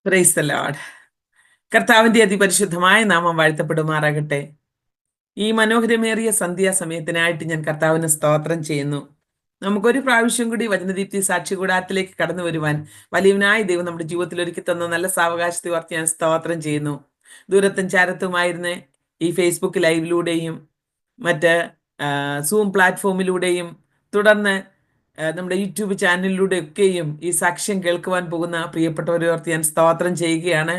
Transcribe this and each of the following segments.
Price the Lord. കർത്താവിന്റെ അതിപരിശുദ്ധമായ നാമം വാഴ്ത്തപ്പെടുമാറാകട്ടെ. ഈ മനോഹരമേറിയ സന്ധ്യാസമയത്തിനായിട്ട് ഞാൻ കർത്താവിന് സ്തോത്രം ചെയ്യുന്നു. നമുക്കൊരു പ്രാവശ്യം കൂടി വചനദീപ്തി സാക്ഷി കൂടാരത്തിലേക്ക് കടന്നു വരുവാൻ വലിയവനായ ദൈവം നമ്മുടെ ജീവിതത്തിൽ ഒരുക്കി തന്ന നല്ല സാവകാശത്തെ ഓർത്ത് ഞാൻ സ്തോത്രം ചെയ്യുന്നു. ദൂരത്തും ചാരത്തുമായിരുന്ന് ഈ ഫേസ്ബുക്ക് ലൈവിലൂടെയും മറ്റ് സൂം പ്ലാറ്റ്ഫോമിലൂടെയും തുടർന്ന് നമ്മുടെ യൂട്യൂബ് ചാനലിലൂടെയൊക്കെയും ഈ സാക്ഷ്യം കേൾക്കുവാൻ പോകുന്ന പ്രിയപ്പെട്ടവരെ ഓർത്ത് ഞാൻ സ്തോത്രം ചെയ്യുകയാണ്.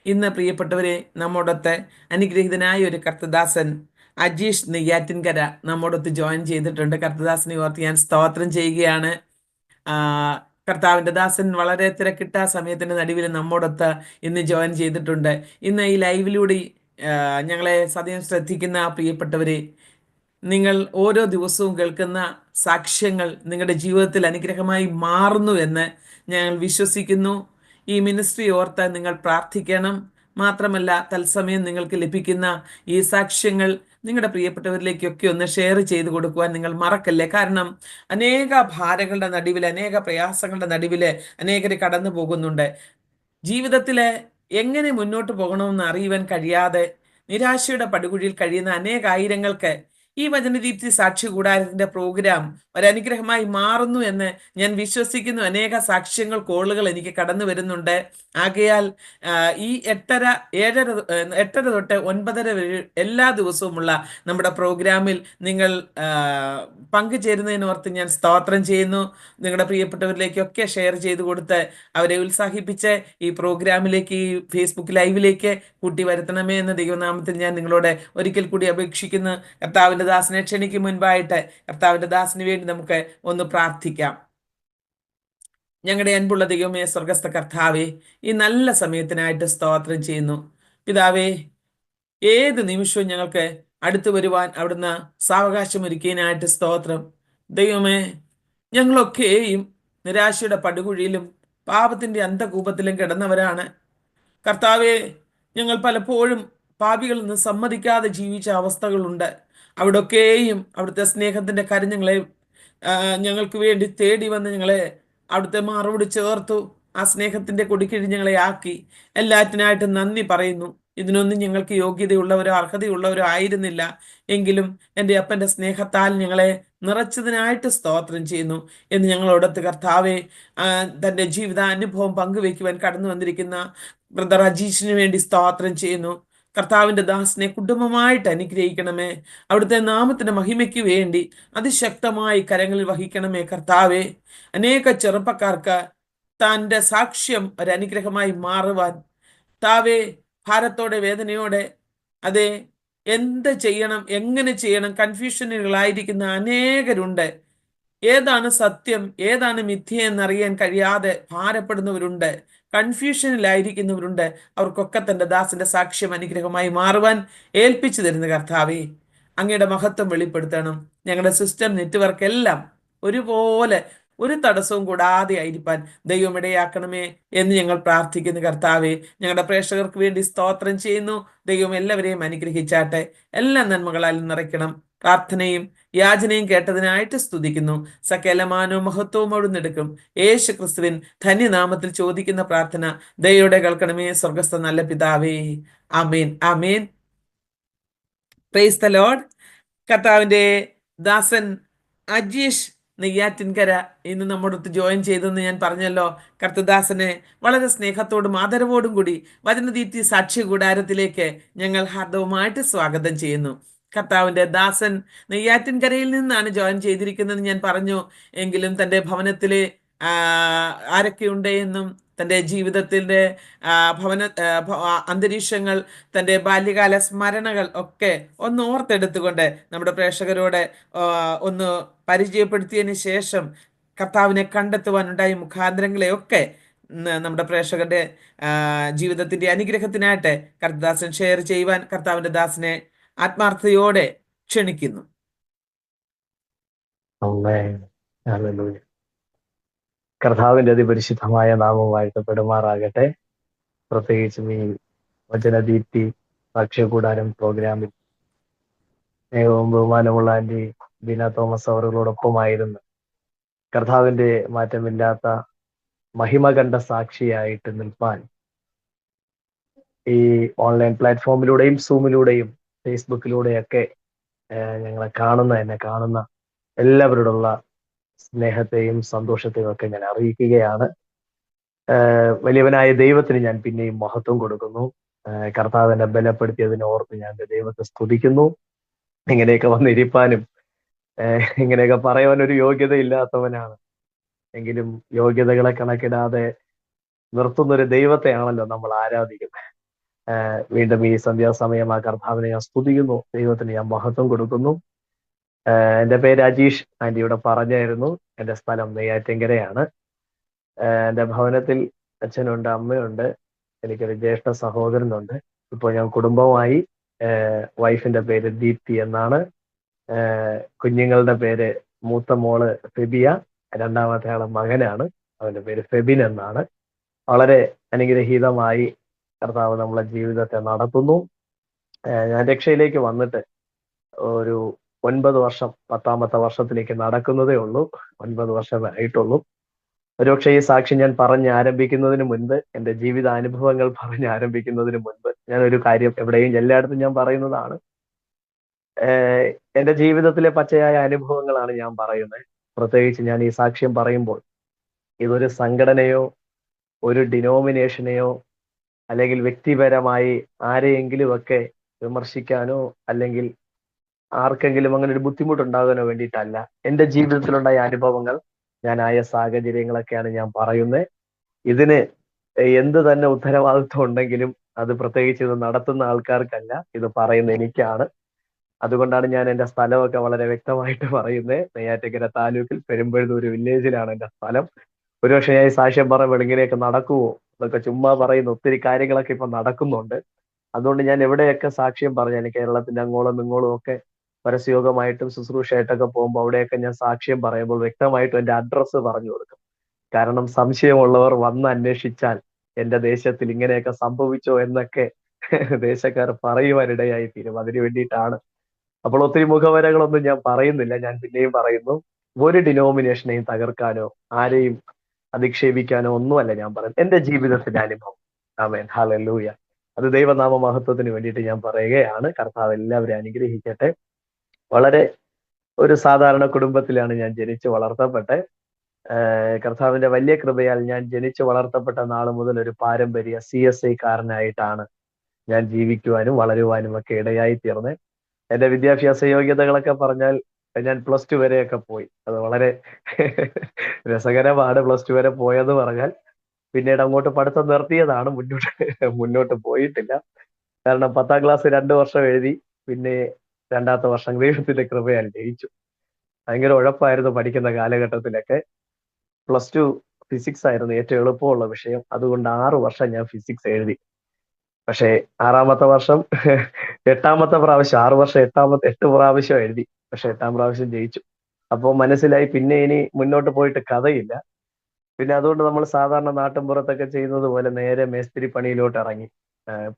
ഇന്ന് പ്രിയപ്പെട്ടവരെ, നമ്മോടൊത്ത് അനുഗ്രഹീതനായ ഒരു കർത്തദാസൻ അജീഷ് നെയ്യാറ്റിൻകര നമ്മോടൊത്ത് ജോയിൻ ചെയ്തിട്ടുണ്ട്. കർത്തദാസനെ ഓർത്ത് ഞാൻ സ്തോത്രം ചെയ്യുകയാണ്. കർത്താവിൻ്റെ ദാസൻ വളരെ തിരക്കിട്ട സമയത്തിൻ്റെ നടുവിൽ നമ്മോടൊത്ത് ഇന്ന് ജോയിൻ ചെയ്തിട്ടുണ്ട്. ഇന്ന് ഈ ലൈവിലൂടെ ഞങ്ങളെ സദയം ശ്രദ്ധിക്കുന്ന പ്രിയപ്പെട്ടവരെ, നിങ്ങൾ ഓരോ ദിവസവും കേൾക്കുന്ന സാക്ഷ്യങ്ങൾ നിങ്ങളുടെ ജീവിതത്തിൽ അനുഗ്രഹമായി മാറുന്നു എന്ന് ഞങ്ങൾ വിശ്വസിക്കുന്നു. ഈ മിനിസ്ട്രി ഓർത്ത് നിങ്ങൾ പ്രാർത്ഥിക്കണം. മാത്രമല്ല, തത്സമയം നിങ്ങൾക്ക് ലഭിക്കുന്ന ഈ സാക്ഷ്യങ്ങൾ നിങ്ങളുടെ പ്രിയപ്പെട്ടവരിലേക്കൊക്കെ ഒന്ന് ഷെയർ ചെയ്ത് കൊടുക്കുവാൻ നിങ്ങൾ മറക്കല്ലേ. കാരണം അനേക ഭാരങ്ങളുടെ നടുവിൽ, അനേക പ്രയാസങ്ങളുടെ നടുവിൽ അനേകർ കടന്നു പോകുന്നുണ്ട്. ജീവിതത്തിൽ എങ്ങനെ മുന്നോട്ട് പോകണമെന്ന് അറിയുവാൻ കഴിയാതെ നിരാശയുടെ പടുകുഴിയിൽ കഴിയുന്ന അനേകായിരങ്ങൾക്ക് ഈ വചനദീപ്തി സാക്ഷി കൂടാരത്തിന്റെ പ്രോഗ്രാം ഒരനുഗ്രഹമായി മാറുന്നു എന്ന് ഞാൻ വിശ്വസിക്കുന്നു. അനേക സാക്ഷ്യങ്ങൾ, കോളുകൾ എനിക്ക് കടന്നു വരുന്നുണ്ട്. ആകയാൽ ഈ 8:30 തൊട്ട് 9:30 വരെ എല്ലാ ദിവസവുമുള്ള നമ്മുടെ പ്രോഗ്രാമിൽ നിങ്ങൾ പങ്കുചേരുന്നതിനോർത്ത് ഞാൻ സ്തോത്രം ചെയ്യുന്നു. നിങ്ങളുടെ പ്രിയപ്പെട്ടവരിലേക്കൊക്കെ ഷെയർ ചെയ്ത് കൊടുത്ത് അവരെ ഉത്സാഹിപ്പിച്ച് ഈ പ്രോഗ്രാമിലേക്ക്, ഈ ഫേസ്ബുക്ക് ലൈവിലേക്ക് കൂട്ടി വരുത്തണമേ എന്ന ദൈവനാമത്തിൽ ഞാൻ നിങ്ങളോട് ഒരിക്കൽ കൂടി അപേക്ഷിക്കുന്നു. കർത്താവിൻ്റെ ദാസനെ ക്ഷണിക്കും മുൻപായിട്ട് കർത്താവിൻ്റെ ദാസന് വേണ്ടി നമുക്ക് ഒന്ന് പ്രാർത്ഥിക്കാം. ഞങ്ങളുടെ അൻപുള്ള ദൈവമേ, സ്വർഗസ്ഥ കർത്താവേ, ഈ നല്ല സമയത്തിനായിട്ട് സ്തോത്രം ചെയ്യുന്നു. പിതാവേ, ഏത് നിമിഷവും ഞങ്ങൾക്ക് അടുത്തു വരുവാൻ അവിടുന്ന് സാവകാശം ഒരുക്കിയതിനായിട്ട് സ്തോത്രം. ദൈവമേ, ഞങ്ങളൊക്കെയും നിരാശയുടെ പടുകുഴിയിലും പാപത്തിൻ്റെ അന്ധകൂപത്തിലും കിടന്നവരാണ്. കർത്താവെ, ഞങ്ങൾ പലപ്പോഴും പാപികളിൽ നിന്ന് സമ്മതിക്കാതെ ജീവിച്ച അവസ്ഥകളുണ്ട്. അവിടൊക്കെയും അവിടുത്തെ സ്നേഹത്തിൻ്റെ കരം ഞങ്ങൾക്ക് വേണ്ടി തേടി വന്ന് ഞങ്ങളെ അവിടുത്തെ മാറോട് ചേർത്തു. ആ സ്നേഹത്തിൻ്റെ കൊടിക്കീഴിൽ ഞങ്ങളെ ആക്കി. എല്ലാറ്റിനായിട്ടും നന്ദി പറയുന്നു. ഇതിനൊന്നും ഞങ്ങൾക്ക് യോഗ്യതയുള്ളവരോ അർഹതയുള്ളവരോ ആയിരുന്നില്ല. എങ്കിലും എൻ്റെ അപ്പൻ്റെ സ്നേഹത്താൽ ഞങ്ങളെ നിറച്ചതിനായിട്ട് സ്തോത്രം ചെയ്യുന്നു എന്ന് ഞങ്ങളോടത്ത് കർത്താവെ, തൻ്റെ ജീവിതാനുഭവം പങ്കുവയ്ക്കുവാൻ കടന്നു വന്നിരിക്കുന്ന ബ്രദർ അജീഷിന് വേണ്ടി സ്തോത്രം ചെയ്യുന്നു. കർത്താവിൻ്റെ ദാസനെ കുടുംബമായിട്ട് അനുഗ്രഹിക്കണമേ. അവിടുത്തെ നാമത്തിൻ്റെ മഹിമയ്ക്ക് വേണ്ടി അതിശക്തമായി കരങ്ങളിൽ വഹിക്കണമേ കർത്താവെ. അനേക ചെറുപ്പക്കാർക്ക് തൻ്റെ സാക്ഷ്യം ഒരനുഗ്രഹമായി മാറുവാൻ താവേ, ഭാരത്തോടെ, വേദനയോടെ, അതെ, എന്ത് ചെയ്യണം, എങ്ങനെ ചെയ്യണം, കൺഫ്യൂഷനുകളായിരിക്കുന്ന അനേകരുണ്ട്. ഏതാണ് സത്യം, ഏതാണ് മിഥ്യ എന്നറിയാൻ കഴിയാതെ ഭാരപ്പെടുന്നവരുണ്ട്, കൺഫ്യൂഷനിലായിരിക്കുന്നവരുണ്ട്. അവർക്കൊക്കെ തൻ്റെ ദാസന്റെ സാക്ഷ്യം അനുഗ്രഹമായി മാറുവാൻ ഏൽപ്പിച്ചു തരുന്ന കർത്താവേ, അങ്ങയുടെ മഹത്വം വെളിപ്പെടുത്തണം. ഞങ്ങളുടെ സിസ്റ്റം, നെറ്റ്വർക്ക് എല്ലാം ഒരുപോലെ ഒരു തടസ്സവും കൂടാതെ ആയിരിക്കാൻ ദൈവം ഇടയാക്കണമേ എന്ന് ഞങ്ങൾ പ്രാർത്ഥിക്കുന്നു കർത്താവെ. ഞങ്ങളുടെ പ്രേക്ഷകർക്ക് വേണ്ടി സ്തോത്രം ചെയ്യുന്നു. ദൈവം എല്ലാവരെയും അനുഗ്രഹിച്ചാട്ടെ. എല്ലാ നന്മകളാൽ നിറയ്ക്കണം. പ്രാർത്ഥനയും യാചനയും കേട്ടതിനായിട്ട് സ്തുതിക്കുന്നു. സകലമാനവും മഹത്വവും അവിടുന്നെടുക്കും. യേശു ക്രിസ്തുവിൻ ധന്യനാമത്തിൽ ചോദിക്കുന്ന പ്രാർത്ഥന ദയോടെ കേൾക്കണമേ സ്വർഗസ്ഥ നല്ല പിതാവേ. Amen, amen. Praise the lord. കർത്താവിൻ്റെ ദാസൻ അജീഷ് നെയ്യാറ്റിൻകര ഇന്ന് നമ്മോടൊത്ത് ജോയിൻ ചെയ്തെന്ന് ഞാൻ പറഞ്ഞല്ലോ. കർത്തദാസനെ വളരെ സ്നേഹത്തോടും ആദരവോടും കൂടി വചനദീപ്തി സാക്ഷി കൂടാരത്തിലേക്ക് ഞങ്ങൾ ഹാർദവമായിട്ട് സ്വാഗതം ചെയ്യുന്നു. കർത്താവിൻ്റെ ദാസൻ നെയ്യാറ്റിൻകരയിൽ നിന്നാണ് ജോയിൻ ചെയ്തിരിക്കുന്നത് ഞാൻ പറഞ്ഞു. എങ്കിലും തൻ്റെ ഭവനത്തിലെ ആരൊക്കെയുണ്ട് എന്നും തൻ്റെ ജീവിതത്തിൻ്റെ അന്തരീക്ഷങ്ങൾ, തൻ്റെ ബാല്യകാല സ്മരണകൾ ഒക്കെ ഒന്ന് ഓർത്തെടുത്തുകൊണ്ട് നമ്മുടെ പ്രേക്ഷകരോട് ഒന്ന് പരിചയപ്പെടുത്തിയതിന് ശേഷം കർത്താവിനെ കണ്ടെത്തുവാനുണ്ടായ മുഖാന്തരങ്ങളെയൊക്കെ നമ്മുടെ പ്രേക്ഷകരുടെ ജീവിതത്തിൻ്റെ അനുഗ്രഹത്തിനായിട്ട് കർത്തദാസൻ ഷെയർ ചെയ്യുവാൻ കർത്താവിൻ്റെ ദാസനെ ആത്മാർത്ഥതയോടെ ക്ഷണിക്കുന്നു. കർത്താവിന്റെ അതിപരിശുദ്ധമായ നാമമായിട്ട് പെടുമാറാകട്ടെ. പ്രത്യേകിച്ചും ഈ വചനദീപ്തി സാക്ഷ്യകൂടാരം പ്രോഗ്രാമിൽ സ്നേഹവും ബഹുമാനമുള്ള ആന്റി ബീന തോമസ് അവരോടൊപ്പമായിരുന്നു കർത്താവിന്റെ മാറ്റമില്ലാത്ത മഹിമ കണ്ട സാക്ഷിയായിട്ട് നിൽപ്പാൻ ഈ ഓൺലൈൻ പ്ലാറ്റ്ഫോമിലൂടെയും സൂമിലൂടെയും ഫേസ്ബുക്കിലൂടെയൊക്കെ എന്നെ കാണുന്ന എല്ലാവരോടുള്ള സ്നേഹത്തെയും സന്തോഷത്തെയും ഒക്കെ ഞാൻ അറിയിക്കുകയാണ്. വലിയവനായ ദൈവത്തിന് ഞാൻ പിന്നെയും മഹത്വം കൊടുക്കുന്നു. കർത്താവ് എന്നെ ബലപ്പെടുത്തിയതിനെ ഓർത്ത് ഞാൻ എൻ്റെ ദൈവത്തെ സ്തുതിക്കുന്നു. ഇങ്ങനെയൊക്കെ വന്നിരിപ്പാനും ഇങ്ങനെയൊക്കെ പറയാൻ ഒരു യോഗ്യത ഇല്ലാത്തവനാണ്. എങ്കിലും യോഗ്യതകളെ കണക്കിടാതെ നിർത്തുന്ന ഒരു ദൈവത്തെയാണല്ലോ നമ്മൾ ആരാധിക്കുന്നത്. വീണ്ടും ഈ സന്ധ്യാസമയം ആ കർത്താവിനെ ഞാൻ സ്തുതിക്കുന്നു, ദൈവത്തിന് ഞാൻ മഹത്വം കൊടുക്കുന്നു. എൻ്റെ പേര് അജീഷ്, ആന്റി ഇവിടെ പറഞ്ഞായിരുന്നു. എൻ്റെ സ്ഥലം നെയ്യാറ്റിൻകരയാണ്. എൻ്റെ ഭവനത്തിൽ അച്ഛനുണ്ട്, അമ്മയുണ്ട്, എനിക്കൊരു ജ്യേഷ്ഠ സഹോദരനുണ്ട്. ഇപ്പോൾ ഞാൻ കുടുംബമായി. വൈഫിന്റെ പേര് ദീപ്തി എന്നാണ്. കുഞ്ഞുങ്ങളുടെ പേര് മൂത്ത മോള് ഫെബിയ, രണ്ടാമത്തെ ആള് മകനാണ്, അവന്റെ പേര് ഫെബിൻ എന്നാണ്. വളരെ അനുഗ്രഹീതമായി കർത്താവ് നമ്മളെ ജീവിതത്തെ നടത്തുന്നു. ഞാൻ രക്ഷയിലേക്ക് വന്നിട്ട് ഒരു 9 വർഷം, 10ാമത്തെ വർഷത്തിലേക്ക് നടക്കുന്നതേ ഉള്ളൂ. 9 വർഷമേ ആയിട്ടുള്ളൂ. ഒരുപക്ഷെ ഈ സാക്ഷി ഞാൻ പറഞ്ഞ് ആരംഭിക്കുന്നതിന് മുൻപ്, എൻ്റെ ജീവിതാനുഭവങ്ങൾ പറഞ്ഞ് ആരംഭിക്കുന്നതിന് മുൻപ് ഞാൻ ഒരു കാര്യം എവിടെയും എല്ലായിടത്തും ഞാൻ പറയുന്നതാണ്. എൻ്റെ ജീവിതത്തിലെ പച്ചയായ അനുഭവങ്ങളാണ് ഞാൻ പറയുന്നത്. പ്രത്യേകിച്ച് ഞാൻ ഈ സാക്ഷ്യം പറയുമ്പോൾ ഇതൊരു സംഘടനയോ ഒരു ഡിനോമിനേഷനെയോ അല്ലെങ്കിൽ വ്യക്തിപരമായി ആരെയെങ്കിലും ഒക്കെ വിമർശിക്കാനോ അല്ലെങ്കിൽ ആർക്കെങ്കിലും അങ്ങനെ ഒരു ബുദ്ധിമുട്ടുണ്ടാകാനോ വേണ്ടിയിട്ടല്ല. എൻ്റെ ജീവിതത്തിലുണ്ടായ അനുഭവങ്ങൾ, ഞാനായ സാഹചര്യങ്ങളൊക്കെയാണ് ഞാൻ പറയുന്നത്. ഇതിന് എന്ത് തന്നെ ഉത്തരവാദിത്വം ഉണ്ടെങ്കിലും അത് പ്രത്യേകിച്ച് ഇത് നടത്തുന്ന ആൾക്കാർക്കല്ല, ഇത് പറയുന്ന എനിക്കാണ്. അതുകൊണ്ടാണ് ഞാൻ എൻ്റെ സ്ഥലമൊക്കെ വളരെ വ്യക്തമായിട്ട് പറയുന്നത്. നെയ്യാറ്റിൻകര താലൂക്കിൽ പെരുമ്പഴുതൂർ വില്ലേജിലാണ് എൻ്റെ സ്ഥലം. ഒരുപക്ഷെ ഞാൻ ഈ സാക്ഷ്യം പറയുമ്പോൾ ഇങ്ങനെയൊക്കെ നടക്കുവോ എന്നൊക്കെ ചുമ്മാ പറയുന്ന ഒത്തിരി കാര്യങ്ങളൊക്കെ ഇപ്പൊ നടക്കുന്നുണ്ട്. അതുകൊണ്ട് ഞാൻ എവിടെയൊക്കെ സാക്ഷ്യം പറഞ്ഞാലും കേരളത്തിന്റെ അങ്ങോളം ഇങ്ങോളം ഒക്കെ പരസ്യയോഗമായിട്ടും ശുശ്രൂഷയായിട്ടൊക്കെ പോകുമ്പോൾ അവിടെയൊക്കെ ഞാൻ സാക്ഷ്യം പറയുമ്പോൾ വ്യക്തമായിട്ടും എൻ്റെ അഡ്രസ്സ് പറഞ്ഞു കൊടുക്കും. കാരണം സംശയമുള്ളവർ വന്ന് അന്വേഷിച്ചാൽ എൻ്റെ ദേശത്തിൽ ഇങ്ങനെയൊക്കെ സംഭവിച്ചോ എന്നൊക്കെ ദേശക്കാർ പറയുവാനിടയായി തീരും. അതിനു വേണ്ടിയിട്ടാണ്. അപ്പോൾ ഒത്തിരി മുഖവരകളൊന്നും ഞാൻ പറയുന്നില്ല. ഞാൻ പിന്നെയും പറയുന്നു, ഒരു ഡിനോമിനേഷനെയും തകർക്കാനോ ആരെയും അധിക്ഷേപിക്കാനോ ഒന്നുമല്ല ഞാൻ പറയുന്നത്. എൻ്റെ ജീവിതത്തിന്റെ അനുഭവം. ആമേൻ, ഹല്ലേലൂയ. അത് ദൈവനാമ മഹത്വത്തിന് വേണ്ടിയിട്ട് ഞാൻ പറയുകയാണ്. കർത്താവ് എല്ലാവരെയും അനുഗ്രഹിക്കട്ടെ. വളരെ ഒരു സാധാരണ കുടുംബത്തിലാണ് ഞാൻ ജനിച്ചു വളർത്തപ്പെട്ടെ. കർത്താവിന്റെ വലിയ കൃപയാൽ ഞാൻ ജനിച്ചു വളർത്തപ്പെട്ട നാൾ മുതൽ ഒരു പാരമ്പര്യ CSI കാരനായിട്ടാണ് ഞാൻ ജീവിക്കുവാനും വളരുവാനും ഒക്കെ ഇടയായി തീർന്നത്. എന്റെ വിദ്യാഭ്യാസ യോഗ്യതകളൊക്കെ പറഞ്ഞാൽ ഞാൻ +2 വരെയൊക്കെ പോയി. അത് വളരെ രസകരമാണ്. +2 വരെ പോയെന്ന് പറഞ്ഞാൽ പിന്നീട് അങ്ങോട്ട് പഠിത്തം നിർത്തിയതാണ്. മുന്നോട്ട് പോയിട്ടില്ല. കാരണം 10ാം ക്ലാസ് 2 വർഷം എഴുതി, പിന്നെ 2ാമത്തെ വർഷം ദൈവത്തിന്റെ കൃപയാൽ ജയിച്ചു. ഭയങ്കര ഉഴപ്പായിരുന്നു പഠിക്കുന്ന കാലഘട്ടത്തിലൊക്കെ. +2 ഫിസിക്സ് ആയിരുന്നു ഏറ്റവും എളുപ്പമുള്ള വിഷയം. അതുകൊണ്ട് 6 വർഷം ഞാൻ ഫിസിക്സ് എഴുതി. പക്ഷേ 6ാമത്തെ വർഷം 8ാമത്തെ പ്രാവശ്യം, 6 വർഷം 8 പ്രാവശ്യം എഴുതി. പക്ഷെ 8ാം പ്രാവശ്യം ജയിച്ചു. അപ്പോൾ മനസ്സിലായി പിന്നെ ഇനി മുന്നോട്ട് പോയിട്ട് കഥയില്ല. പിന്നെ അതുകൊണ്ട് നമ്മൾ സാധാരണ നാട്ടിൻപുറത്തൊക്കെ ചെയ്യുന്നത് പോലെ നേരെ മേസ്തിരി പണിയിലോട്ട് ഇറങ്ങി.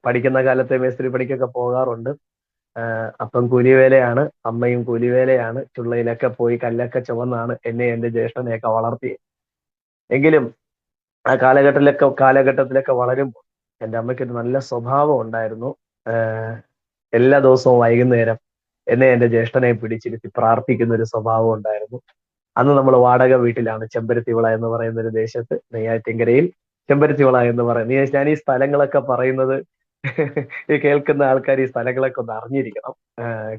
പഠിക്കുന്ന കാലത്തെ മേസ്തിരി പണിക്കൊക്കെ പോകാറുണ്ട്. അപ്പം കൂലിവേലയാണ്, അമ്മയും കൂലിവേലയാണ്. ചുള്ളയിലൊക്കെ പോയി കല്ലൊക്കെ ചുമന്നാണ് എന്നെ എൻ്റെ ജ്യേഷ്ഠനെയൊക്കെ വളർത്തിയത്. എങ്കിലും ആ കാലഘട്ടത്തിലൊക്കെ വളരുമ്പോൾ എൻ്റെ അമ്മയ്ക്ക് ഒരു നല്ല സ്വഭാവം ഉണ്ടായിരുന്നു. എല്ലാ ദിവസവും വൈകുന്നേരം എന്നെ എൻ്റെ ജ്യേഷ്ഠനെ പിടിച്ചിരുത്തി പ്രാർത്ഥിക്കുന്ന ഒരു സ്വഭാവം ഉണ്ടായിരുന്നു. അന്ന് നമ്മൾ വാടക വീട്ടിലാണ്, ചെമ്പരത്തിവിള എന്ന് പറയുന്ന ഒരു ദേശത്ത്, നെയ്യാറ്റിൻകരയിൽ ചെമ്പരത്തിവിള എന്ന് പറയുന്നത്. ഞാൻ ഈ സ്ഥലങ്ങളൊക്കെ പറയുന്നത് ഈ കേൾക്കുന്ന ആൾക്കാർ ഈ സ്ഥലങ്ങളൊക്കെ ഒന്ന് അറിഞ്ഞിരിക്കണം.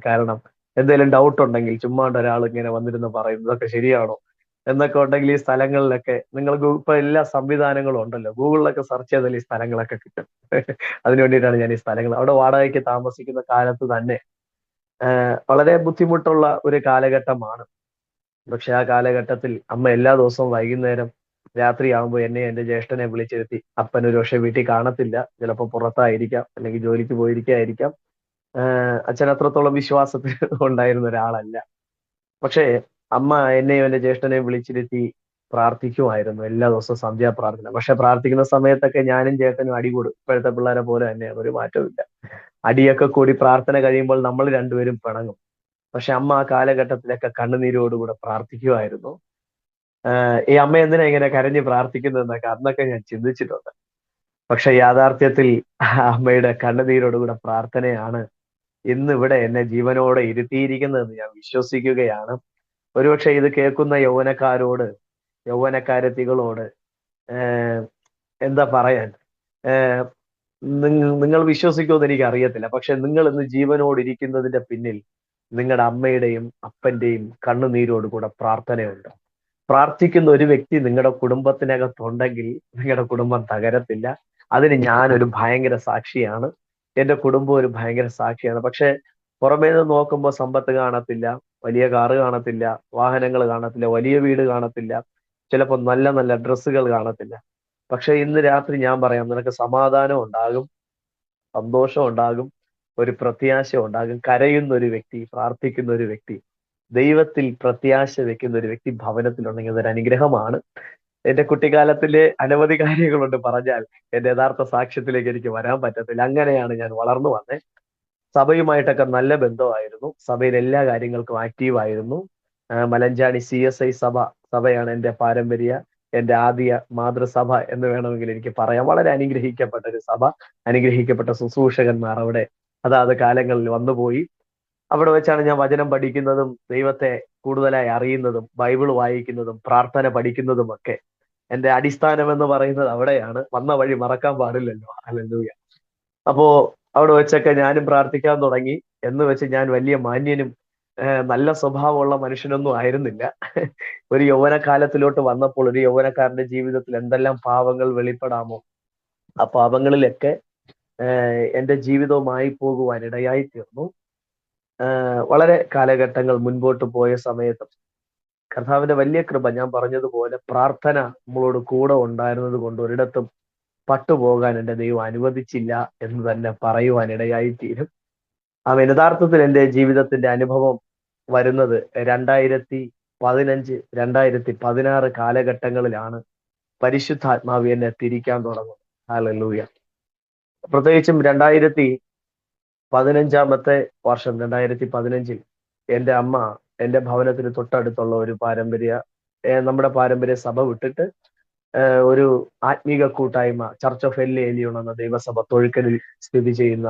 കാരണം എന്തെങ്കിലും ഡൗട്ട് ഉണ്ടെങ്കിൽ ചുമ്മാണ്ട് ഒരാൾ ഇങ്ങനെ വന്നിരുന്ന് പറയുന്നതൊക്കെ ശരിയാണോ എന്നൊക്കെ ഉണ്ടെങ്കിൽ ഈ സ്ഥലങ്ങളിലൊക്കെ നിങ്ങൾ ഇപ്പൊ എല്ലാ സംവിധാനങ്ങളും ഉണ്ടല്ലോ, ഗൂഗിളിലൊക്കെ സെർച്ച് ചെയ്താൽ ഈ സ്ഥലങ്ങളൊക്കെ കിട്ടും. അതിനു വേണ്ടിയിട്ടാണ് ഞാൻ ഈ സ്ഥലങ്ങൾ, അവിടെ വാടകയ്ക്ക് താമസിക്കുന്ന കാലത്ത് തന്നെ വളരെ ബുദ്ധിമുട്ടുള്ള ഒരു കാലഘട്ടമാണ്. പക്ഷെ ആ കാലഘട്ടത്തിൽ അമ്മ എല്ലാ ദിവസവും വൈകുന്നേരം രാത്രിയാകുമ്പോൾ എന്നെ എൻ്റെ ജ്യേഷ്ഠനെ വിളിച്ചിരുത്തി. അപ്പൻ ഒരു പക്ഷെ വീട്ടിൽ കാണത്തില്ല, ചിലപ്പോൾ പുറത്തായിരിക്കാം, അല്ലെങ്കിൽ ജോലിക്ക് പോയിരിക്കായിരിക്കാം. അച്ഛൻ അത്രത്തോളം വിശ്വാസത്തിൽ ഉണ്ടായിരുന്ന ഒരാളല്ല. പക്ഷേ അമ്മ എന്നെയും എൻ്റെ ജ്യേഷ്ഠനെയും വിളിച്ചിരുത്തി പ്രാർത്ഥിക്കുമായിരുന്നു എല്ലാ ദിവസവും സന്ധ്യാപ്രാർത്ഥന. പക്ഷെ പ്രാർത്ഥിക്കുന്ന സമയത്തൊക്കെ ഞാനും ചേട്ടനും അടി കൂടും. ഇപ്പോഴത്തെ പിള്ളേരെ പോലെ തന്നെയാണ്, ഒരു മാറ്റവും ഇല്ല. അടിയൊക്കെ കൂടി പ്രാർത്ഥന കഴിയുമ്പോൾ നമ്മൾ രണ്ടുപേരും പിണങ്ങും. പക്ഷെ അമ്മ ആ കാലഘട്ടത്തിലൊക്കെ കണ്ണുനീരോടുകൂടെ പ്രാർത്ഥിക്കുമായിരുന്നു. ഈ അമ്മ എന്തിനാ ഇങ്ങനെ കരഞ്ഞ് പ്രാർത്ഥിക്കുന്നതെന്നൊക്കെ അന്നൊക്കെ ഞാൻ ചിന്തിച്ചിട്ടുണ്ട്. പക്ഷെ യാഥാർത്ഥ്യത്തിൽ അമ്മയുടെ കണ്ണുനീരോടുകൂടെ പ്രാർത്ഥനയാണ് ഇന്ന് ഇവിടെ എന്നെ ജീവനോടെ ഇരുത്തിയിരിക്കുന്നതെന്ന് ഞാൻ വിശ്വസിക്കുകയാണ്. ഒരുപക്ഷെ ഇത് കേൾക്കുന്ന യൗവനക്കാരോട്, യൗവനക്കാരത്തികളോട് ഏഹ് എന്താ പറയാൻ, ഏഹ് നിങ്ങൾ വിശ്വസിക്കുമെന്ന് എനിക്ക് അറിയത്തില്ല. പക്ഷെ നിങ്ങൾ ഇന്ന് ജീവനോട് ഇരിക്കുന്നതിന്റെ പിന്നിൽ നിങ്ങളുടെ അമ്മയുടെയും അപ്പന്റെയും കണ്ണുനീരോട് കൂടെ പ്രാർത്ഥനയുണ്ട്. പ്രാർത്ഥിക്കുന്ന ഒരു വ്യക്തി നിങ്ങളുടെ കുടുംബത്തിനകത്തുണ്ടെങ്കിൽ നിങ്ങളുടെ കുടുംബം തകരത്തില്ല. അതിന് ഞാനൊരു ഭയങ്കര സാക്ഷിയാണ്. എന്റെ കുടുംബം ഒരു ഭയങ്കര സാക്ഷിയാണ്. പക്ഷെ പുറമേ നിന്ന് നോക്കുമ്പോൾ സമ്പത്ത് കാണത്തില്ല, വലിയ കാറ് കാണത്തില്ല, വാഹനങ്ങൾ കാണത്തില്ല, വലിയ വീട് കാണത്തില്ല, ചിലപ്പോൾ നല്ല നല്ല ഡ്രസ്സുകൾ കാണത്തില്ല. പക്ഷെ ഇന്ന് രാത്രി ഞാൻ പറയാം, നിനക്ക് സമാധാനം ഉണ്ടാകും, സന്തോഷം ഉണ്ടാകും, ഒരു പ്രത്യാശ ഉണ്ടാകും. കരയുന്ന ഒരു വ്യക്തി, പ്രാർത്ഥിക്കുന്ന ഒരു വ്യക്തി, ദൈവത്തിൽ പ്രത്യാശ വെക്കുന്ന ഒരു വ്യക്തി ഭവനത്തിലുണ്ടെങ്കിൽ അതൊരു അനുഗ്രഹമാണ്. എന്റെ കുട്ടിക്കാലത്തിലെ അനവധി കാര്യങ്ങളുണ്ട് പറഞ്ഞാൽ. എന്റെ യഥാർത്ഥ സാക്ഷ്യത്തിലേക്ക് എനിക്ക് വരാൻ പറ്റത്തില്ല. അങ്ങനെയാണ് ഞാൻ വളർന്നു വന്നത്. സഭയുമായിട്ടൊക്കെ നല്ല ബന്ധമായിരുന്നു. സഭയിൽ എല്ലാ കാര്യങ്ങൾക്കും ആക്റ്റീവായിരുന്നു. മലഞ്ചാടി CSI സഭയാണ് എന്റെ പാരമ്പര്യ, എന്റെ ആദ്യ മാതൃസഭ എന്ന് വേണമെങ്കിൽ എനിക്ക് പറയാം. വളരെ അനുഗ്രഹിക്കപ്പെട്ട ഒരു സഭ, അനുഗ്രഹിക്കപ്പെട്ട ശുശ്രൂഷകന്മാർ അവിടെ അതാത് കാലങ്ങളിൽ വന്നുപോയി. അവിടെ വെച്ചാണ് ഞാൻ വചനം പഠിക്കുന്നതും ദൈവത്തെ കൂടുതലായി അറിയുന്നതും ബൈബിൾ വായിക്കുന്നതും പ്രാർത്ഥന പഠിക്കുന്നതും ഒക്കെ. എന്റെ അടിസ്ഥാനം എന്ന് പറയുന്നത് അവിടെയാണ്. വന്ന വഴി മറക്കാൻ പാടില്ലല്ലോ. ഹല്ലേലൂയ. അപ്പോ അവിടെ വെച്ചൊക്കെ ഞാനും പ്രാർത്ഥിക്കാൻ തുടങ്ങി. എന്ന് വെച്ച് ഞാൻ വലിയ മാന്യനും നല്ല സ്വഭാവമുള്ള മനുഷ്യനൊന്നും ആയിരുന്നില്ല. ഒരു യൗവനകാലത്തിലോട്ട് വന്നപ്പോൾ ഒരു യൗവനക്കാരന്റെ ജീവിതത്തിൽ എന്തെല്ലാം പാവങ്ങൾ വെളിപ്പെടാമോ ആ പാവങ്ങളിലൊക്കെ എന്റെ ജീവിതവുമായി പോകുവാൻ ഇടയായി തീർന്നു. വളരെ കാലഘട്ടങ്ങൾ മുൻപോട്ട് പോയ സമയത്ത് കർത്താവിന്റെ വലിയ കൃപ, ഞാൻ പറഞ്ഞതുപോലെ പ്രാർത്ഥന നമ്മളോട് കൂടെ ഉണ്ടായിരുന്നത് കൊണ്ട് ഒരിടത്തും പട്ടുപോകാൻ എൻ്റെ ദൈവം അനുവദിച്ചില്ല എന്ന് തന്നെ പറയുവാൻ ഇടയായി തീരും. യഥാർത്ഥത്തിൽ എൻ്റെ ജീവിതത്തിന്റെ അനുഭവം വരുന്നത് 2015, 2016 കാലഘട്ടങ്ങളിലാണ് പരിശുദ്ധാത്മാവ് എന്നെ തിരിക്കാൻ തുടങ്ങുന്നത്. ഹല്ലേലൂയ. പ്രത്യേകിച്ചും 2015 വർഷം, 2015 എൻ്റെ അമ്മ എൻ്റെ ഭവനത്തിന് തൊട്ടടുത്തുള്ള ഒരു നമ്മുടെ പാരമ്പര്യ സഭ വിട്ടിട്ട് ഒരു ആത്മീക കൂട്ടായ്മ, ചർച്ച് ഓഫ് എൽ ഏലിയോൺ എന്ന ദൈവസഭ തൊഴുക്കലിൽ സ്ഥിതി ചെയ്യുന്ന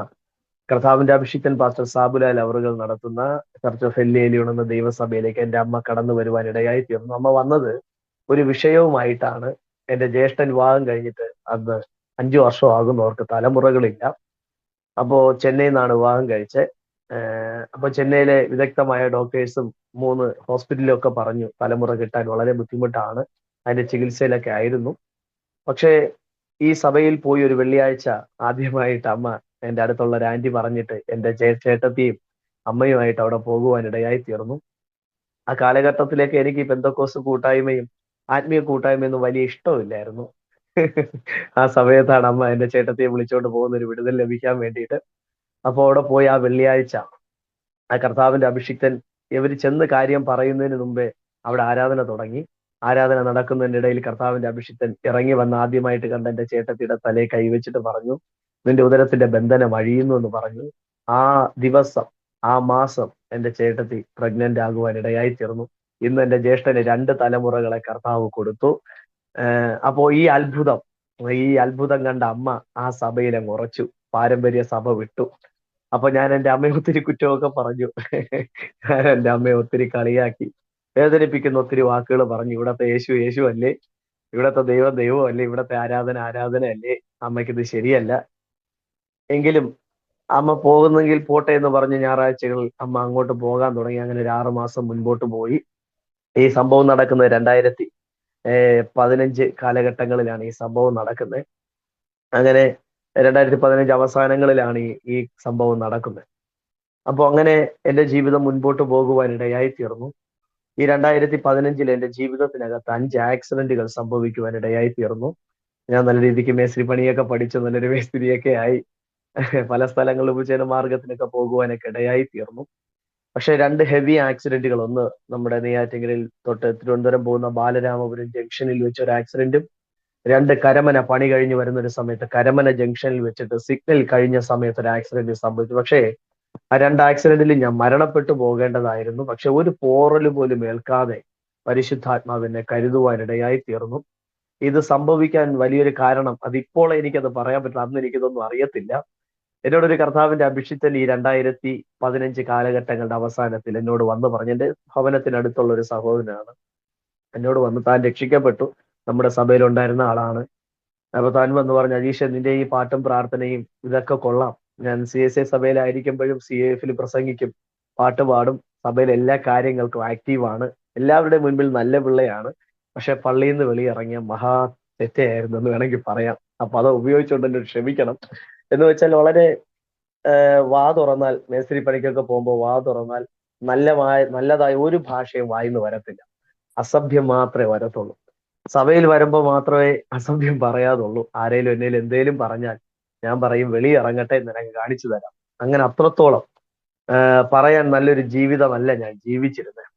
കർത്താവിന്റെ അഭിഷിക്തൻ പാസ്റ്റർ സാബുലാൽ അവറുകൾ നടത്തുന്ന ചർച്ച് ഓഫ് എൽ ഏലിയോൺ എന്ന ദൈവസഭയിലേക്ക് എൻ്റെ അമ്മ കടന്നു വരുവാൻ ഇടയായി തീർന്നു. അമ്മ വന്നത് ഒരു വിഷയവുമായിട്ടാണ്. എൻ്റെ ജ്യേഷ്ഠൻ വിവാഹം കഴിഞ്ഞിട്ട് അന്ന് 5 വർഷമാകുന്നു, അവർക്ക് തലമുറകളില്ല. അപ്പോ ചെന്നൈയിൽ നിന്നാണ് വിവാഹം കഴിച്ചത്. അപ്പൊ ചെന്നൈയിലെ വിദഗ്ധമായ ഡോക്ടേഴ്സും 3 ഹോസ്പിറ്റലിലും ഒക്കെ പറഞ്ഞു തലമുറ കിട്ടാൻ വളരെ ബുദ്ധിമുട്ടാണ്. അതിന്റെ ചികിത്സയിലൊക്കെ ആയിരുന്നു. പക്ഷേ ഈ സഭയിൽ പോയി ഒരു വെള്ളിയാഴ്ച ആദ്യമായിട്ട് അമ്മ എൻ്റെ അടുത്തുള്ള ഒരു ആന്റി പറഞ്ഞിട്ട് എൻ്റെ ചേട്ടത്തിയും അമ്മയുമായിട്ട് അവിടെ പോകുവാൻ ഇടയായി തീർന്നു. ആ കാലഘട്ടത്തിലേക്ക് എനിക്ക് പെന്തക്കോസ് കൂട്ടായ്മയും ആത്മീയ കൂട്ടായ്മയൊന്നും വലിയ ഇഷ്ടമില്ലായിരുന്നു. ആ സമയത്താണ് അമ്മ എൻ്റെ ചേട്ടത്തിയെ വിളിച്ചോണ്ട് പോകുന്ന ഒരു വിടുതൽ ലഭിക്കാൻ വേണ്ടിയിട്ട്. അപ്പൊ അവിടെ പോയി ആ വെള്ളിയാഴ്ച ആ കർത്താവിന്റെ അഭിഷിക്തൻ ഇവർ ചെന്ന് കാര്യം പറയുന്നതിന് മുമ്പേ അവിടെ ആരാധന തുടങ്ങി. ആരാധന നടക്കുന്നതിന്റെ ഇടയിൽ കർത്താവിന്റെ അഭിഷിക്തൻ ഇറങ്ങി വന്ന് ആദ്യമായിട്ട് കണ്ട എൻ്റെ ചേട്ടത്തിയുടെ തലയെ കൈവച്ചിട്ട് പറഞ്ഞു, നിന്റെ ഉദരത്തിന്റെ ബന്ധനം അഴിയുന്നു എന്ന് പറഞ്ഞു. ആ ദിവസം, ആ മാസം എൻ്റെ ചേട്ടത്തി പ്രഗ്നന്റ് ആകുവാൻ ഇടയായി തീർന്നു. ഇന്ന് എൻ്റെ ജ്യേഷ്ഠന് 2 തലമുറകളെ കർത്താവ് കൊടുത്തു. അപ്പോ ഈ അത്ഭുതം കണ്ട അമ്മ ആ സഭയിൽ അങ്ങ് ഉറച്ചു, പാരമ്പര്യ സഭ വിട്ടു. അപ്പൊ ഞാൻ എൻ്റെ അമ്മയെ ഒത്തിരി കുറ്റമൊക്കെ പറഞ്ഞു. ഞാൻ എൻ്റെ അമ്മയെ ഒത്തിരി കളിയാക്കി, വേദനിപ്പിക്കുന്ന ഒത്തിരി വാക്കുകൾ പറഞ്ഞു. ഇവിടത്തെ യേശു യേശു അല്ലേ, ഇവിടത്തെ ദൈവം ദൈവം അല്ലേ, ഇവിടത്തെ ആരാധന ആരാധന അല്ലേ, അമ്മയ്ക്കിത് ശരിയല്ല. എങ്കിലും അമ്മ പോകുന്നെങ്കിൽ പോട്ടെ എന്ന് പറഞ്ഞ് ഞായറാഴ്ചകളിൽ അമ്മ അങ്ങോട്ട് പോകാൻ തുടങ്ങി. അങ്ങനെ ഒരു 6 മാസം മുൻപോട്ട് പോയി. ഈ സംഭവം നടക്കുന്നത് 2015 കാലഘട്ടങ്ങളിലാണ് ഈ സംഭവം നടക്കുന്നത്. അങ്ങനെ 2015 അവസാനങ്ങളിലാണ് ഈ സംഭവം നടക്കുന്നത്. അപ്പൊ അങ്ങനെ എൻ്റെ ജീവിതം മുൻപോട്ട് പോകുവാൻ ഇടയായി തീർന്നു. ഈ 2015 എൻ്റെ ജീവിതത്തിനകത്ത് 5 ആക്സിഡന്റുകൾ സംഭവിക്കുവാൻ ഇടയായി തീർന്നു. ഞാൻ നല്ല രീതിക്ക് മേസ്തിരി പണിയൊക്കെ പഠിച്ചു, നല്ലൊരു മേസ്തിരിയൊക്കെ ആയി. പല സ്ഥലങ്ങളിൽ ഉപജനമാർഗത്തിനൊക്കെ പോകുവാനൊക്കെ ഇടയായി തീർന്നു. പക്ഷെ 2 ഹെവി ആക്സിഡന്റുകൾ, ഒന്ന് നമ്മുടെ നെയ്യാറ്റിൻകരയിൽ തൊട്ട് തിരുവനന്തപുരം പോകുന്ന ബാലരാമപുരം ജംഗ്ഷനിൽ വെച്ച് ഒരു ആക്സിഡന്റും, 2 കരമന പണി കഴിഞ്ഞ് വരുന്ന ഒരു സമയത്ത് കരമന ജംഗ്ഷനിൽ വെച്ചിട്ട് സിഗ്നൽ കഴിഞ്ഞ സമയത്ത് ഒരു ആക്സിഡന്റ് സംഭവിച്ചു. പക്ഷേ ആ 2 ആക്സിഡന്റിൽ ഞാൻ മരണപ്പെട്ടു പോകേണ്ടതായിരുന്നു. പക്ഷെ ഒരു പോറൽ പോലും ഏൽക്കാതെ പരിശുദ്ധാത്മാവിനെ കരുതുവാൻ ഇടയായി തീർന്നു. ഇത് സംഭവിക്കാൻ വലിയൊരു കാരണം, അതിപ്പോൾ എനിക്കത് പറയാൻ പറ്റില്ല, അന്ന് എനിക്കിതൊന്നും അറിയത്തില്ല. എന്നോടൊരു കർത്താവിന്റെ അഭിഷിക്തൻ ഈ 2015 കാലഘട്ടങ്ങളുടെ അവസാനത്തിൽ എന്നോട് വന്ന് പറഞ്ഞു, എന്റെ ഭവനത്തിനടുത്തുള്ള ഒരു സഹോദരനാണ്, എന്നോട് വന്ന് താൻ രക്ഷിക്കപ്പെട്ടു, നമ്മുടെ സഭയിൽ ഉണ്ടായിരുന്ന ആളാണ്. അപ്പൊ താൻ വന്ന് പറഞ്ഞു, അജീഷ, നിന്റെ ഈ പാട്ടും പ്രാർത്ഥനയും ഇതൊക്കെ കൊള്ളാം. ഞാൻ CSA സഭയിലായിരിക്കുമ്പോഴും CAF പ്രസംഗിക്കും, പാട്ട് പാടും, സഭയിലെ എല്ലാ കാര്യങ്ങൾക്കും ആക്റ്റീവാണ്, എല്ലാവരുടെയും മുൻപിൽ നല്ല പിള്ളയാണ്. പക്ഷെ പള്ളിയിൽ നിന്ന് വെളിയിറങ്ങിയ മഹാ തെറ്റയായിരുന്നു എന്ന് വേണമെങ്കിൽ പറയാം. അപ്പൊ അത് ഉപയോഗിച്ചുകൊണ്ട് എന്നോട് ക്ഷമിക്കണം. എന്ന് വെച്ചാൽ വളരെ വാ തുറന്നാൽ, മേസ്തിരി പണിക്കൊക്കെ പോകുമ്പോൾ വാ തുറന്നാൽ നല്ലതായ ഒരു ഭാഷയും വായിന്ന് വരത്തില്ല. അസഭ്യം മാത്രമേ വരത്തുള്ളൂ. സഭയിൽ വരുമ്പോൾ മാത്രമേ അസഭ്യം പറയാതുള്ളൂ. ആരേലും എന്നേലും എന്തേലും പറഞ്ഞാൽ ഞാൻ പറയും, വെളിയിറങ്ങട്ടെ, നിനക്ക് കാണിച്ചു തരാം. അങ്ങനെ അത്രത്തോളം പറയാൻ നല്ലൊരു ജീവിതമല്ല ഞാൻ ജീവിച്ചിരുന്നത്.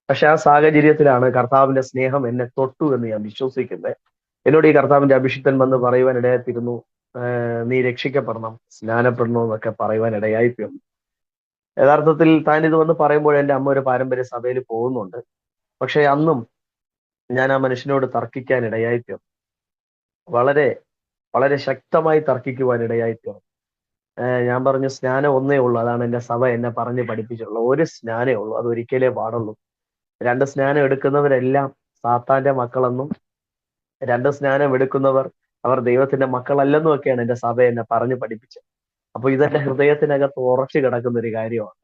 പക്ഷെ ആ സാഹചര്യത്തിലാണ് കർത്താവിന്റെ സ്നേഹം എന്നെ തൊട്ടു എന്ന് ഞാൻ വിശ്വസിക്കുന്നത്. എന്നോട് ഈ കർത്താവിന്റെ അഭിഷിക്തൻ വന്ന് പറയുവാൻ ഇടയായിത്തീരുന്നു, നീ രക്ഷിക്കപ്പെടണം, സ്നാനപ്പെടണം എന്നൊക്കെ പറയുവാൻ ഇടയായിത്തീർന്നു. യഥാർത്ഥത്തിൽ താൻ ഇത് വന്ന് പറയുമ്പോൾ എൻ്റെ അമ്മ ഒരു പാരമ്പര്യ സഭയിൽ പോകുന്നുണ്ട്. പക്ഷെ അന്നും ഞാൻ ആ മനുഷ്യനോട് തർക്കിക്കാൻ ഇടയായിത്തീർന്നു. വളരെ വളരെ ശക്തമായി തർക്കിക്കുവാൻ ഇടയായിത്തീർന്നു. ഞാൻ പറഞ്ഞു, സ്നാനം ഒന്നേ ഉള്ളൂ, അതാണ് എന്റെ സഭ എന്നെ പറഞ്ഞ് പഠിപ്പിച്ചിട്ടുള്ളത്. ഒരു സ്നാനേ ഉള്ളൂ, അത് ഒരിക്കലേ പാടുള്ളൂ. 2 സ്നാനം എടുക്കുന്നവരെല്ലാം സാത്താന്റെ മക്കളെന്നും 2 സ്നാനം എടുക്കുന്നവർ അവർ ദൈവത്തിന്റെ മക്കളല്ലെന്നും ഒക്കെയാണ് എന്റെ സഭ എന്നെ പറഞ്ഞ് പഠിപ്പിച്ചത്. അപ്പൊ ഇതെന്റെ ഹൃദയത്തിനകത്ത് ഉറച്ചു കിടക്കുന്ന ഒരു കാര്യമാണ്.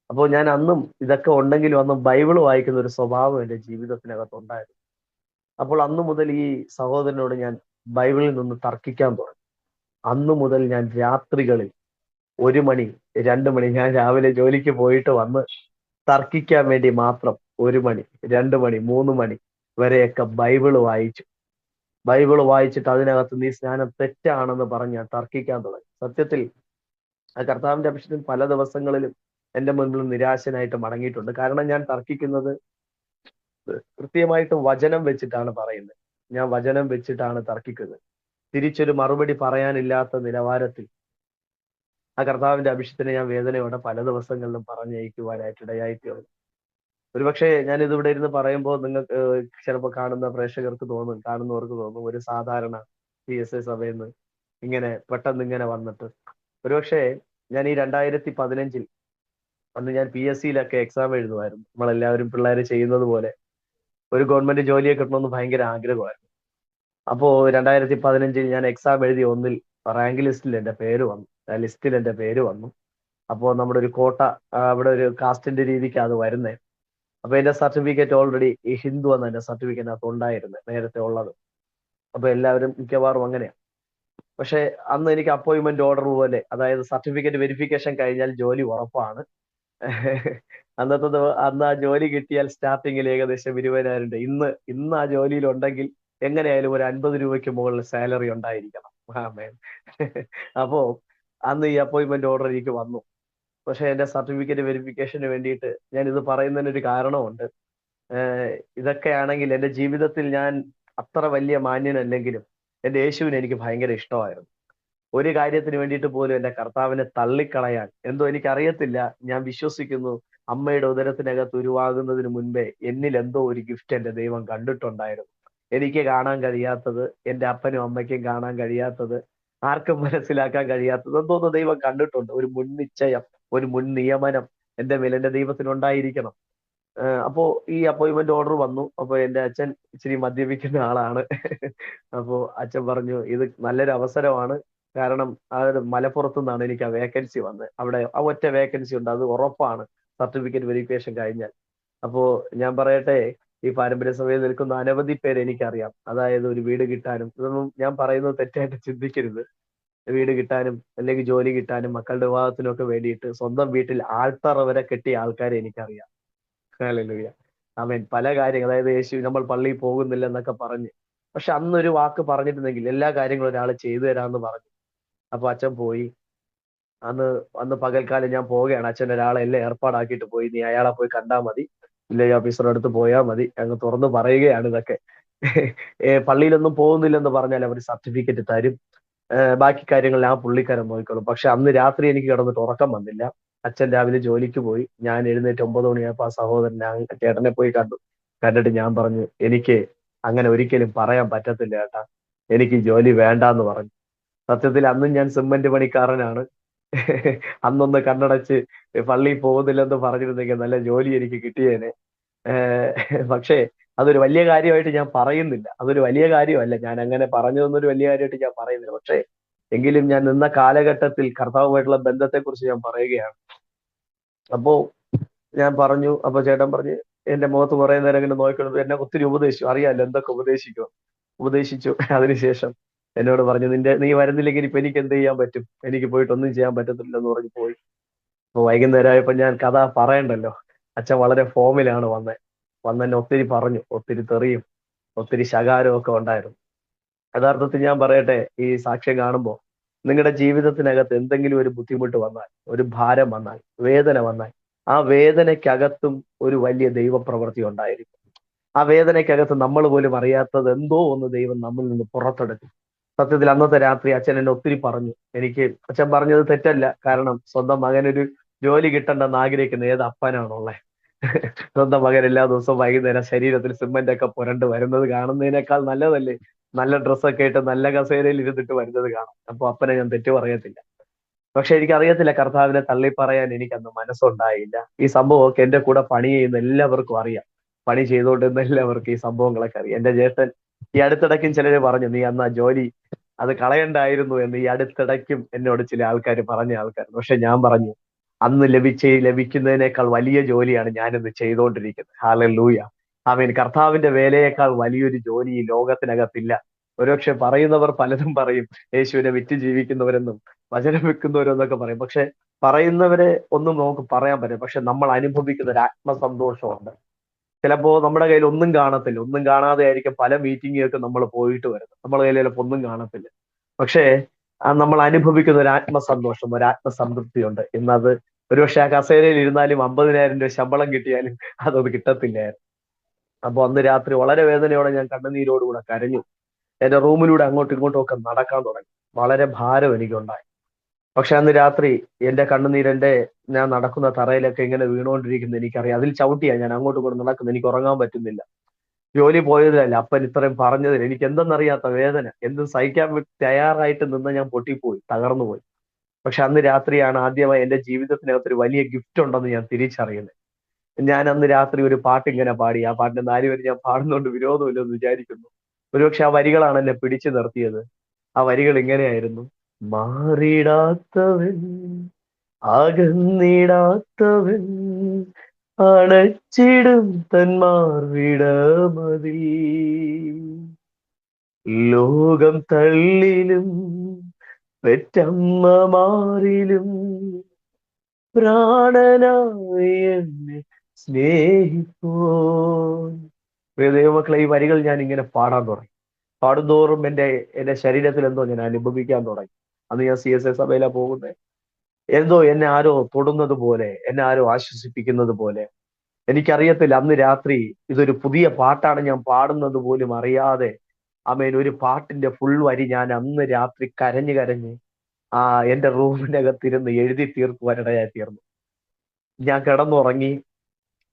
അപ്പോൾ ഞാൻ അന്നും ഇതൊക്കെ ഉണ്ടെങ്കിലും അന്നും ബൈബിൾ വായിക്കുന്ന ഒരു സ്വഭാവം എന്റെ ജീവിതത്തിനകത്ത് ഉണ്ടായിരുന്നു. അപ്പോൾ അന്നു മുതൽ ഈ സഹോദരനോട് ഞാൻ ബൈബിളിൽ നിന്ന് തർക്കിക്കാൻ തുടങ്ങി. അന്നു മുതൽ ഞാൻ രാത്രികളിൽ 1 മണി 2 മണി, ഞാൻ രാവിലെ ജോലിക്ക് പോയിട്ട് വന്ന് തർക്കിക്കാൻ വേണ്ടി മാത്രം 1 മണി 2 മണി 3 മണി വരെയൊക്കെ ബൈബിള് വായിച്ചു. ബൈബിള് വായിച്ചിട്ട് അതിനകത്ത് നീ സ്നാനം തെറ്റാണെന്ന് പറഞ്ഞ് ഞാൻ തർക്കിക്കാൻ തുടങ്ങി. സത്യത്തിൽ ആ കർത്താവിന്റെ അഭിഷേകത്തിൽ പല ദിവസങ്ങളിലും എന്റെ മുൻപിൽ നിരാശനായിട്ട് മടങ്ങിയിട്ടുണ്ട്. കാരണം ഞാൻ തർക്കിക്കുന്നത് കൃത്യമായിട്ട് വചനം വെച്ചിട്ടാണ് പറയുന്നത്. ഞാൻ വചനം വെച്ചിട്ടാണ് തർക്കിക്കുന്നത്. തിരിച്ചൊരു മറുപടി പറയാനില്ലാത്ത നിലവാരത്തിൽ ആ കർത്താവിന്റെ അഭിഷേകത്തിനെ ഞാൻ വേദനയോടെ പല ദിവസങ്ങളിലും പറഞ്ഞയക്കുവാനായിട്ട് ഇടയായിത്തീർന്നു. ഒരുപക്ഷെ ഞാൻ ഇതിവിടെ ഇരുന്ന് പറയുമ്പോൾ നിങ്ങൾക്ക് ചിലപ്പോൾ കാണുന്ന പ്രേക്ഷകർക്ക് തോന്നും, കാണുന്നവർക്ക് തോന്നും, ഒരു സാധാരണ CSA സഭയിൽ നിന്ന് ഇങ്ങനെ പെട്ടെന്ന് ഇങ്ങനെ വന്നിട്ട്. ഒരുപക്ഷെ ഞാൻ ഈ 2015 അന്ന് ഞാൻ PSCയിലൊക്കെ എക്സാം എഴുതുമായിരുന്നു. നമ്മളെല്ലാവരും പിള്ളേർ ചെയ്യുന്നത് പോലെ ഒരു ഗവൺമെന്റ് ജോലിയെ കിട്ടണമെന്ന് ഭയങ്കര ആഗ്രഹമായിരുന്നു. അപ്പോ 2015 ഞാൻ എക്സാം എഴുതി ഒന്നിൽ റാങ്ക് ലിസ്റ്റിൽ എന്റെ പേര് വന്നു, ലിസ്റ്റിൽ എന്റെ പേര് വന്നു. അപ്പോൾ നമ്മുടെ ഒരു കോട്ട, അവിടെ ഒരു കാസ്റ്റിന്റെ രീതിക്ക് അത് വരുന്നേ. അപ്പൊ എന്റെ സർട്ടിഫിക്കറ്റ് ഓൾറെഡി ഈ ഹിന്ദു എന്ന എന്റെ സർട്ടിഫിക്കറ്റിനകത്ത് ഉണ്ടായിരുന്നു നേരത്തെ ഉള്ളത്. അപ്പൊ എല്ലാവരും മിക്കവാറും അങ്ങനെയാണ്. പക്ഷെ അന്ന് എനിക്ക് അപ്പോയിന്റ്മെന്റ് ഓർഡർ പോലെ, അതായത് സർട്ടിഫിക്കറ്റ് വെരിഫിക്കേഷൻ കഴിഞ്ഞാൽ ജോലി ഉറപ്പാണ്. അന്ന് ആ ജോലി കിട്ടിയാൽ സ്റ്റാർട്ടിങ്ങിൽ ഏകദേശം 20,000 രൂപ. ഇന്ന് ആ ജോലിയിൽ ഉണ്ടെങ്കിൽ എങ്ങനെയായാലും ഒരു 50 രൂപയ്ക്ക് മുകളിൽ സാലറി ഉണ്ടായിരിക്കണം. ആമേൻ. അപ്പോ അന്ന് ഈ അപ്പോയിന്റ്മെന്റ് ഓർഡർ എനിക്ക് വന്നു. പക്ഷെ എന്റെ സർട്ടിഫിക്കറ്റ് വെരിഫിക്കേഷന് വേണ്ടിയിട്ട് ഞാൻ ഇത് പറയുന്നതിന് ഒരു കാരണമുണ്ട്. ഇതൊക്കെയാണെങ്കിൽ എന്റെ ജീവിതത്തിൽ ഞാൻ അത്ര വലിയ മാന്യനല്ലെങ്കിലും എന്റെ യേശുവിനെ എനിക്ക് ഭയങ്കര ഇഷ്ടമായിരുന്നു. ഒരു കാര്യത്തിന് വേണ്ടിയിട്ട് പോലും എന്റെ കർത്താവിനെ തള്ളിക്കളയാൻ എന്തോ എനിക്കറിയത്തില്ല. ഞാൻ വിശ്വസിക്കുന്നു, അമ്മയുടെ ഉദരത്തിനകത്ത് ഉരുവാകുന്നതിന് മുൻപേ എന്നിൽ എന്തോ ഒരു ഗിഫ്റ്റ് എന്റെ ദൈവം കണ്ടിട്ടുണ്ടായിരുന്നു. എനിക്ക് കാണാൻ കഴിയാത്തത്, എന്റെ അപ്പനും അമ്മയ്ക്കും കാണാൻ കഴിയാത്തത്, ആർക്കും മനസ്സിലാക്കാൻ കഴിയാത്തത് എന്തോന്ന് ദൈവം കണ്ടിട്ടുണ്ട്. ഒരു മുൻ നിശ്ചയം, ഒരു മുൻ നിയമനം എന്റെ മേൽ എന്റെ ദൈവത്തിനുണ്ടായിരിക്കണം. അപ്പോ ഈ അപ്പോയിന്റ്മെന്റ് ഓർഡർ വന്നു. അപ്പൊ എന്റെ അച്ഛൻ ഇച്ചിരി മദ്യപിക്കുന്ന ആളാണ്. അപ്പോ അച്ഛൻ പറഞ്ഞു, ഇത് നല്ലൊരു അവസരമാണ്. കാരണം അതായത് മലപ്പുറത്തു നിന്നാണ് എനിക്ക് ആ വേക്കൻസി വന്നത്. അവിടെ ആ ഒറ്റ വേക്കൻസി ഉണ്ട്, അത് ഉറപ്പാണ് സർട്ടിഫിക്കറ്റ് വെരിഫിക്കേഷൻ കഴിഞ്ഞാൽ. അപ്പോ ഞാൻ പറയട്ടെ, ഈ പാരമ്പര്യ സഭയിൽ നിൽക്കുന്ന അനവധി പേര് എനിക്കറിയാം. അതായത് ഒരു വീട് കിട്ടാനും, ഇതൊന്നും ഞാൻ പറയുന്നത് തെറ്റായിട്ട് ചിന്തിക്കരുത്, വീട് കിട്ടാനും അല്ലെങ്കിൽ ജോലി കിട്ടാനും മക്കളുടെ വിവാഹത്തിനും ഒക്കെ വേണ്ടിയിട്ട് സ്വന്തം വീട്ടിൽ ആൾത്തറ വരെ കെട്ടിയ ആൾക്കാരെ എനിക്കറിയാം. ഹല്ലേലൂയ. ആമേൻ. പല കാര്യങ്ങൾ, അതായത് യേശു നമ്മൾ പള്ളിയിൽ പോകുന്നില്ല എന്നൊക്കെ പറഞ്ഞ്, പക്ഷെ അന്നൊരു വാക്ക് പറഞ്ഞിരുന്നെങ്കിൽ എല്ലാ കാര്യങ്ങളും ഒരാൾ ചെയ്തു തരാമെന്ന് പറഞ്ഞു. അപ്പൊ അച്ഛൻ പോയി. അന്ന് അന്ന് പകൽക്കാലം ഞാൻ പോവുകയാണ്. അച്ഛൻ ഒരാളെ എല്ലാം ഏർപ്പാടാക്കിയിട്ട് പോയി, നീ അയാളെ പോയി കണ്ടാൽ മതി, വില്ലേജ് ഓഫീസറുടെ അടുത്ത് പോയാൽ മതി, അങ്ങ് തുറന്ന് പറയുകയാണ് ഇതൊക്കെ. പള്ളിയിലൊന്നും പോകുന്നില്ലെന്ന് പറഞ്ഞാൽ അവർ സർട്ടിഫിക്കറ്റ് തരും. ബാക്കി കാര്യങ്ങൾ ആ പുള്ളിക്കാരൻ നോക്കിക്കോളും. പക്ഷെ അന്ന് രാത്രി എനിക്ക് കിടന്നിട്ട് ഉറക്കം വന്നില്ല. അച്ഛൻ രാവിലെ ജോലിക്ക് പോയി. ഞാൻ എഴുന്നേറ്റ് 9 മണിയായപ്പോ ആ സഹോദരൻ ചേട്ടനെ പോയി കണ്ടു. കണ്ടിട്ട് ഞാൻ പറഞ്ഞു, എനിക്ക് അങ്ങനെ ഒരിക്കലും പറയാൻ പറ്റത്തില്ല ഏട്ടാ, എനിക്ക് ജോലി വേണ്ടാന്ന് പറഞ്ഞു. സത്യത്തിൽ അന്നും ഞാൻ സിമന്റ് പണിക്കാരനാണ്. അന്നൊന്ന് കണ്ണടച്ച് പള്ളിയിൽ പോകുന്നില്ലെന്ന് പറഞ്ഞിരുന്നെങ്കിൽ നല്ല ജോലി എനിക്ക് കിട്ടിയേനെ. പക്ഷേ അതൊരു വലിയ കാര്യമായിട്ട് ഞാൻ പറയുന്നില്ല. അതൊരു വലിയ കാര്യമല്ല. ഞാൻ അങ്ങനെ പറഞ്ഞതൊന്നൊരു വലിയ കാര്യമായിട്ട് ഞാൻ പറയുന്നില്ല. പക്ഷേ എങ്കിലും ഞാൻ നിന്ന കാലഘട്ടത്തിൽ കർത്താവുമായിട്ടുള്ള ബന്ധത്തെക്കുറിച്ച് ഞാൻ പറയുകയാണ്. അപ്പോ ഞാൻ പറഞ്ഞു, അപ്പൊ ചേട്ടൻ പറഞ്ഞു, എന്റെ മുഖത്ത് കുറെ നേരം ഇങ്ങനെ നോക്കിക്കൊണ്ട് എന്നെ ഒത്തിരി ഉപദേശിച്ചു. അറിയാലോ എന്തൊക്കെ ഉപദേശിക്കും. ഉപദേശിച്ചു. അതിനുശേഷം എന്നോട് പറഞ്ഞു, നീ വരുന്നില്ലെങ്കിൽ ഇപ്പൊ എനിക്ക് എന്ത് ചെയ്യാൻ പറ്റും, എനിക്ക് പോയിട്ട് ഒന്നും ചെയ്യാൻ പറ്റത്തില്ലെന്ന് പറഞ്ഞു പോയി. അപ്പൊ വൈകുന്നേരം ആയപ്പോ ഞാൻ കഥ പറയണ്ടല്ലോ, അച്ഛൻ വളരെ ഫോമിലാണ് വന്നെന്നെ ഒത്തിരി പറഞ്ഞു, ഒത്തിരി തെറിയും ഒത്തിരി ശകാരവും ഒക്കെ ഉണ്ടായിരുന്നു. യഥാർത്ഥത്തിൽ ഞാൻ പറയട്ടെ, ഈ സാക്ഷ്യം കാണുമ്പോൾ നിങ്ങളുടെ ജീവിതത്തിനകത്ത് എന്തെങ്കിലും ഒരു ബുദ്ധിമുട്ട് വന്നാൽ, ഒരു ഭാരം വന്നാൽ, വേദന വന്നാൽ, ആ വേദനയ്ക്കകത്തും ഒരു വലിയ ദൈവപ്രവൃത്തി ഉണ്ടായിരിക്കും. ആ വേദനയ്ക്കകത്ത് നമ്മൾ പോലും അറിയാത്തത് എന്തോ ഒന്ന് ദൈവം നമ്മിൽ നിന്ന് പുറത്തെടുക്കും. സത്യത്തിൽ അന്നത്തെ രാത്രി അച്ഛൻ എന്നെ ഒത്തിരി പറഞ്ഞു. അച്ഛൻ പറഞ്ഞത് തെറ്റല്ല, കാരണം സ്വന്തം മകനൊരു ജോലി കിട്ടണ്ടെന്ന് ആഗ്രഹിക്കുന്ന ഏത് അപ്പനാണുള്ളത്? സ്വന്തം മകൻ എല്ലാ ദിവസവും വൈകുന്നേരം ശരീരത്തിൽ സിമന്റ് ഒക്കെ പുരണ്ട് വരുന്നത് കാണുന്നതിനേക്കാൾ നല്ലതല്ലേ നല്ല ഡ്രസ്സൊക്കെ ഇട്ട് നല്ല കസേരയിൽ ഇരുന്നിട്ട് വരുന്നത് കാണാം. അപ്പൊ അപ്പനെ ഞാൻ തെറ്റു പറയത്തില്ല. പക്ഷെ എനിക്കറിയത്തില്ല, കർത്താവിനെ തള്ളി പറയാൻ എനിക്ക് അന്ന് മനസ്സുണ്ടായില്ല. ഈ സംഭവമൊക്കെ എന്റെ കൂടെ പണി ചെയ്യുന്ന എല്ലാവർക്കും അറിയാം. പണി ചെയ്തുകൊണ്ടിരുന്ന എല്ലാവർക്കും ഈ സംഭവങ്ങളൊക്കെ അറിയാം. എന്റെ ജ്യേഷ്ഠൻ ഈ അടുത്തിടയ്ക്കും ചിലര് പറഞ്ഞു, നീ അന്ന് ആ ജോലി അത് കളയണ്ടായിരുന്നു എന്ന് ഈ അടുത്തിടയ്ക്കും എന്നോട് ചില ആൾക്കാർ പറഞ്ഞ ആൾക്കാർ. പക്ഷെ ഞാൻ പറഞ്ഞു, അന്ന് ലഭിക്കുന്നതിനേക്കാൾ വലിയ ജോലിയാണ് ഞാനിന്ന് ചെയ്തുകൊണ്ടിരിക്കുന്നത്. ഹല്ലേലൂയ. ആമേൻ. കർത്താവിന്റെ വേലയേക്കാൾ വലിയൊരു ജോലി ഈ ലോകത്തിനകത്തില്ല. ഒരുപക്ഷെ പറയുന്നവർ പലതും പറയും, യേശുവിനെ വിറ്റ് ജീവിക്കുന്നവരെന്നും വചനം വെക്കുന്നവരെന്നൊക്കെ പറയും. പക്ഷെ പറയുന്നവരെ ഒന്നും നമുക്ക് പറയാൻ പറ്റില്ല. പക്ഷെ നമ്മൾ അനുഭവിക്കുന്ന ഒരു ആത്മസന്തോഷമുണ്ട്. ചിലപ്പോ നമ്മുടെ കയ്യിൽ ഒന്നും കാണത്തില്ല, ഒന്നും കാണാതെ ആയിരിക്കും പല മീറ്റിങ്ങുകൾക്ക് നമ്മൾ പോയിട്ട് വരുന്നത്. നമ്മുടെ കയ്യിൽ ചിലപ്പോൾ ഒന്നും കാണത്തില്ല. പക്ഷേ നമ്മൾ അനുഭവിക്കുന്ന ഒരു ആത്മസന്തോഷം, ഒരു ആത്മസംതൃപ്തി ഉണ്ട്. ഇന്നത് ഒരുപക്ഷെ ആ കസേരയിൽ ഇരുന്നാലും 50,000 രൂപ ശമ്പളം കിട്ടിയാലും അതൊന്നും കിട്ടത്തില്ലായിരുന്നു. അപ്പൊ അന്ന് രാത്രി വളരെ വേദനയോടെ ഞാൻ കണ്ണുനീരോടുകൂടെ കരഞ്ഞു. എന്റെ റൂമിലൂടെ അങ്ങോട്ടും ഇങ്ങോട്ടും ഒക്കെ നടക്കാൻ തുടങ്ങി. വളരെ ഭാരം എനിക്കുണ്ടായി. പക്ഷെ അന്ന് രാത്രി എന്റെ കണ്ണുനീരെന്റെ ഞാൻ നടക്കുന്ന തറയിലൊക്കെ ഇങ്ങനെ വീണുകൊണ്ടിരിക്കുന്നത് എനിക്കറിയാം. അതിൽ ചവിട്ടിയാ ഞാൻ അങ്ങോട്ടും ഇങ്ങോട്ടും നടക്കുന്നത്. എനിക്ക് ഉറങ്ങാൻ പറ്റുന്നില്ല. ജോലി പോയതിലല്ല, അപ്പൻ ഇത്രയും പറഞ്ഞതിൽ എനിക്ക് എന്തെന്നറിയാത്ത വേദന, എന്തും സഹിക്കാൻ തയ്യാറായിട്ട് നിന്ന് ഞാൻ പൊട്ടിപ്പോയി, തകർന്നു പോയി. പക്ഷെ അന്ന് രാത്രിയാണ് ആദ്യമായി എന്റെ ജീവിതത്തിനകത്ത് ഒരു വലിയ ഗിഫ്റ്റ് ഉണ്ടെന്ന് ഞാൻ തിരിച്ചറിയുന്നത്. ഞാൻ അന്ന് രാത്രി ഒരു പാട്ട് ഇങ്ങനെ പാടി. ആ പാട്ടിന്റെ 4 വരി ഞാൻ പാടുന്നോണ്ട് വിരോധമില്ലെന്ന് വിചാരിക്കുന്നു. ഒരുപക്ഷെ ആ വരികളാണ് എന്നെ പിടിച്ചു നിർത്തിയത്. ആ വരികൾ ഇങ്ങനെയായിരുന്നു: മാറിടാത്തവൻ, അകന്നിടാത്തവൻ, അണച്ചിടും തന്മാർവിടമതിൽ, ലോകം തള്ളിലും പെറ്റമ്മമാരിലും പ്രാണനായി എന്നെ സ്നേഹിപ്പോൻ. പ്രിയ ദൈവമക്കളെ, ഈ വരികൾ ഞാൻ ഇങ്ങനെ പാടാൻ തുടങ്ങി. പാടുന്തോറും എന്റെ ശരീരത്തിൽ എന്തോ ഞാൻ അനുഭവിക്കാൻ തുടങ്ങി. അന്ന് ഞാൻ CSA സഭയിലാണ് പോകുന്നത്. എന്തോ എന്നെ ആരോ തൊടുന്നത് പോലെ, എന്നെ ആരോ ആശ്വസിപ്പിക്കുന്നത് പോലെ. എനിക്കറിയത്തില്ല, അന്ന് രാത്രി ഇതൊരു പുതിയ പാട്ടാണ് ഞാൻ പാടുന്നത് പോലും അറിയാതെ, ആമേൻ, ഒരു പാട്ടിന്റെ ഫുൾ വരി ഞാൻ അന്ന് രാത്രി കരഞ്ഞ് കരഞ്ഞ് ആ എന്റെ റൂമിനകത്തിരുന്ന് എഴുതി തീർക്കുവാനിടയായി തീർന്നു. ഞാൻ കിടന്നുറങ്ങി.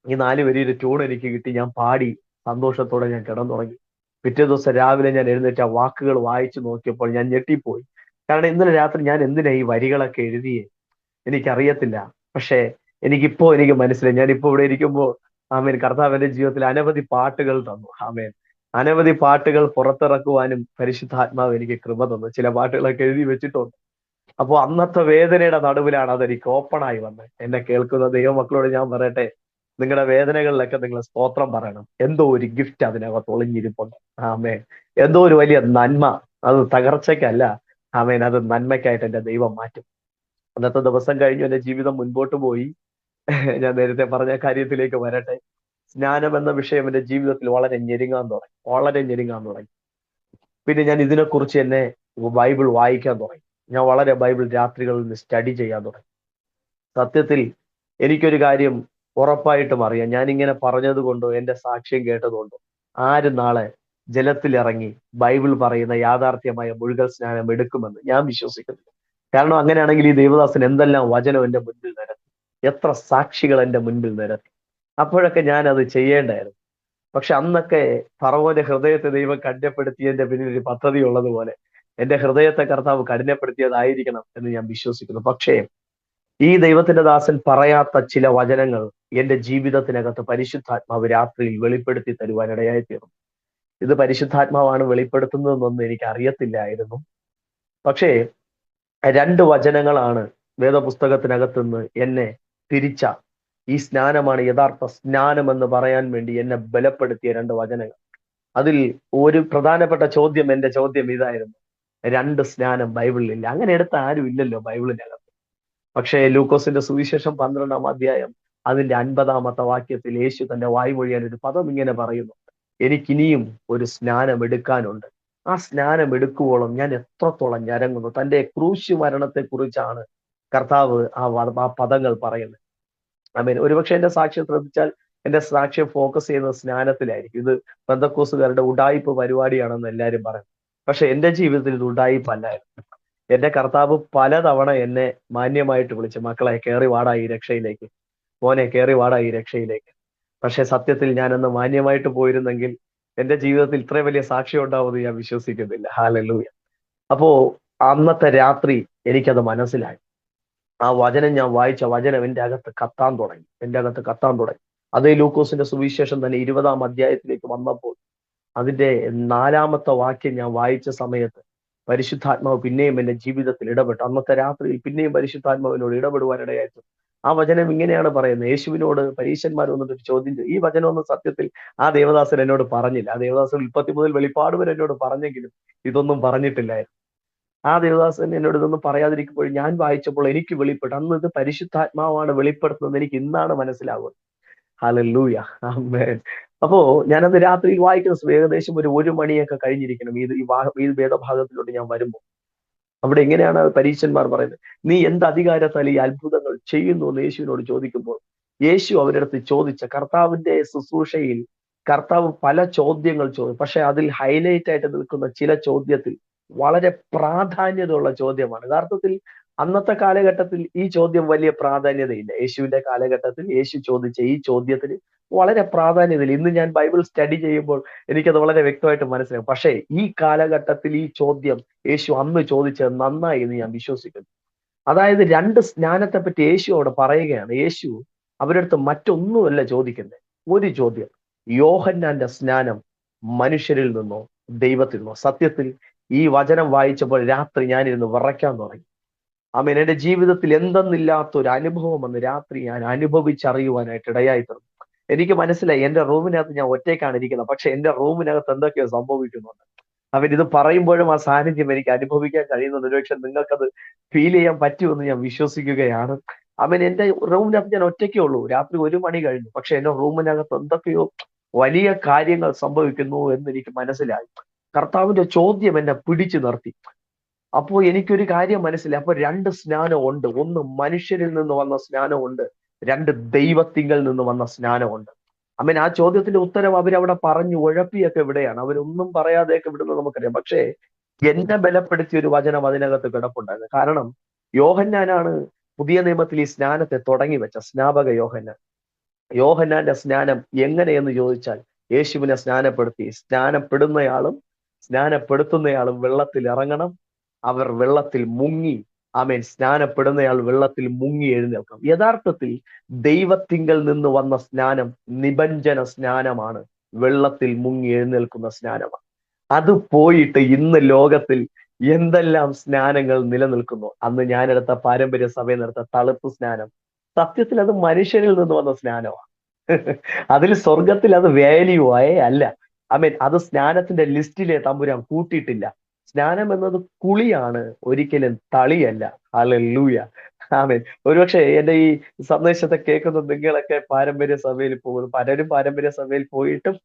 ഈ 4 വരിയുടെ ട്യൂൺ എനിക്ക് കിട്ടി. ഞാൻ പാടി സന്തോഷത്തോടെ ഞാൻ കിടന്നുറങ്ങി. പിറ്റേ ദിവസം രാവിലെ ഞാൻ എഴുന്നേറ്റ് ആ വാക്കുകൾ വായിച്ചു നോക്കിയപ്പോൾ ഞാൻ ഞെട്ടിപ്പോയി. കാരണം ഇന്നലെ രാത്രി ഞാൻ എന്തിനാ ഈ വരികളൊക്കെ എഴുതിയേ എനിക്കറിയത്തില്ല. പക്ഷേ എനിക്ക് മനസ്സിലായി. ഞാനിപ്പോ ഇവിടെ ഇരിക്കുമ്പോൾ ആമേൻ, കർത്താവ് എന്റെ ജീവിതത്തിൽ അനവധി പാട്ടുകൾ തന്നു. ആമേൻ. അനവധി പാട്ടുകൾ പുറത്തിറക്കുവാനും പരിശുദ്ധാത്മാവ് എനിക്ക് കൃപ തന്നു. ചില പാട്ടുകളൊക്കെ എഴുതി വെച്ചിട്ടുണ്ട്. അപ്പൊ അന്നത്തെ വേദനയുടെ നടുവിലാണ് അതെനിക്ക് ഓപ്പണായി വന്നത്. എന്നെ കേൾക്കുന്ന ദൈവമക്കളോട് ഞാൻ പറയട്ടെ, നിങ്ങളുടെ വേദനകളിലൊക്കെ നിങ്ങൾ സ്തോത്രം പറയണം. എന്തോ ഒരു ഗിഫ്റ്റ് അതിനകത്ത് ഒളിഞ്ഞിരിപ്പുണ്ട്. ആമേൻ. എന്തോ ഒരു വലിയ നന്മ. അത് തകർച്ചയ്ക്കല്ല, ആമേൻ, അത് നന്മയ്ക്കായിട്ട് എന്റെ ദൈവം മാറ്റും. അന്നത്തെ ദിവസം കഴിഞ്ഞു എന്റെ ജീവിതം മുൻപോട്ട് പോയി. ഞാൻ നേരത്തെ പറഞ്ഞ കാര്യത്തിലേക്ക് വരട്ടെ. സ്നാനം എന്ന വിഷയം എന്റെ ജീവിതത്തിൽ വളരെ ഞെരുങ്ങാൻ തുടങ്ങി, വളരെ ഞെരുങ്ങാൻ തുടങ്ങി. പിന്നെ ഞാൻ ഇതിനെക്കുറിച്ച് എന്നെ ബൈബിൾ വായിക്കാൻ തുടങ്ങി. ഞാൻ വളരെ ബൈബിൾ രാത്രികളിൽ നിന്ന് സ്റ്റഡി ചെയ്യാൻ തുടങ്ങി. സത്യത്തിൽ എനിക്കൊരു കാര്യം ഉറപ്പായിട്ടും അറിയാം. ഞാനിങ്ങനെ പറഞ്ഞത് കൊണ്ടോ എന്റെ സാക്ഷ്യം കേട്ടതുകൊണ്ടോ ആരും നാളെ ജലത്തിലിറങ്ങി ബൈബിൾ പറയുന്ന യാഥാർത്ഥ്യമായ മുഴുകൽ സ്നാനം എടുക്കുമെന്ന് ഞാൻ വിശ്വസിക്കുന്നു. കാരണം അങ്ങനെയാണെങ്കിൽ ഈ ദേവദാസൻ എന്തെല്ലാം വചനം എന്റെ മുൻപിൽ നിരത്തി, എത്ര സാക്ഷികൾ എന്റെ മുൻപിൽ നിരത്തി. അപ്പോഴൊക്കെ ഞാൻ അത് ചെയ്യേണ്ടായിരുന്നു. പക്ഷെ അന്നൊക്കെ ഫറവോന്റെ ഹൃദയത്തെ ദൈവം കഠിനപ്പെടുത്തിയതിന്റെ പിന്നിൽ ഒരു പദ്ധതി ഉള്ളതുപോലെ എന്റെ ഹൃദയത്തെ കർത്താവ് കഠിനപ്പെടുത്തിയതായിരിക്കണം എന്ന് ഞാൻ വിശ്വസിക്കുന്നു. പക്ഷേ ഈ ദൈവത്തിന്റെ ദാസൻ പറയാത്ത ചില വചനങ്ങൾ എന്റെ ജീവിതത്തിനകത്ത് പരിശുദ്ധാത്മാവ് രാത്രിയിൽ വെളിപ്പെടുത്തി തരുവാനിടയായി തീർന്നു. ഇത് പരിശുദ്ധാത്മാവാണ് വെളിപ്പെടുത്തുന്നതെന്നൊന്നും എനിക്ക് അറിയത്തില്ലായിരുന്നു. പക്ഷേ രണ്ട് വചനങ്ങളാണ് വേദപുസ്തകത്തിനകത്തുനിന്ന് എന്നെ തിരിച്ച ഈ സ്നാനമാണ് യഥാർത്ഥ സ്നാനം എന്ന് പറയാൻ വേണ്ടി എന്നെ ബലപ്പെടുത്തിയ രണ്ട് വചനങ്ങൾ. അതിൽ ഒരു പ്രധാനപ്പെട്ട ചോദ്യം, എന്റെ ചോദ്യം ഇതായിരുന്നു: രണ്ട് സ്നാനം ബൈബിളിലില്ല. അങ്ങനെ എടുത്ത ആരും ഇല്ലല്ലോ ബൈബിളിനകത്ത്. പക്ഷേ ലൂക്കോസിന്റെ സുവിശേഷം 12-ാം അധ്യായം അതിന്റെ 50-ാമത്തെ വാക്യത്തിൽ യേശു തന്റെ വായ്മൊഴിയാൻ ഒരു പദം ഇങ്ങനെ പറയുന്നു: എനിക്കിനിയും ഒരു സ്നാനം എടുക്കാനുണ്ട്. ആ സ്നാനം എടുക്കുവോളം ഞാൻ എത്രത്തോളം ഞരങ്ങുന്നു. തന്റെ ക്രൂശ് മരണത്തെ കുറിച്ചാണ് കർത്താവ് ആ പദങ്ങൾ പറയുന്നത്. ആമേൻ. ഒരുപക്ഷെ എന്റെ സാക്ഷ്യം ശ്രദ്ധിച്ചാൽ എന്റെ സാക്ഷ്യം ഫോക്കസ് ചെയ്യുന്നത് സ്നാനത്തിലായിരിക്കും. ഇത് പെന്തക്കോസുകാരുടെ ഉഡായിപ്പ് പരിപാടിയാണെന്ന് എല്ലാവരും പറയും. പക്ഷെ എന്റെ ജീവിതത്തിൽ ഇത് ഉഡായിപ്പല്ലായിരുന്നു. എന്റെ കർത്താവ് പലതവണ എന്നെ മാന്യമായിട്ട് വിളിച്ച്, മക്കളെ കയറി വാടാ ഈ രക്ഷയിലേക്ക്, മോനെ കയറി വാടാ ഈ രക്ഷയിലേക്ക്. പക്ഷെ സത്യത്തിൽ ഞാനന്ന് മാന്യമായിട്ട് പോയിരുന്നെങ്കിൽ എന്റെ ജീവിതത്തിൽ ഇത്രയും വലിയ സാക്ഷ്യം ഉണ്ടാവുമെന്ന് ഞാൻ വിശ്വസിക്കുന്നില്ല. ഹല്ലേലൂയ. അപ്പോ അന്നത്തെ രാത്രി എനിക്കത് മനസ്സിലായി. ആ വചനം ഞാൻ വായിച്ച വചനം എന്റെ അകത്ത് കത്താൻ തുടങ്ങി. അതേ ലൂക്കോസിന്റെ സുവിശേഷം തന്നെ 20-ാം അധ്യായത്തിലേക്ക് വന്നപ്പോൾ അതിന്റെ 4-ാമത്തെ വാക്യം ഞാൻ വായിച്ച സമയത്ത് പരിശുദ്ധാത്മാവ് പിന്നെയും എന്റെ ജീവിതത്തിൽ ഇടപെട്ടു. അന്നത്തെ രാത്രിയിൽ പിന്നെയും പരിശുദ്ധാത്മാവിനോട് ഇടപെടുവാനിടയായിട്ടു. ആ വചനം ഇങ്ങനെയാണ് പറയുന്നത്: യേശുവിനോട് പരീശന്മാർ വന്നിട്ട് ഒരു ചോദ്യം ചെയ്തു. ഈ വചനമൊന്നും സത്യത്തിൽ ആ ദേവദാസൻ എന്നോട് പറഞ്ഞില്ല. ആ ദേവദാസൻ ഉൽപ്പത്തി മുതൽ വെളിപ്പാട് വരെ എന്നോട് പറഞ്ഞെങ്കിലും ഇതൊന്നും പറഞ്ഞിട്ടില്ലായിരുന്നു. ആ ദേവദാസൻ എന്നോട് ഇതൊന്നും പറയാതിരിക്കുമ്പോൾ ഞാൻ വായിച്ചപ്പോൾ എനിക്ക് വെളിപ്പെട്ടു. അന്ന് ഇത് പരിശുദ്ധാത്മാവാണ് വെളിപ്പെടുത്തുന്നത് എനിക്ക് ഇന്നാണ് മനസ്സിലാവുന്നത്. ഹല്ലേലൂയ. ആമേൻ. അപ്പോ ഞാനത് രാത്രിയിൽ വായിക്കുന്ന ഏകദേശം ഒരു മണിയൊക്കെ കഴിഞ്ഞിരിക്കണം. ഈ വേദഭാഗത്തിലോട്ട് ഞാൻ വരുമ്പോൾ അവിടെ എങ്ങനെയാണ് പരീശന്മാർ പറയുന്നത്: നീ എന്ത് അധികാരത്താൽ ഈ അത്ഭുതങ്ങൾ ചെയ്യുന്നു എന്ന് യേശുവിനോട് ചോദിക്കുമ്പോൾ യേശു അവരുടെ അടുത്ത് ചോദിച്ച കർത്താവിന്റെ ശുശ്രൂഷയിൽ കർത്താവ് പല ചോദ്യങ്ങൾ ചോദിച്ചു. പക്ഷെ അതിൽ ഹൈലൈറ്റ് ആയിട്ട് നിൽക്കുന്ന ചില ചോദ്യത്തിൽ വളരെ പ്രാധാന്യതയുള്ള ചോദ്യമാണ്. യഥാർത്ഥത്തിൽ അന്നത്തെ കാലഘട്ടത്തിൽ ഈ ചോദ്യം വലിയ പ്രാധാന്യതയില്ല. യേശുവിന്റെ കാലഘട്ടത്തിൽ യേശു ചോദിച്ച ഈ ചോദ്യത്തിന് വളരെ പ്രാധാന്യതയില്ല. ഇന്ന് ഞാൻ ബൈബിൾ സ്റ്റഡി ചെയ്യുമ്പോൾ എനിക്കത് വളരെ വ്യക്തമായിട്ട് മനസ്സിലാവും. പക്ഷേ ഈ കാലഘട്ടത്തിൽ ഈ ചോദ്യം യേശു അന്ന് ചോദിച്ചത് നന്നായി എന്ന് ഞാൻ വിശ്വസിക്കുന്നു. അതായത് രണ്ട് സ്നാനത്തെ പറ്റി യേശു അവിടെ പറയുകയാണ്. യേശു അവരുടെ അടുത്ത് മറ്റൊന്നുമല്ല ചോദിക്കുന്നത്. ഒരു ചോദ്യം: യോഹന്നാന്റെ സ്നാനം മനുഷ്യരിൽ നിന്നോ ദൈവത്തിൽ നിന്നോ? സത്യത്തിൽ ഈ വചനം വായിച്ചപ്പോൾ രാത്രി ഞാനിരുന്ന് വിറയ്ക്കാൻ തുടങ്ങി. ആമേൻ. എന്റെ ജീവിതത്തിൽ എന്തെന്നില്ലാത്ത ഒരു അനുഭവം എന്ന് രാത്രി ഞാൻ അനുഭവിച്ചറിയുവാനായിട്ട് ഇടയായി തീർന്നു. എനിക്ക് മനസ്സിലായി എന്റെ റൂമിനകത്ത് ഞാൻ ഒറ്റയ്ക്കാണ് ഇരിക്കുന്നത്, പക്ഷെ എന്റെ റൂമിനകത്ത് എന്തൊക്കെയോ സംഭവിക്കുന്നുണ്ട്. ഇത് പറയുമ്പോഴും ആ സാന്നിധ്യം എനിക്ക് അനുഭവിക്കാൻ കഴിയുന്നുണ്ട്. ഒരുപക്ഷെ നിങ്ങൾക്കത് ഫീൽ ചെയ്യാൻ പറ്റുമെന്ന് ഞാൻ വിശ്വസിക്കുകയാണ്. എന്റെ റൂമിനകത്ത് ഞാൻ ഒറ്റയ്ക്കേ ഉള്ളൂ. രാത്രി 1 മണി കഴിഞ്ഞു. പക്ഷെ എന്റെ റൂമിനകത്ത് എന്തൊക്കെയോ വലിയ കാര്യങ്ങൾ സംഭവിക്കുന്നു എന്ന് എനിക്ക് മനസ്സിലായി. കർത്താവിന്റെ ചോദ്യം എന്നെ പിടിച്ചു നിർത്തി. അപ്പോ എനിക്കൊരു കാര്യം മനസ്സിലായി. അപ്പൊ രണ്ട് സ്നാനമുണ്ട്. ഒന്ന് മനുഷ്യരിൽ നിന്ന് വന്ന സ്നാനമുണ്ട്, രണ്ട് ദൈവത്തിങ്കൽ നിന്ന് വന്ന സ്നാനമുണ്ട്. ആ ചോദ്യത്തിന്റെ ഉത്തരം അവരവിടെ പറഞ്ഞു ഉഴപ്പിയൊക്കെ വിടെയാണ്. അവരൊന്നും പറയാതെയൊക്കെ വിടുന്നത് നമുക്കറിയാം. പക്ഷേ എന്നെ ബലപ്പെടുത്തിയ ഒരു വചനം അതിനകത്ത് കിടപ്പുണ്ടായിരുന്നു. കാരണം യോഹന്നാനാണ് പുതിയ നിയമത്തിൽ ഈ സ്നാനത്തെ തുടങ്ങി വെച്ച സ്നാപക യോഹന്നാൻ. യോഹന്നാന്റെ സ്നാനം എങ്ങനെയെന്ന് ചോദിച്ചാൽ, യേശുവിനെ സ്നാനപ്പെടുന്നയാളും സ്നാനപ്പെടുത്തുന്നയാളും വെള്ളത്തിൽ ഇറങ്ങണം. അവർ വെള്ളത്തിൽ മുങ്ങി, സ്നാനപ്പെടുന്നയാൾ വെള്ളത്തിൽ മുങ്ങി എഴുന്നേൽക്കണം. യഥാർത്ഥത്തിൽ ദൈവത്തിങ്കൽ നിന്ന് വന്ന സ്നാനം നിബഞ്ജന സ്നാനമാണ്, വെള്ളത്തിൽ മുങ്ങി എഴുന്നേൽക്കുന്ന സ്നാനമാണ്. അത് പോയിട്ട് ഇന്ന് ലോകത്തിൽ എന്തെല്ലാം സ്നാനങ്ങൾ നിലനിൽക്കുന്നു. അന്ന് ഞാനെടുത്ത പാരമ്പര്യ സഭയിൽ നടത്ത തളുപ്പ് സ്നാനം, സത്യത്തിൽ അത് മനുഷ്യരിൽ നിന്ന് വന്ന സ്നാനമാണ്. അതിൽ സ്വർഗത്തിൽ അത് വാല്യൂ ആയേ അല്ല. അത് സ്നാനത്തിന്റെ ലിസ്റ്റിലെ തമ്പുരാൻ കൂട്ടിയിട്ടില്ല. സ്നാനം എന്നത് കുളിയാണ്, ഒരിക്കലും തളിയല്ല. ഹല്ലേലൂയ. ആമേൻ. ഒരുപക്ഷെ എന്റെ ഈ സന്ദേശത്തെ കേൾക്കുന്ന നിങ്ങളൊക്കെ പാരമ്പര്യ സഭയിൽ പോകുന്നു. പലരും പാരമ്പര്യ സഭയിൽ പോയിട്ടും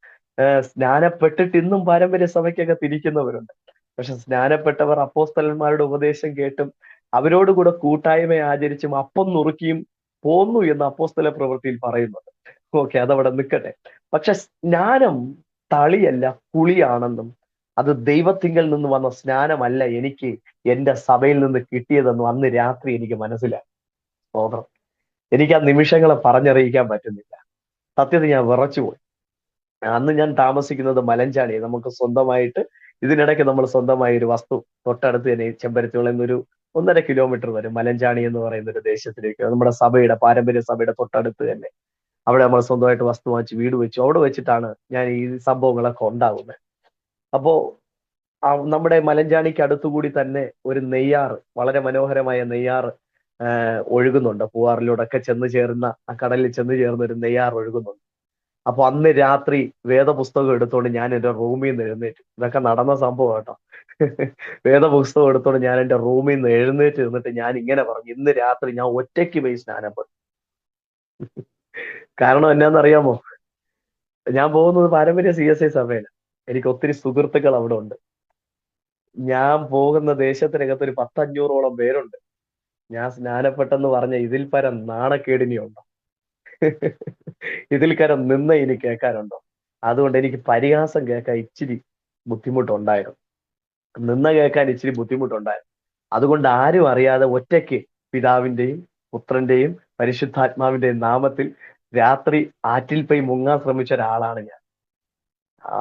സ്നാനപ്പെട്ടിട്ട് ഇന്നും പാരമ്പര്യ സഭയ്ക്കൊക്കെ തിരിക്കുന്നവരുണ്ട്. പക്ഷെ സ്നാനപ്പെട്ടവർ അപ്പോസ്തലന്മാരുടെ ഉപദേശം കേട്ടും അവരോടുകൂടെ കൂട്ടായ്മ ആചരിച്ചും അപ്പം നുറുക്കിയും പോന്നു എന്ന് അപ്പോസ്തല പ്രവൃത്തിയിൽ പറയുന്നുണ്ട്. ഓക്കെ, അതവിടെ നിൽക്കട്ടെ. പക്ഷെ സ്നാനം തളിയല്ല, കുളിയാണെന്നും അത് ദൈവത്തിങ്കൽ നിന്ന് വന്ന സ്നാനമല്ല എനിക്ക് എന്റെ സഭയിൽ നിന്ന് കിട്ടിയതെന്നും അന്ന് രാത്രി എനിക്ക് മനസ്സിലായി. സ്തോത്രം. എനിക്ക് ആ നിമിഷങ്ങളെ പറഞ്ഞറിയിക്കാൻ പറ്റുന്നില്ല. സത്യത്തിൽ ഞാൻ വിറച്ചുപോയി. അന്ന് ഞാൻ താമസിക്കുന്നത് മലഞ്ചാടി, നമുക്ക് സ്വന്തമായിട്ട് ഇതിനിടയ്ക്ക് നമ്മൾ സ്വന്തമായി ഒരു വസ്തു തൊട്ടടുത്ത് തന്നെ ചെമ്പരത്തിയുള്ള എന്നൊരു 1.5 കിലോമീറ്റർ വരും മലഞ്ചാണി എന്ന് പറയുന്ന ഒരു ദേശത്തിലേക്ക്, നമ്മുടെ സഭയുടെ പാരമ്പര്യ സഭയുടെ തൊട്ടടുത്ത് തന്നെ. അവിടെ നമ്മൾ സ്വന്തമായിട്ട് വസ്തു വാങ്ങിച്ച് വീട് വെച്ചു. അവിടെ വെച്ചിട്ടാണ് ഞാൻ ഈ സംഭവങ്ങളൊക്കെ ഉണ്ടാകുന്നത്. അപ്പോ നമ്മുടെ മലഞ്ചാണിക്ക് അടുത്തുകൂടി തന്നെ ഒരു നെയ്യാറ്, വളരെ മനോഹരമായ നെയ്യാറ് ഒഴുകുന്നുണ്ട്. പൂവാറിലൂടെ ഒക്കെ ചെന്ന് ചേർന്ന, ആ കടലിൽ ചെന്ന് ചേർന്ന ഒരു നെയ്യാർ ഒഴുകുന്നുണ്ട്. അപ്പൊ അന്ന് രാത്രി വേദപുസ്തകം എടുത്തോണ്ട് ഞാൻ എന്റെ റൂമിൽ നിന്ന് എഴുന്നേറ്റ്. ഇതൊക്കെ നടന്ന സംഭവം കേട്ടോ. വേദപുസ്തകം എടുത്തോണ്ട് ഞാൻ എന്റെ റൂമിൽ നിന്ന് എഴുന്നേറ്റ് നിന്നിട്ട് ഞാൻ ഇങ്ങനെ പറഞ്ഞു, ഇന്ന് രാത്രി ഞാൻ ഒറ്റയ്ക്ക് പോയി സ്നാനപ്പെടും. കാരണം എന്നാന്നറിയാമോ? ഞാൻ പോകുന്നത് പാരമ്പര്യ CSI സഭയിലാണ്. എനിക്ക് ഒത്തിരി സുഹൃത്തുക്കൾ അവിടെ ഉണ്ട്. ഞാൻ പോകുന്ന ദേശത്തിനകത്ത് ഒരു 500-ഓളം പേരുണ്ട്. ഞാൻ സ്നാനപ്പെട്ടെന്ന് പറഞ്ഞ ഇതിൽ പരം നാണക്കേടിനിയുണ്ടോ? ഇതിൽ കരം നിന്ന് ഇനി കേൾക്കാനുണ്ടോ? അതുകൊണ്ട് എനിക്ക് പരിഹാസം കേൾക്കാൻ ഇച്ചിരി ബുദ്ധിമുട്ടുണ്ടായിരുന്നു. നിന്ന് കേൾക്കാൻ ഇച്ചിരി ബുദ്ധിമുട്ടുണ്ടായിരുന്നു. അതുകൊണ്ട് ആരും അറിയാതെ ഒറ്റയ്ക്ക് പിതാവിന്റെയും പുത്രന്റെയും പരിശുദ്ധാത്മാവിന്റെയും നാമത്തിൽ രാത്രി ആറ്റിൽ പോയി മുങ്ങാൻ ശ്രമിച്ച ഒരാളാണ് ഞാൻ.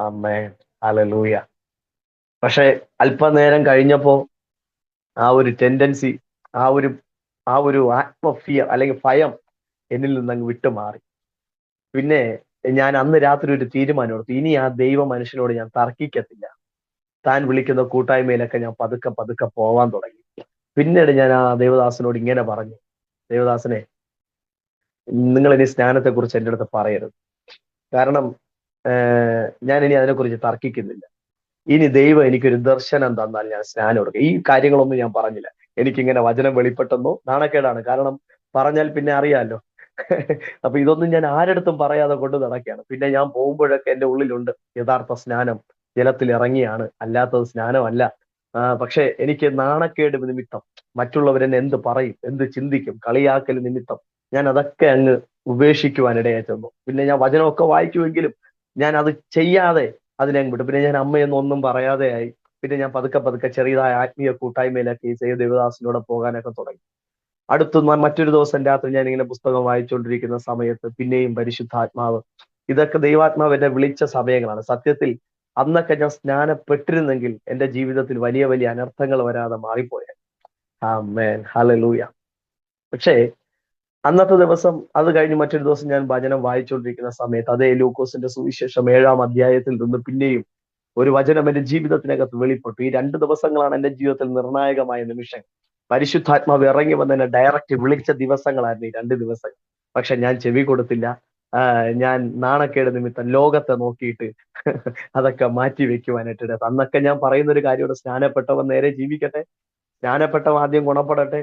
ആമേൻ, ഹല്ലേലൂയ. പക്ഷെ അല്പനേരം കഴിഞ്ഞപ്പോ ആ ഒരു ടെൻഡൻസി, ആ ഒരു ആ ഒരു ആത്മഫിയർ അല്ലെങ്കിൽ ഭയം എന്നിൽ നിന്ന് അങ്ങ് വിട്ടുമാറി. പിന്നെ ഞാൻ അന്ന് രാത്രി ഒരു തീരുമാനം എടുത്തു, ഇനി ആ ദൈവ മനുഷ്യനോട് ഞാൻ തർക്കിക്കത്തില്ല. താൻ വിളിക്കുന്ന കൂട്ടായ്മയിലൊക്കെ ഞാൻ പതുക്കെ പതുക്കെ പോവാൻ തുടങ്ങി. പിന്നീട് ഞാൻ ആ ദേവദാസനോട് ഇങ്ങനെ പറഞ്ഞു, ദേവദാസനെ, നിങ്ങൾ ഇനി സ്നാനത്തെ കുറിച്ച് എൻ്റെ അടുത്ത് പറയരുത്. കാരണം ഞാൻ ഇനി അതിനെക്കുറിച്ച് തർക്കിക്കുന്നില്ല. ഇനി ദൈവം എനിക്കൊരു ദർശനം തന്നാൽ ഞാൻ സ്നാനം എടുക്കും. ഈ കാര്യങ്ങളൊന്നും ഞാൻ പറഞ്ഞില്ല. എനിക്കിങ്ങനെ വചനം വെളിപ്പെട്ടെന്നോ, നാണക്കേടാണ്. കാരണം പറഞ്ഞാൽ പിന്നെ അറിയാലോ. അപ്പൊ ഇതൊന്നും ഞാൻ ആരടുത്തും പറയാതെ കൊണ്ട് നടക്കുകയാണ്. പിന്നെ ഞാൻ പോകുമ്പോഴൊക്കെ എൻ്റെ ഉള്ളിലുണ്ട്, യഥാർത്ഥ സ്നാനം ജലത്തിൽ ഇറങ്ങിയാണ്, അല്ലാത്തത് സ്നാനമല്ല. പക്ഷെ എനിക്ക് നാണക്കേട് നിമിത്തം, മറ്റുള്ളവരെന്നെ എന്ത് പറയും, എന്ത് ചിന്തിക്കും, കളിയാക്കൽ നിമിത്തം ഞാൻ അതൊക്കെ അങ്ങ് ഉപേക്ഷിക്കുവാൻ ഇടയായി ചെന്നു. പിന്നെ ഞാൻ വചനമൊക്കെ വായിക്കുമെങ്കിലും ഞാൻ അത് ചെയ്യാതെ അതിനെ അങ്ങ് വിട്ടു. പിന്നെ ഞാൻ അമ്മയൊന്നും ഒന്നും പറയാതെ ആയി. പിന്നെ ഞാൻ പതുക്കെ പതുക്കെ ചെറിയതായ ആത്മീയ കൂട്ടായ്മയിലൊക്കെ ഈ ദേവദാസിലൂടെ പോകാനൊക്കെ തുടങ്ങി. മറ്റൊരു ദിവസം രാത്രി ഞാൻ ഇങ്ങനെ പുസ്തകം വായിച്ചുകൊണ്ടിരിക്കുന്ന സമയത്ത് പിന്നെയും പരിശുദ്ധാത്മാവ്, ഇതൊക്കെ ദൈവാത്മാവ് എന്നെ വിളിച്ച സമയങ്ങളാണ്. സത്യത്തിൽ അന്നൊക്കെ ഞാൻ സ്നാനപ്പെട്ടിരുന്നെങ്കിൽ എന്റെ ജീവിതത്തിൽ വലിയ വലിയ അനർത്ഥങ്ങൾ വരാതെ മാറിപ്പോയത്. ആമേൻ, ഹല്ലേലൂയ. പക്ഷേ അന്നത്തെ ദിവസം അത് കഴിഞ്ഞ് മറ്റൊരു ദിവസം ഞാൻ വചനം വായിച്ചുകൊണ്ടിരിക്കുന്ന സമയത്ത് അതേ ലൂക്കോസിന്റെ സുവിശേഷം 7-ാം അധ്യായത്തിൽ നിന്ന് പിന്നെയും ഒരു വചനം എന്റെ ജീവിതത്തിനകത്ത് വെളിപ്പെട്ടു. ഈ 2 ദിവസങ്ങളാണ് എന്റെ ജീവിതത്തിൽ നിർണായകമായ നിമിഷങ്ങൾ. പരിശുദ്ധാത്മാവ് ഇറങ്ങി വന്ന് എന്നെ ഡയറക്റ്റ് വിളിച്ച ദിവസങ്ങളായിരുന്നു ഈ 2 ദിവസങ്ങൾ. പക്ഷെ ഞാൻ ചെവി കൊടുത്തില്ല. ഞാൻ നാണക്കേട് നിമിത്തം ലോകത്തെ നോക്കിയിട്ട് അതൊക്കെ മാറ്റി വെക്കുവാനായിട്ട്. അന്നൊക്കെ ഞാൻ പറയുന്ന ഒരു കാര്യമാണ്, സ്നാനപ്പെട്ടവൻ നേരെ ജീവിക്കട്ടെ, സ്നാനപ്പെട്ടവൻ ആദ്യം ഗുണപ്പെടട്ടെ,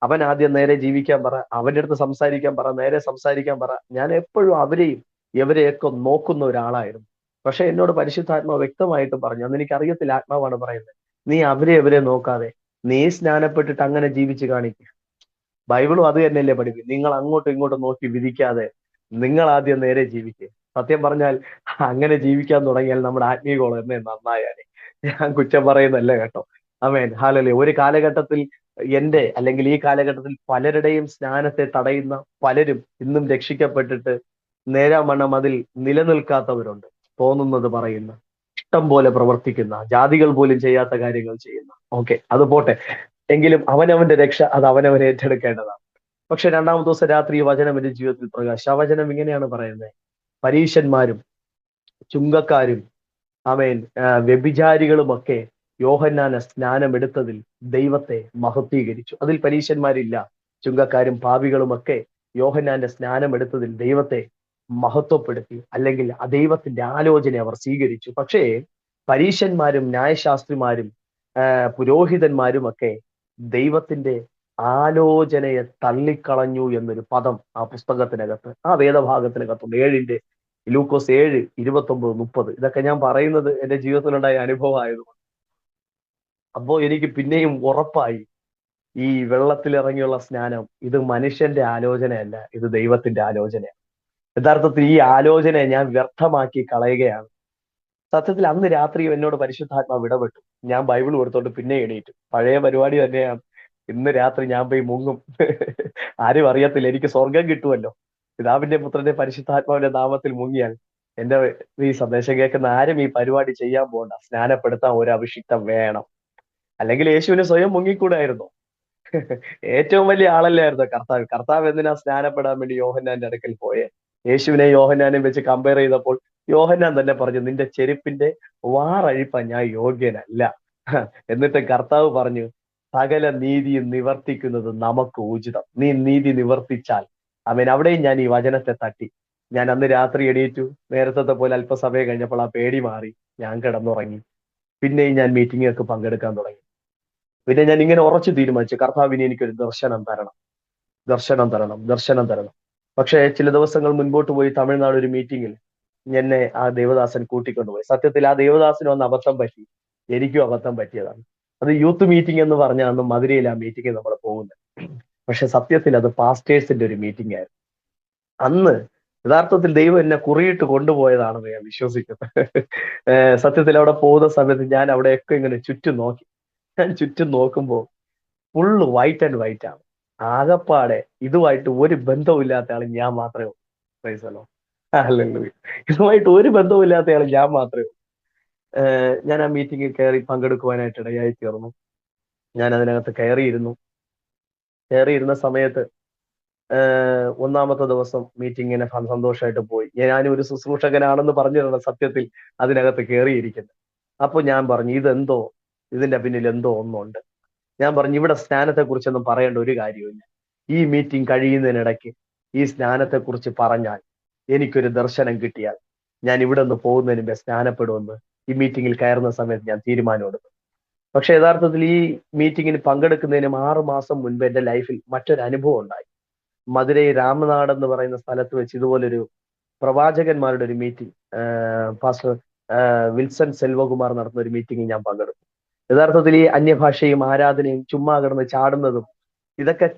അവൻ ആദ്യം നേരെ ജീവിക്കാൻ പറ, അവന്റെ അടുത്ത് സംസാരിക്കാൻ പറ, നേരെ സംസാരിക്കാൻ പറ. ഞാൻ എപ്പോഴും അവരെയും ഇവരെയൊക്കെ നോക്കുന്ന ഒരാളായിരുന്നു. പക്ഷെ എന്നോട് പരിശുദ്ധാത്മാവ് വ്യക്തമായിട്ട് പറഞ്ഞു, അന്ന് എനിക്ക് അറിയത്തില്ല ആത്മാവാണ് പറയുന്നത്, നീ അവരെ നോക്കാതെ നീ സ്നാനപ്പെട്ടിട്ട് അങ്ങനെ ജീവിച്ച് കാണിക്കുക. ബൈബിളും അത് തന്നെയല്ലേ പഠിപ്പിക്കും, നിങ്ങൾ അങ്ങോട്ടും ഇങ്ങോട്ടും നോക്കി വിധിക്കാതെ നിങ്ങൾ ആദ്യം നേരെ ജീവിക്കുക. സത്യം പറഞ്ഞാൽ അങ്ങനെ ജീവിക്കാൻ തുടങ്ങിയാൽ നമ്മുടെ ആത്മീയഗോളം എന്നെ നന്നായാലേ. ഞാൻ കുറ്റം പറയുന്നല്ല കേട്ടോ. ആമേൻ, ഹല്ലേലൂയ. ഒരു കാലഘട്ടത്തിൽ അല്ലെങ്കിൽ ഈ കാലഘട്ടത്തിൽ പലരുടെയും സ്നാനത്തെ തടയുന്ന പലരും ഇന്നും രക്ഷിക്കപ്പെട്ടിട്ട് നേരാമണ്ണം അതിൽ നിലനിൽക്കാത്തവരുണ്ട്. തോന്നുന്നത് പറയുന്ന, ഇഷ്ടം പോലെ പ്രവർത്തിക്കുന്ന, ജാതികൾ പോലും ചെയ്യാത്ത കാര്യങ്ങൾ ചെയ്യുന്ന. ഓക്കെ, അത് പോട്ടെ. എങ്കിലും അവനവന്റെ രക്ഷ അത് അവനവൻ ഏറ്റെടുക്കേണ്ടതാണ്. പക്ഷെ 2-ാമത്തെ ദിവസം രാത്രി ഈ വചനം എന്റെ ജീവിതത്തിൽ പ്രകാശിച്ചു. ആ വചനം ഇങ്ങനെയാണ് പറയുന്നത്, പരീശന്മാരും ചുങ്കക്കാരും ആമേൻ വ്യഭിചാരികളുമൊക്കെ യോഹന്നാന് സ്നാനം എടുത്തതിൽ ദൈവത്തെ മഹത്വീകരിച്ചു. അതിൽ പരീശന്മാരില്ല, ചുങ്കക്കാരും പാപികളുമൊക്കെ യോഹന്നാന്റെ സ്നാനം എടുത്തതിൽ ദൈവത്തെ മഹത്വപ്പെടുത്തി, അല്ലെങ്കിൽ ആ ദൈവത്തിന്റെ ആലോചന അവർ സ്വീകരിച്ചു. പക്ഷേ പരീശന്മാരും ന്യായശാസ്ത്രിമാരും പുരോഹിതന്മാരും ഒക്കെ ദൈവത്തിന്റെ ആലോചനയെ തള്ളിക്കളഞ്ഞു എന്നൊരു പദം ആ പുസ്തകത്തിനകത്ത്, ആ വേദഭാഗത്തിനകത്തുണ്ട്. ലൂക്കോസ് 7, 29, 30. ഇതൊക്കെ ഞാൻ പറയുന്നത് എന്റെ ജീവിതത്തിലുണ്ടായ അനുഭവമായതുകൊണ്ട്. അപ്പോ എനിക്ക് പിന്നെയും ഉറപ്പായി, ഈ വെള്ളത്തിലിറങ്ങിയുള്ള സ്നാനം ഇത് മനുഷ്യന്റെ ആലോചനയല്ല, ഇത് ദൈവത്തിന്റെ ആലോചനയാണ്. യഥാർത്ഥത്തിൽ ഈ ആലോചനയെ ഞാൻ വ്യർത്ഥമാക്കി കളയുകയാണ്. സത്യത്തിൽ അന്ന് രാത്രി എന്നോട് പരിശുദ്ധാത്മാവ് ഇടപെട്ടു. ഞാൻ ബൈബിൾ കൊടുത്തോണ്ട് പിന്നെ എണീറ്റു. പഴയ പരിപാടി തന്നെയാണ്, ഇന്ന് രാത്രി ഞാൻ പോയി മുങ്ങും. ആരും അറിയത്തില്ല, എനിക്ക് സ്വർഗം കിട്ടുമല്ലോ. പിതാവിന്റെ പുത്രന്റെ പരിശുദ്ധാത്മാവിന്റെ നാമത്തിൽ മുങ്ങിയാൽ എന്റെ ഈ സന്ദേശം കേൾക്കുന്ന ആരും ഈ പരിപാടി ചെയ്യാൻ പോകണ്ട. സ്നാനപ്പെടുത്താൻ ഒരു അഭിഷിക്തം വേണം. അല്ലെങ്കിൽ യേശുവിന് സ്വയം മുങ്ങിക്കൂടായിരുന്നു. ഏറ്റവും വലിയ ആളല്ലായിരുന്നു കർത്താവ്. കർത്താവ് എന്തിനാ സ്നാനപ്പെടാൻ വേണ്ടി യോഹന്നാന്റെ അടുക്കൽ പോയെ? യേശുവിനെ യോഹന്നാനെ വെച്ച് കമ്പയർ ചെയ്തപ്പോൾ യോഹന്നാൻ തന്നെ പറഞ്ഞു, നിന്റെ ചെരുപ്പിന്റെ വാറഴിപ്പാൻ ഞാൻ യോഗ്യനല്ല. എന്നിട്ട് കർത്താവ് പറഞ്ഞു, സകല നീതിയും നിവർത്തിക്കുന്നത് നമുക്ക് ഉചിതം. നീ നീതി നിവർത്തിച്ചാൽ. അവൻ അവിടെയും ഞാൻ ഈ വചനത്തെ തട്ടി. ഞാൻ അന്ന് രാത്രി എണീറ്റു. നേരത്തെ പോലെ അല്പസമയം കഴിഞ്ഞപ്പോൾ ആ പേടി മാറി. ഞാൻ കിടന്നുറങ്ങി. പിന്നെയും ഞാൻ മീറ്റിങ്ങൊക്കെ പങ്കെടുക്കാൻ തുടങ്ങി. പിന്നെ ഞാൻ ഇങ്ങനെ ഉറച്ചു തീരുമാനിച്ചു, കർത്താവിന് എനിക്കൊരു ദർശനം തരണം, ദർശനം തരണം, ദർശനം തരണം. പക്ഷേ ചില ദിവസങ്ങൾ മുൻപോട്ട് പോയി തമിഴ്നാട് ഒരു മീറ്റിങ്ങിൽ എന്നെ ആ ദേവദാസൻ കൂട്ടിക്കൊണ്ടുപോയി. സത്യത്തിൽ ആ ദേവദാസന് വന്ന് അബദ്ധം പറ്റി, എനിക്കും അബദ്ധം പറ്റിയതാണ്. അത് യൂത്ത് മീറ്റിംഗ് എന്ന് പറഞ്ഞാൽ അന്ന് മധുരയിൽ ആ മീറ്റിംഗ് നമ്മൾ പോകുന്നത്. പക്ഷെ സത്യത്തിൽ അത് പാസ്റ്റേഴ്സിന്റെ ഒരു മീറ്റിംഗ് ആയിരുന്നു. അന്ന് യഥാർത്ഥത്തിൽ ദൈവം എന്നെ കുറിയിട്ട് കൊണ്ടുപോയതാണെന്ന് ഞാൻ വിശ്വസിക്കുന്നു. സത്യത്തിൽ അവിടെ പോകുന്ന സമയത്ത് ഞാൻ അവിടെയൊക്കെ ഇങ്ങനെ ചുറ്റും നോക്കി. ഞാൻ ചുറ്റും നോക്കുമ്പോൾ ഫുള്ള് വൈറ്റ് ആൻഡ് വൈറ്റ് ആണ്. ആകപ്പാടെ ഇതുമായിട്ട് ഒരു ബന്ധവുമില്ലാത്ത ആൾ ഞാൻ മാത്രമേ ഉള്ളൂ. Praise the Lord. Hallelujah. ഇതുമായിട്ട് ഒരു ബന്ധവുമില്ലാത്ത ആൾ ഞാൻ മാത്രമേ ഉള്ളൂ. ഞാൻ ആ മീറ്റിംഗിൽ കയറി പങ്കെടുക്കുവാനായിട്ട് ഇടയായി തീർന്നു. ഞാൻ അതിനകത്ത് കയറിയിരുന്ന സമയത്ത് ഒന്നാമത്തെ ദിവസം മീറ്റിങ്ങിനെ സന്തോഷമായിട്ട് പോയി. ഞാനും ഒരു ശുശ്രൂഷകനാണെന്ന് പറഞ്ഞിരുന്ന സത്യത്തിൽ അതിനകത്ത് കയറിയിരിക്കുന്നത്. അപ്പൊ ഞാൻ പറഞ്ഞു, ഇതെന്തോ, ഇതിന്റെ പിന്നിൽ എന്തോ ഒന്നുണ്ട്. ഞാൻ പറഞ്ഞു, ഇവിടെ സ്നാനത്തെ കുറിച്ചൊന്നും പറയേണ്ട ഒരു കാര്യമില്ല. ഈ മീറ്റിംഗ് കഴിയുന്നതിനിടയ്ക്ക് ഈ സ്നാനത്തെ കുറിച്ച് പറഞ്ഞാൽ, എനിക്കൊരു ദർശനം കിട്ടിയാൽ ഞാൻ ഇവിടെ നിന്ന് പോകുന്നതിന് മുമ്പേ സ്നാനപ്പെടുമെന്ന് ഈ മീറ്റിംഗിൽ കയറുന്ന സമയത്ത് ഞാൻ തീരുമാനമെടുത്തു. പക്ഷെ യഥാർത്ഥത്തിൽ ഈ മീറ്റിങ്ങിന് പങ്കെടുക്കുന്നതിനും 6 മാസം മുൻപ് എന്റെ ലൈഫിൽ മറ്റൊരു അനുഭവം ഉണ്ടായി. മധുരൈ രാമനാട് എന്ന് പറയുന്ന സ്ഥലത്ത് വെച്ച് ഇതുപോലൊരു പ്രവാചകന്മാരുടെ ഒരു മീറ്റിംഗ്, പാസ്റ്റർ വിൽസൺ സെൽവകുമാർ നടത്തുന്ന ഒരു മീറ്റിംഗിൽ ഞാൻ പങ്കെടുത്തു. യഥാർത്ഥത്തിൽ ഈ അന്യഭാഷയും ആരാധനയും ചുമ്മാ കിടന്ന് ചാടുന്നതും ഇതൊക്കെ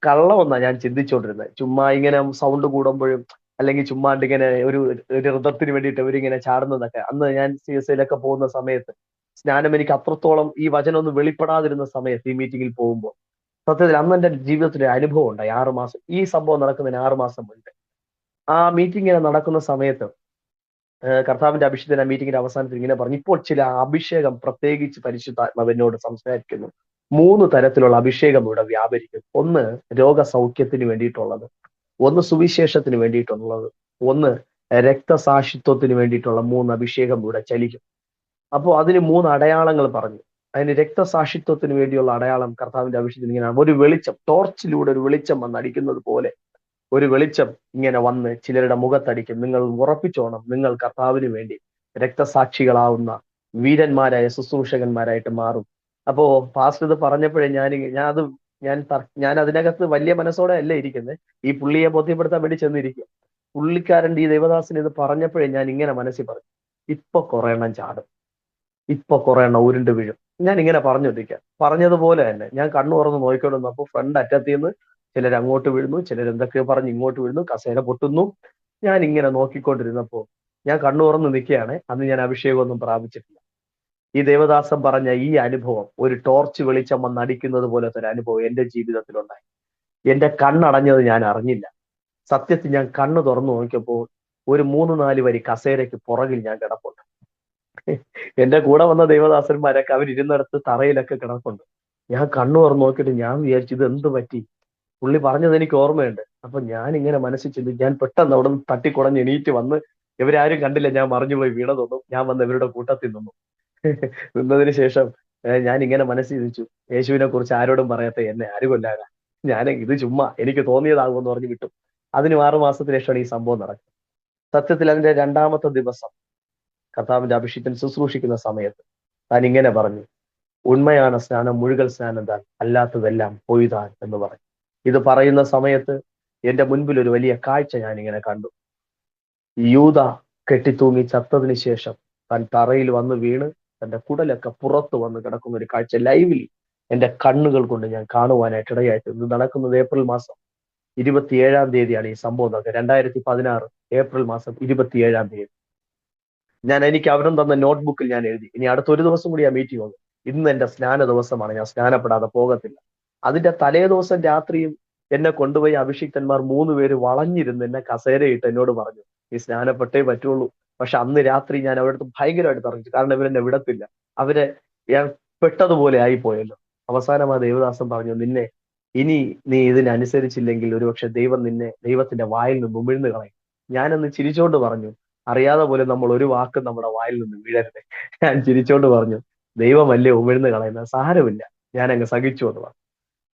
കള്ളമെന്നാ ഞാൻ ചിന്തിച്ചുകൊണ്ടിരുന്നത്. ചുമ്മാ ഇങ്ങനെ സൗണ്ട് കൂടുമ്പോഴും അല്ലെങ്കിൽ ചുമ്മാണ്ട് ഇങ്ങനെ ഒരു ഋതത്തിന് വേണ്ടിയിട്ട് അവരിങ്ങനെ ചാടുന്നതൊക്കെ. അന്ന് ഞാൻ CSIയിലൊക്കെ പോകുന്ന സമയത്ത് സ്നാനം എനിക്ക് അത്രത്തോളം ഈ വചനം ഒന്നും വെളിപ്പെടാതിരുന്ന സമയത്ത് ഈ മീറ്റിങ്ങിൽ പോകുമ്പോൾ സത്യത്തിൽ അന്ന് എന്റെ ജീവിതത്തിൽ ഒരു അനുഭവം ഉണ്ടായി. 6 മാസം ഈ സംഭവം നടക്കുന്നതിന് 6 മാസം മുൻപ് ആ മീറ്റിംഗ് നടക്കുന്ന സമയത്ത് കർത്താവിന്റെ അഭിഷേകത്തിന് ആ മീറ്റിംഗിന്റെ അവസാനത്തിൽ ഇങ്ങനെ പറഞ്ഞു, ഇപ്പോൾ ചില അഭിഷേകം പ്രത്യേകിച്ച് പരിശുദ്ധാത്മാവ് എന്നോട് സംസാരിക്കുന്നു. 3 തരത്തിലുള്ള അഭിഷേകം ഇവിടെ വ്യാപരിക്കും. ഒന്ന് രോഗസൗഖ്യത്തിന് വേണ്ടിയിട്ടുള്ളത്, ഒന്ന് സുവിശേഷത്തിന് വേണ്ടിയിട്ടുള്ളത്, ഒന്ന് രക്തസാക്ഷിത്വത്തിന് വേണ്ടിയിട്ടുള്ള 3 അഭിഷേകം ഇവിടെ ചലിക്കും. അപ്പോൾ അതിന് 3 അടയാളങ്ങൾ പറഞ്ഞു. അതിന് രക്തസാക്ഷിത്വത്തിന് വേണ്ടിയുള്ള അടയാളം കർത്താവിന്റെ അഭിഷേകത്തിന് ഇങ്ങനെ ഒരു വെളിച്ചം, ടോർച്ചിലൂടെ ഒരു വെളിച്ചം വന്ന് അടിക്കുന്നത് പോലെ ഒരു വെളിച്ചം ഇങ്ങനെ വന്ന് ചിലരുടെ മുഖത്തടിക്കും. നിങ്ങൾ ഉറപ്പിച്ചോണം, നിങ്ങൾ കർത്താവിന് വേണ്ടി രക്തസാക്ഷികളാവുന്ന വീരന്മാരായ ശുശ്രൂഷകന്മാരായിട്ട് മാറും. അപ്പോ പാസ്റ്റർ ഇത് പറഞ്ഞപ്പോഴേ ഞാൻ അതിനകത്ത് വലിയ മനസ്സോടെ അല്ല ഇരിക്കുന്നത്. ഈ പുള്ളിയെ ബോധ്യപ്പെടുത്താൻ വേണ്ടി ചെന്നിരിക്കുക. പുള്ളിക്കാരൻ്റെ ഈ ദേവദാസിന് ഇത് പറഞ്ഞപ്പോഴേ ഞാൻ ഇങ്ങനെ മനസ്സിൽ പറഞ്ഞു, ഇപ്പൊ കുറെ എണ്ണം ചാടും, ഇപ്പൊ കുറെ എണ്ണം ഉരുണ്ട് വീഴും. ഞാൻ ഇങ്ങനെ പറഞ്ഞോണ്ടിരിക്കാം. പറഞ്ഞതുപോലെ തന്നെ ഞാൻ കണ്ണു തുറന്ന് നോക്കിക്കൊണ്ടിരുന്നപ്പോൾ ഫ്രണ്ട് അറ്റത്തിൽ നിന്ന് ചിലർ അങ്ങോട്ട് വീഴുന്നു, ചിലർ എന്തൊക്കെയോ പറഞ്ഞ് ഇങ്ങോട്ട് വീഴുന്നു, കസേര പൊട്ടുന്നു. ഞാൻ ഇങ്ങനെ നോക്കിക്കൊണ്ടിരുന്നപ്പോൾ ഞാൻ കണ്ണു തുറന്ന് നിൽക്കുകയാണ്. അന്ന് ഞാൻ അഭിഷേകമൊന്നും പ്രാപിച്ചിട്ടില്ല. ഈ ദേവദാസൻ പറഞ്ഞ ഈ അനുഭവം ഒരു ടോർച്ച് വെളിച്ചം വന്ന് അടിക്കുന്നത് പോലത്തെ ഒരു അനുഭവം എന്റെ ജീവിതത്തിലുണ്ടായി. എന്റെ കണ്ണടഞ്ഞത് ഞാൻ അറിഞ്ഞില്ല. സത്യത്തിൽ ഞാൻ കണ്ണു തുറന്നു നോക്കിയപ്പോൾ ഒരു 3-4 വരി കസേരയ്ക്ക് പുറകിൽ ഞാൻ കിടപ്പുണ്ട്. എന്റെ കൂടെ വന്ന ദേവദാസന്മാരൊക്കെ അവരിരുന്നിടത്ത് തറയിലൊക്കെ കിടപ്പുണ്ട്. ഞാൻ കണ്ണു തുറന്നു നോക്കിയിട്ട് ഞാൻ വിചാരിച്ചു, ഇത് എന്ത് പറ്റി? പുള്ളി പറഞ്ഞത് എനിക്ക് ഓർമ്മയുണ്ട്. അപ്പൊ ഞാൻ ഇങ്ങനെ മനസ്സിൽ ചിന്തിച്ചു. ഞാൻ പെട്ടെന്ന് അവിടെ നിന്ന് തട്ടിക്കുടഞ്ഞ് എണീറ്റ് വന്ന്, ഇവരാരും കണ്ടില്ല ഞാൻ മറിഞ്ഞുപോയി വീണതൊന്നും. ഞാൻ വന്ന് ഇവരുടെ കൂട്ടത്തിൽ നിന്നു. നിന്നതിന് ശേഷം ഞാൻ ഇങ്ങനെ മനസ്സിൽ ചിന്തിച്ചു, യേശുവിനെ കുറിച്ച് ആരോടും പറയാത്ത എന്നെ ആര് കൊല്ലാനാ? ഞാൻ ഇത് ചുമ്മാ എനിക്ക് തോന്നിയതാകുമെന്ന് പറഞ്ഞ് വിട്ടു. അതിന് 6 മാസത്തിന് ശേഷമാണ് ഈ സംഭവം നടക്കുന്നത്. സത്യത്തിൽ അതിന്റെ 2ാമത്തെ ദിവസം കർത്താവിന്റെ അഭിഷേകത്തിൽ ശുശ്രൂഷിക്കുന്ന സമയത്ത് താൻ ഇങ്ങനെ പറഞ്ഞു, ഉണ്മയാണ് സ്നാനം, മുഴുകൽ സ്നാനം താൻ, അല്ലാത്തതെല്ലാം പൊയ്താൻ എന്ന് പറഞ്ഞു. ഇത് പറയുന്ന സമയത്ത് എന്റെ മുൻപിൽ ഒരു വലിയ കാഴ്ച ഞാൻ ഇങ്ങനെ കണ്ടു. യൂദ കെട്ടിത്തൂങ്ങി ചത്തതിന് ശേഷം താൻ തറയിൽ വന്ന് വീണ് തന്റെ കുടലൊക്കെ പുറത്ത് വന്ന് കിടക്കുന്ന ഒരു കാഴ്ച ലൈവിൽ എന്റെ കണ്ണുകൾ കൊണ്ട് ഞാൻ കാണുവാനായിട്ട് ഇടയായിട്ട്. ഇത് നടക്കുന്നത് ഏപ്രിൽ മാസം 27-ാം തീയതിയാണ് ഈ സംഭവം നടക്കുക. 2016 ഏപ്രിൽ മാസം 27-ാം തീയതി. എനിക്ക് അവരും തന്ന നോട്ട്ബുക്കിൽ ഞാൻ എഴുതി, ഇനി അടുത്ത ഒരു ദിവസം കൂടി ആ മീറ്റിംഗ് വന്നു. ഇന്ന് എന്റെ സ്നാന ദിവസമാണ്, ഞാൻ സ്നാനപ്പെടാതെ പോകത്തില്ല. അതിന്റെ തലേ ദിവസം രാത്രിയും എന്നെ കൊണ്ടുപോയി അഭിഷിക്തന്മാർ 3 പേര് വളഞ്ഞിരുന്ന് എന്നെ കസേരയിട്ട് എന്നോട് പറഞ്ഞു, നീ സ്നാനപ്പെട്ടേ പറ്റുള്ളൂ, പക്ഷെ അന്ന് രാത്രി ഞാൻ അവരുടെ ഭയങ്കരമായിട്ട് തർക്കിച്ചു. കാരണം ഇവരെന്നെ വിടത്തില്ല. അവരെ ഞാൻ പെട്ടതുപോലെ ആയിപ്പോയല്ലോ. അവസാനം ആ ദേവദാസൻ പറഞ്ഞു, നിന്നെ ഇനി നീ ഇതിനനുസരിച്ചില്ലെങ്കിൽ ഒരുപക്ഷെ ദൈവം നിന്നെ ദൈവത്തിന്റെ വായിൽ നിന്ന് ഉമിഴ്ന്നു കളയും. ഞാനന്ന് ചിരിച്ചോണ്ട് പറഞ്ഞു, അറിയാതെ പോലെ നമ്മൾ ഒരു വാക്ക് നമ്മുടെ വായിൽ നിന്ന് വീഴരുത്. ഞാൻ ചിരിച്ചോണ്ട് പറഞ്ഞു, ദൈവമല്ലേ ഉമിഴ്ന്നു കളയുന്നത്, സാരമില്ല, ഞാൻ അങ്ങ് സഹിച്ചു എന്ന് പറഞ്ഞു.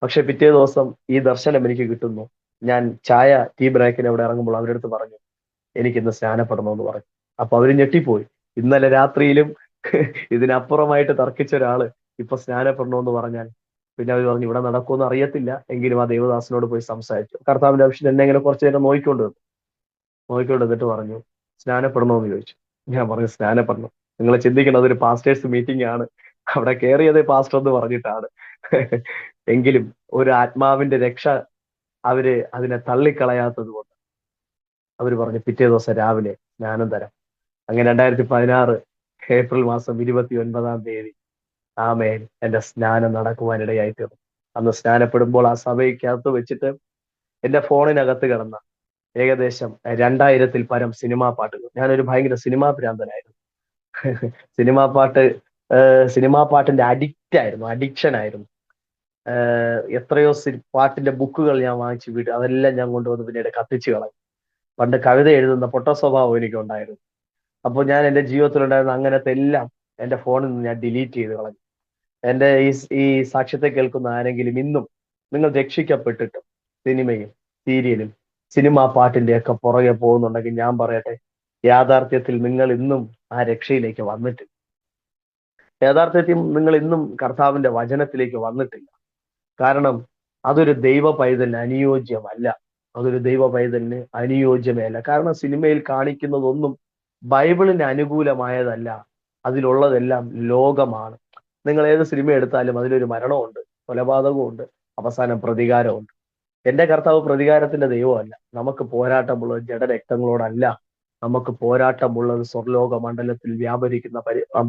പക്ഷെ പിറ്റേ ദിവസം ഈ ദർശനം എനിക്ക് കിട്ടുന്നു. ഞാൻ ചായ ടീ ബ്രേക്കിന് അവിടെ ഇറങ്ങുമ്പോൾ അവരുടെ അടുത്ത് പറഞ്ഞു, എനിക്കിന്ന് സ്നാനപ്പെടണമെന്ന് പറഞ്ഞു. അപ്പൊ അവര് ഞെട്ടിപ്പോയി. ഇന്നലെ രാത്രിയിലും ഇതിനപ്പുറമായിട്ട് തർക്കിച്ച ഒരാള് ഇപ്പൊ സ്നാനപ്പെടണമെന്ന് പറഞ്ഞാൽ പിന്നെ അവർ പറഞ്ഞു, ഇവിടെ നടക്കുമെന്ന് അറിയത്തില്ല, എങ്കിലും ആ ദേവദാസനോട് പോയി സംസാരിച്ചു. കർത്താവിന്റെ ആവശ്യം എന്നെ ഇങ്ങനെ കുറച്ചു നേരം നോക്കിക്കൊണ്ട് എന്നിട്ട് പറഞ്ഞു, സ്നാനപ്പെടണമെന്ന് ചോദിച്ചു. ഞാൻ പറഞ്ഞു, സ്നാനപ്പെടണം. നിങ്ങൾ ചിന്തിക്കണം, അതൊരു പാസ്റ്റേഴ്സ് മീറ്റിംഗ് ആണ്, അവിടെ കയറിയതേ പാസ്റ്റർ എന്ന് പറഞ്ഞിട്ടാണ്. എങ്കിലും ഒരു ആത്മാവിന്റെ രക്ഷ അവര് അതിനെ തള്ളിക്കളയാത്തത് കൊണ്ട് അവര് പറഞ്ഞു, പിറ്റേ ദിവസം രാവിലെ സ്നാനം തരാം. അങ്ങനെ 2016 ഏപ്രിൽ മാസം 29-ാം തീയതി ആമേൻ എന്റെ സ്നാനം നടക്കുവാനിടയായി തീർന്നു. അന്ന് സ്നാനപ്പെടുമ്പോൾ ആ സഭയ്ക്കകത്ത് വെച്ചിട്ട് എന്റെ ഫോണിനകത്ത് കിടന്ന ഏകദേശം 2000-ൽ പരം സിനിമാ പാട്ടുകൾ. ഞാനൊരു ഭയങ്കര സിനിമാ ഭ്രാന്തനായിരുന്നു. സിനിമാ പാട്ട് സിനിമാ പാട്ടിന്റെ അഡിക്ഷൻ ആയിരുന്നു. എത്രയോ പാട്ടിന്റെ ബുക്കുകൾ ഞാൻ വാങ്ങിച്ചു വീട്, അതെല്ലാം ഞാൻ കൊണ്ടുവന്ന് പിന്നീട് കത്തിച്ചു കളയും. പണ്ട് കവിത എഴുതുന്ന പൊട്ട സ്വഭാവം എനിക്കുണ്ടായിരുന്നു. അപ്പോൾ ഞാൻ എന്റെ ജീവിതത്തിലുണ്ടായിരുന്ന അങ്ങനത്തെ എല്ലാം എന്റെ ഫോണിൽ നിന്ന് ഞാൻ ഡിലീറ്റ് ചെയ്ത് കളഞ്ഞു. എന്റെ ഈ സാക്ഷ്യത്തെ കേൾക്കുന്ന ആരെങ്കിലും ഇന്നും നിങ്ങൾ രക്ഷിക്കപ്പെട്ടിട്ട് സിനിമയും സീരിയലും സിനിമാ പാട്ടിന്റെ ഒക്കെ പുറകെ പോകുന്നുണ്ടെങ്കിൽ ഞാൻ പറയട്ടെ, യാഥാർത്ഥ്യത്തിൽ നിങ്ങൾ ഇന്നും ആ രക്ഷയിലേക്ക് വന്നിട്ടില്ല. യാഥാർത്ഥ്യത്തിൽ നിങ്ങൾ ഇന്നും കർത്താവിന്റെ വചനത്തിലേക്ക് വന്നിട്ടില്ല. കാരണം അതൊരു ദൈവ പൈതലിന് അനുയോജ്യമല്ല. അതൊരു ദൈവ പൈതലിന് അനുയോജ്യമേ അല്ല. കാരണം സിനിമയിൽ കാണിക്കുന്നതൊന്നും ബൈബിളിന് അനുകൂലമായതല്ല. അതിലുള്ളതെല്ലാം ലോകമാണ്. നിങ്ങൾ ഏത് സിനിമ എടുത്താലും അതിലൊരു മരണമുണ്ട്, കൊലപാതകമുണ്ട്, അവസാനം പ്രതികാരമുണ്ട്. എന്റെ കർത്താവ് പ്രതികാരത്തിന്റെ ദൈവമല്ല. നമുക്ക് പോരാട്ടമുള്ളത് ജഡരക്തങ്ങളോടല്ല. നമുക്ക് പോരാട്ടമുള്ളത് സ്വർലോക മണ്ഡലത്തിൽ വ്യാപരിക്കുന്ന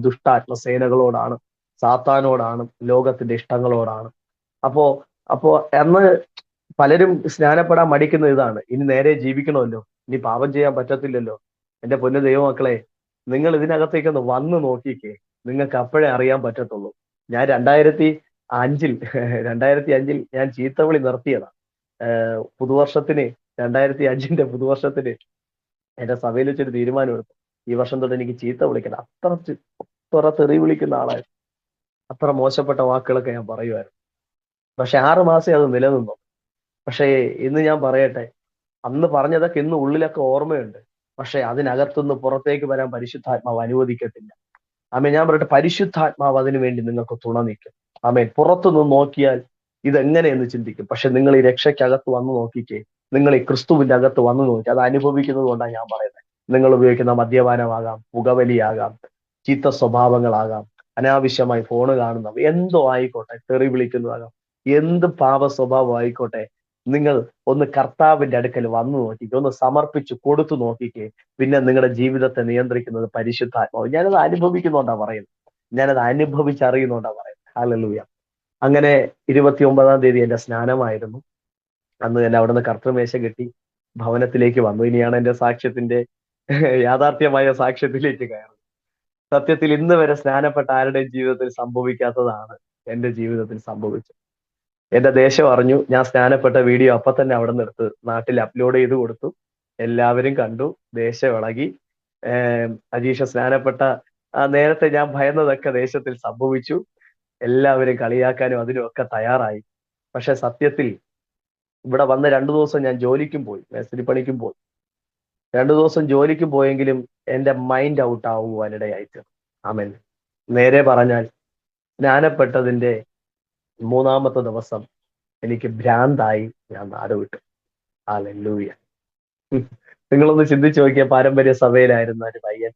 ദുഷ്ടാത്മസേനകളോടാണ്, സാത്താനോടാണ്, ലോകത്തിന്റെ ഇഷ്ടങ്ങളോടാണ്. അപ്പോ അപ്പോ അന്ന് പലരും സ്നാനപ്പെടാൻ മടിക്കുന്ന ഇതാണ്, ഇനി നേരെ ജീവിക്കണമല്ലോ, ഇനി പാപം ചെയ്യാൻ പറ്റത്തില്ലല്ലോ. എന്റെ പൊന്നു ദൈവമക്കളെ, നിങ്ങൾ ഇതിനകത്തേക്കൊന്ന് വന്നു നോക്കിക്കേ, നിങ്ങൾക്ക് അപ്പോഴേ അറിയാൻ പറ്റത്തുള്ളൂ. ഞാൻ 2005-ൽ ഞാൻ ചീത്തവിളി നിർത്തിയതാണ്. പുതുവർഷത്തിന് 2005-ന്റെ പുതുവർഷത്തിന് എന്റെ സഭയിൽ വെച്ചൊരു തീരുമാനം എടുത്തു, ഈ വർഷം തൊട്ട് എനിക്ക് ചീത്ത വിളിക്കണം. അത്ര തെറി വിളിക്കുന്ന ആളായിരുന്നു. അത്ര മോശപ്പെട്ട വാക്കുകളൊക്കെ ഞാൻ പറയുമായിരുന്നു. പക്ഷെ 6 മാസം അത് നിലനിന്നു. പക്ഷേ ഇന്ന് ഞാൻ പറയട്ടെ, അന്ന് പറഞ്ഞതൊക്കെ ഇന്ന് ഉള്ളിലൊക്കെ ഓർമ്മയുണ്ട്. പക്ഷെ അതിനകത്തുനിന്ന് പുറത്തേക്ക് വരാൻ പരിശുദ്ധാത്മാവ് അനുവദിക്കത്തില്ല. ആമേൻ. ഞാൻ പറയട്ടെ, പരിശുദ്ധാത്മാവ് അതിനു വേണ്ടി നിങ്ങൾക്ക് തുണ നിൽക്കും. ആമേൻ. പുറത്തുനിന്ന് നോക്കിയാൽ ഇതെങ്ങനെയെന്ന് ചിന്തിക്കും. പക്ഷെ നിങ്ങൾ ഈ രക്ഷയ്ക്കകത്ത് വന്നു നോക്കിക്കേ, നിങ്ങൾ ഈ ക്രിസ്തുവിന്റെ അകത്ത് വന്നു നോക്കി അത് അനുഭവിക്കുന്നത് കൊണ്ടാണ് ഞാൻ പറയുന്നത്. നിങ്ങൾ ഉപയോഗിക്കുന്ന മദ്യപാനമാകാം, പുകവലിയാകാം, ചീത്ത സ്വഭാവങ്ങളാകാം, അനാവശ്യമായി ഫോണ് കാണുന്നവ എന്തോ ആയിക്കോട്ടെ, തെറി വിളിക്കുന്നതാകാം, എന്ത് പാപ സ്വഭാവം ആയിക്കോട്ടെ, നിങ്ങൾ ഒന്ന് കർത്താവിന്റെ അടുക്കൽ വന്നു നോക്കിക്കേ, ഒന്ന് സമർപ്പിച്ച് കൊടുത്തു നോക്കിക്കേ. പിന്നെ നിങ്ങളുടെ ജീവിതത്തെ നിയന്ത്രിക്കുന്നത് പരിശുദ്ധാത്മാവ്. ഞാനത് അനുഭവിക്കുന്നുണ്ടാ പറയുന്നത്, ഞാനത് അനുഭവിച്ചറിയുന്നുണ്ടാ പറയുന്നത്. ഹല്ലേലൂയ. അങ്ങനെ 29-ാം തീയതി എന്റെ സ്നാനമായിരുന്നു. അന്ന് തന്നെ അവിടുന്ന് കർത്തൃമേശ കെട്ടി ഭവനത്തിലേക്ക് വന്നു. ഇനിയാണ് എന്റെ സാക്ഷ്യത്തിന്റെ യാഥാർത്ഥ്യമായ സാക്ഷ്യത്തിലേക്ക് കയറുന്നത്. സത്യത്തിൽ ഇന്ന് വരെ സ്നാനപ്പെട്ട ആരുടെയും ജീവിതത്തിൽ സംഭവിക്കാത്തതാണ് എന്റെ ജീവിതത്തിൽ സംഭവിച്ചത്. എന്റെ ദേശം അറിഞ്ഞു. ഞാൻ സ്നാനപ്പെട്ട വീഡിയോ അപ്പൊ തന്നെ അവിടെ നിന്ന് എടുത്ത് നാട്ടിൽ അപ്ലോഡ് ചെയ്ത് കൊടുത്തു. എല്ലാവരും കണ്ടു. ദേശം ഇളകി. അജീഷ സ്നാനപ്പെട്ട നേരത്തെ ഞാൻ ഭയന്നതൊക്കെ ദേശത്തിൽ സംഭവിച്ചു. എല്ലാവരും കളിയാക്കാനും അതിനും ഒക്കെ തയ്യാറായി. പക്ഷെ സത്യത്തിൽ ഇവിടെ വന്ന് 2 ദിവസം ഞാൻ ജോലിക്കും പോയി, മേസ്തിരി പണിക്കും പോയി. 2 ദിവസം ജോലിക്കും പോയെങ്കിലും എന്റെ മൈൻഡ് ഔട്ട് ആവുവാനിടയായിട്ട്. ആമേൻ. നേരെ പറഞ്ഞാൽ സ്നാനപ്പെട്ടതിന്റെ 3-ാമത്തെ ദിവസം എനിക്ക് ഭ്രാന്തായി, ഞാൻ നാട് വിട്ടു. ഹല്ലേലൂയ. നിങ്ങളൊന്ന് ചിന്തിച്ചു നോക്കിയ, പാരമ്പര്യ സഭയിലായിരുന്ന ഒരു പയ്യൻ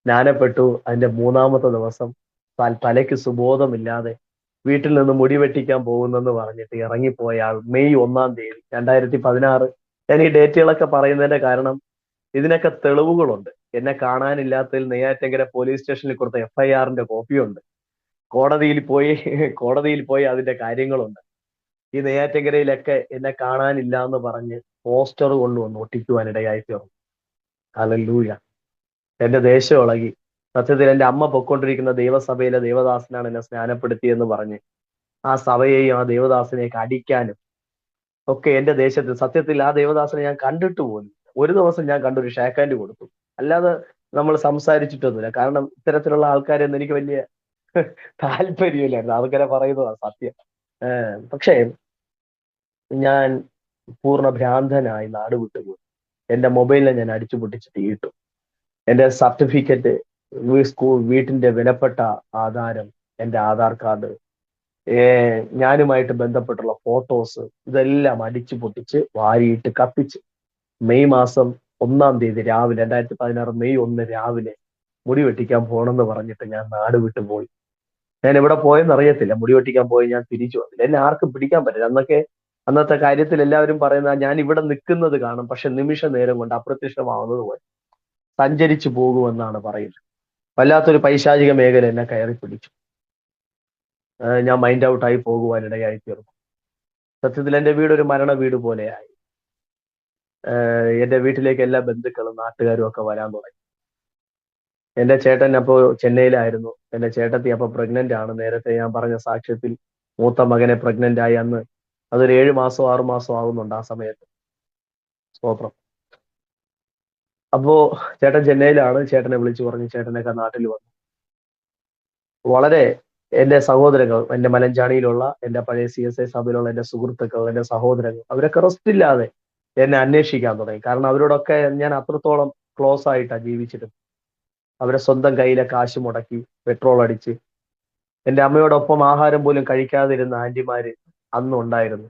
സ്നാനപ്പെട്ടു. അതിന്റെ 3-ാമത്തെ ദിവസം തലയ്ക്ക് സുബോധമില്ലാതെ വീട്ടിൽ നിന്ന് മുടി വെട്ടിക്കാൻ പോകുന്നെന്ന് പറഞ്ഞിട്ട് ഇറങ്ങിപ്പോയ ആൾ മെയ് 1-ാം തീയതി 2016. ഞാൻ ഈ ഡേറ്റുകളൊക്കെ പറയുന്നതിന്റെ കാരണം ഇതിനൊക്കെ തെളിവുകളുണ്ട്. എന്നെ കാണാനില്ലാത്തതിൽ നെയ്യാറ്റിൻകര പോലീസ് സ്റ്റേഷനിൽ കൊടുത്ത FIR-ന്റെ കോപ്പിയുണ്ട്. കോടതിയിൽ പോയി അതിന്റെ കാര്യങ്ങളുണ്ട്. ഈ നെയ്യാറ്റിൻകരയിലൊക്കെ എന്നെ കാണാനില്ല എന്ന് പറഞ്ഞ് പോസ്റ്റർ കൊണ്ടുവന്ന് ഒട്ടിക്കുവാനിടയായി തീർന്നു. ഹല്ലേലൂയ. എന്റെ ദേശം ഇളകി. സത്യത്തിൽ എന്റെ അമ്മ പൊക്കൊണ്ടിരിക്കുന്ന ദൈവസഭയിലെ ദേവദാസനാണ് എന്നെ സ്നാനപ്പെടുത്തിയെന്ന് പറഞ്ഞ് ആ സഭയെയും ആ ദേവദാസനെയൊക്കെ അടിക്കാനും ഒക്കെ എന്റെ ദേശത്ത്, സത്യത്തിൽ ആ ദേവദാസനെ ഞാൻ കണ്ടിട്ട് പോലും ഒരു ദിവസം ഞാൻ കണ്ടൊരു ഷേക്ക് ഹാൻഡ് കൊടുത്തു. അല്ലാതെ നമ്മൾ സംസാരിച്ചിട്ടൊന്നുമില്ല. കാരണം ഇത്തരത്തിലുള്ള ആൾക്കാരെയൊന്നും എനിക്ക് വലിയ താല്പര്യമില്ലായിരുന്നു. ആൾക്കാരെ പറയുന്നതാണ് സത്യം. പക്ഷേ ഞാൻ പൂർണ്ണ ഭ്രാന്തനായി നാട് വിട്ടുപോയി. എന്റെ മൊബൈലിനെ ഞാൻ അടിച്ചു പൊട്ടിച്ച് തീയിട്ടു. എന്റെ സർട്ടിഫിക്കറ്റ്, വീട്ടിന്റെ വിലപ്പെട്ട ആധാരം, എന്റെ ആധാർ കാർഡ്, ഞാനുമായിട്ട് ബന്ധപ്പെട്ടുള്ള ഫോട്ടോസ്, ഇതെല്ലാം അടിച്ചു പൊട്ടിച്ച് വാരിയിട്ട് കത്തിച്ച് മെയ് മാസം 1-ാം തീയതി രാവിലെ, 2016 മെയ് 1 രാവിലെ മുടി വെട്ടിക്കാൻ പോകണമെന്ന് പറഞ്ഞിട്ട് ഞാൻ നാട് വിട്ടു പോയി. ഞാൻ എവിടെ പോയെന്ന് അറിയത്തില്ല. മുടി വെട്ടിക്കാൻ പോയി, ഞാൻ തിരിച്ചു വന്നില്ല. എന്നെ ആർക്കും പിടിക്കാൻ പറ്റില്ല. അന്നത്തെ കാര്യത്തിൽ എല്ലാവരും പറയുന്ന, ഞാൻ ഇവിടെ നിൽക്കുന്നത് കാണും, പക്ഷെ നിമിഷ നേരം കൊണ്ട് അപ്രത്യക്ഷമാവുന്നത് പോലെ സഞ്ചരിച്ചു പോകുമെന്നാണ് പറയുന്നത്. വല്ലാത്തൊരു പൈശാചിക മേഖല എന്നെ കയറി പിടിച്ചു. ഞാൻ മൈൻഡ് ഔട്ടായി പോകുവാനിടയായി തീർന്നു. സത്യത്തിൽ എന്റെ വീട് ഒരു മരണ വീട് പോലെയായി. എന്റെ വീട്ടിലേക്ക് എല്ലാ ബന്ധുക്കളും നാട്ടുകാരും ഒക്കെ വരാൻ തുടങ്ങി. എന്റെ ചേട്ടൻ അപ്പോ ചെന്നൈയിലായിരുന്നു. എന്റെ ചേട്ടത്തി അപ്പൊ പ്രഗ്നന്റ് ആണ്. നേരത്തെ ഞാൻ പറഞ്ഞ സാക്ഷ്യത്തിൽ മൂത്ത മകനെ പ്രഗ്നന്റ് ആയി. അന്ന് അതൊരു 7 മാസമോ 6 മാസമോ ആവുന്നുണ്ട് ആ സമയത്ത്. സ്തോത്രം. അപ്പോ ചേട്ടൻ ചെന്നൈയിലാണ്. ചേട്ടനെ വിളിച്ചു പറഞ്ഞു ചേട്ടനൊക്കെ നാട്ടിൽ വന്നു. വളരെ എന്റെ സഹോദരങ്ങൾ, എന്റെ മലഞ്ചാണിയിലുള്ള എന്റെ പഴയ CSI സഭയിലുള്ള എന്റെ സുഹൃത്തുക്കൾ, എന്റെ സഹോദരങ്ങൾ, അവരൊക്കെ റെസ്റ്റ് ഇല്ലാതെ എന്നെ അന്വേഷിക്കാൻ തുടങ്ങി. കാരണം അവരോടൊക്കെ ഞാൻ അത്രത്തോളം ക്ലോസ് ആയിട്ടാണ് ജീവിച്ചിരുന്നത്. അവരെ സ്വന്തം കയ്യിലെ കാശ് മുടക്കി പെട്രോൾ അടിച്ച് എന്റെ അമ്മയോടൊപ്പം ആഹാരം പോലും കഴിക്കാതിരുന്ന ആന്റിമാര് അന്നും ഉണ്ടായിരുന്നു.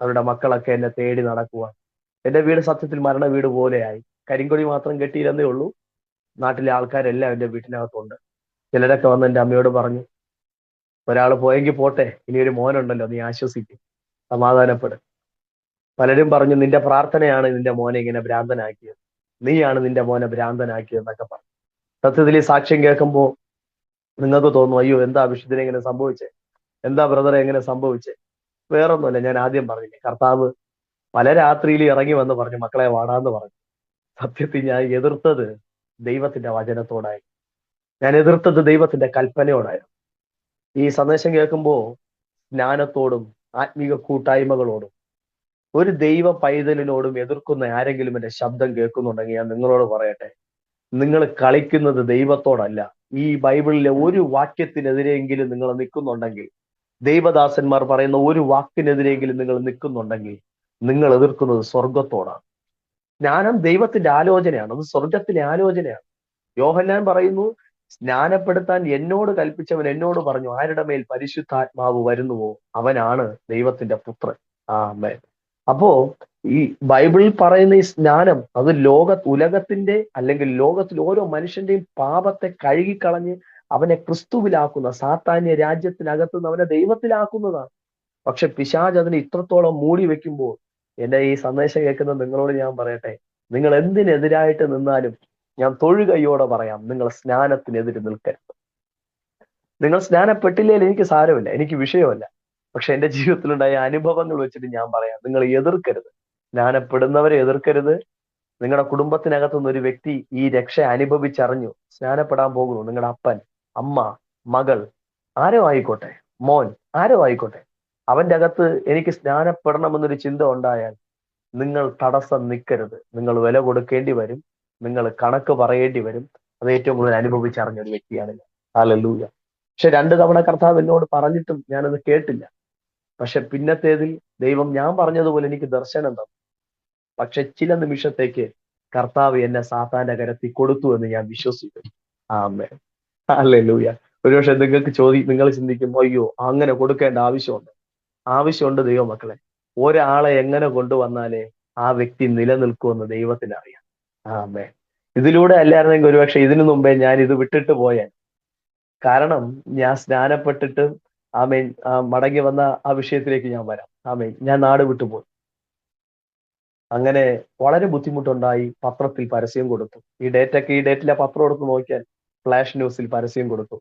അവരുടെ മക്കളൊക്കെ എന്നെ തേടി നടക്കുവാൻ. എന്റെ വീട് സത്യത്തിൽ മരണ വീട് പോലെയായി. കരിങ്കൊടി മാത്രം കെട്ടിയിരുന്നേ ഉള്ളൂ. നാട്ടിലെ ആൾക്കാരെല്ലാം എന്റെ വീട്ടിനകത്തുണ്ട്. ചിലരൊക്കെ വന്ന് എന്റെ അമ്മയോട് പറഞ്ഞു, ഒരാൾ പോയെങ്കിൽ പോട്ടെ, ഇനി ഒരു മോനുണ്ടല്ലോ, നീ ആശ്വസിക്കും, സമാധാനപ്പെടും. പലരും പറഞ്ഞു, നിന്റെ പ്രാർത്ഥനയാണ് നിന്റെ മോനെ ഇങ്ങനെ ഭ്രാന്തനാക്കിയത്, നീയാണ് നിന്റെ മോനെ ഭ്രാന്തനാക്കിയത് എന്നൊക്കെ പറഞ്ഞു. സത്യത്തിൽ ഈ സാക്ഷ്യം കേൾക്കുമ്പോൾ നിങ്ങൾക്ക് തോന്നും, അയ്യോ എന്താ വിശുദ്ധനെ ഇങ്ങനെ സംഭവിച്ചേ, എന്താ ബ്രദറെ എങ്ങനെ സംഭവിച്ചേ? വേറൊന്നുമല്ല, ഞാൻ ആദ്യം പറഞ്ഞില്ലേ, കർത്താവ് പല രാത്രിയിൽ ഇറങ്ങി വന്ന് പറഞ്ഞു, മക്കളെ വാടാന്ന് പറഞ്ഞു. സത്യത്തിൽ ഞാൻ എതിർത്തത് ദൈവത്തിന്റെ വചനത്തോടായി, ഞാൻ എതിർത്തത് ദൈവത്തിന്റെ കൽപ്പനയോടായിരുന്നു. ഈ സന്ദേശം കേൾക്കുമ്പോൾ ജ്ഞാനത്തോടും ആത്മീക കൂട്ടായ്മകളോടും ഒരു ദൈവ പൈതലിനോടും എതിർക്കുന്ന ആരെങ്കിലും എന്റെ ശബ്ദം കേൾക്കുന്നുണ്ടെങ്കിൽ ഞാൻ നിങ്ങളോട് പറയട്ടെ, നിങ്ങൾ കളിക്കുന്നത് ദൈവത്തോടല്ല. ഈ ബൈബിളിലെ ഒരു വാക്യത്തിനെതിരെയെങ്കിലും നിങ്ങൾ നിൽക്കുന്നുണ്ടെങ്കിൽ, ദൈവദാസന്മാർ പറയുന്ന ഒരു വാക്കിനെതിരെയെങ്കിലും നിങ്ങൾ നിൽക്കുന്നുണ്ടെങ്കിൽ, നിങ്ങൾ എതിർക്കുന്നത് സ്വർഗത്തോടാണ്. ജ്ഞാനം ദൈവത്തിന്റെ ആലോചനയാണ്, അത് സ്വർഗത്തിലെ ആലോചനയാണ്. യോഹന്നാൻ പറയുന്നു, സ്നാനപ്പെടുത്താൻ എന്നോട് കൽപ്പിച്ചവൻ എന്നോട് പറഞ്ഞു, ആരുടെ മേൽ പരിശുദ്ധാത്മാവ് വരുന്നുവോ അവനാണ് ദൈവത്തിന്റെ പുത്രൻ. ആമേൻ. അപ്പോ ഈ ബൈബിളിൽ പറയുന്ന ഈ സ്നാനം, അത് ഉലകത്തിന്റെ അല്ലെങ്കിൽ ലോകത്തിൽ ഓരോ മനുഷ്യന്റെയും പാപത്തെ കഴുകിക്കളഞ്ഞ് അവനെ ക്രിസ്തുവിലാക്കുന്ന, സാത്താന്യ രാജ്യത്തിനകത്ത് നിന്ന് അവനെ ദൈവത്തിലാക്കുന്നതാണ്. പക്ഷെ പിശാച് അതിനെ ഇത്രത്തോളം മൂടി വെക്കുമ്പോൾ, എന്റെ ഈ സന്ദേശം കേൾക്കുന്ന നിങ്ങളോട് ഞാൻ പറയട്ടെ, നിങ്ങൾ എന്തിനെതിരായിട്ട് നിന്നാലും ഞാൻ തൊഴുകയോടെ പറയാം, നിങ്ങൾ സ്നാനത്തിനെതിരെ നിൽക്കരുത്. നിങ്ങൾ സ്നാനപ്പെട്ടില്ലെങ്കിൽ എനിക്ക് സാരമില്ല, എനിക്ക് വിഷയമല്ല. പക്ഷെ എന്റെ ജീവിതത്തിലുണ്ടായ അനുഭവങ്ങൾ വെച്ചിട്ട് ഞാൻ പറയാം, നിങ്ങൾ എതിർക്കരുത്. സ്നാനപ്പെടുന്നവരെ എതിർക്കരുത്. നിങ്ങളുടെ കുടുംബത്തിനകത്തുനിന്ന് ഒരു വ്യക്തി ഈ രക്ഷ അനുഭവിച്ചറിഞ്ഞു സ്നാനപ്പെടാൻ പോകുന്നു, നിങ്ങളുടെ അപ്പൻ, അമ്മ, മകൾ, ആരോ ആയിക്കോട്ടെ, മോൻ, ആരോ ആയിക്കോട്ടെ, അവന്റെ അകത്ത് എനിക്ക് സ്നാനപ്പെടണമെന്നൊരു ചിന്ത ഉണ്ടായാൽ നിങ്ങൾ തടസ്സം നിൽക്കരുത്. നിങ്ങൾ വില കൊടുക്കേണ്ടി വരും, നിങ്ങൾ കണക്ക് പറയേണ്ടി വരും. അത് ഏറ്റവും കൂടുതൽ അനുഭവിച്ചറിഞ്ഞ ഒരു വ്യക്തിയാണ് ഞാൻ. ഹല്ലേലൂയ. പക്ഷെ 2 തവണ കർത്താവ് എന്നോട് പറഞ്ഞിട്ടും ഞാനത് കേട്ടില്ല. പക്ഷെ പിന്നത്തേതിൽ ദൈവം ഞാൻ പറഞ്ഞതുപോലെ എനിക്ക് ദർശനം തന്നു. പക്ഷെ ചില നിമിഷത്തേക്ക് കർത്താവ് എന്നെ സാത്താന്റെ കരത്തിൽ കൊടുത്തു എന്ന് ഞാൻ വിശ്വസിക്കുന്നു. ആമേൻ. ഹല്ലേലൂയ. ഒരുപക്ഷെ നിങ്ങൾ ചിന്തിക്കും, അയ്യോ അങ്ങനെ കൊടുക്കേണ്ട ആവശ്യമുണ്ട് ദൈവമക്കളെ. ഒരാളെ എങ്ങനെ കൊണ്ടുവന്നാലേ ആ വ്യക്തി നിലനിൽക്കുമെന്ന് ദൈവത്തിന് അറിയാം. ആമേൻ. ഇതിലൂടെ അല്ലായിരുന്നെങ്കിൽ ഒരുപക്ഷെ ഇതിനു മുമ്പേ ഞാൻ ഇത് വിട്ടിട്ട് പോയാൽ. കാരണം ഞാൻ സ്നാനപ്പെട്ടിട്ട് ആമേൻ മടങ്ങി വന്ന ആ വിഷയത്തിലേക്ക് ഞാൻ വരാം. ആമേൻ. ഞാൻ നാട് വിട്ടുപോയി. അങ്ങനെ വളരെ ബുദ്ധിമുട്ടുണ്ടായി. പത്രത്തിൽ പരസ്യം കൊടുത്തു. ഈ ഡേറ്റിലെ പത്രം എടുത്ത് നോക്കിയാൽ ഫ്ലാഷ് ന്യൂസിൽ പരസ്യം കൊടുത്തു.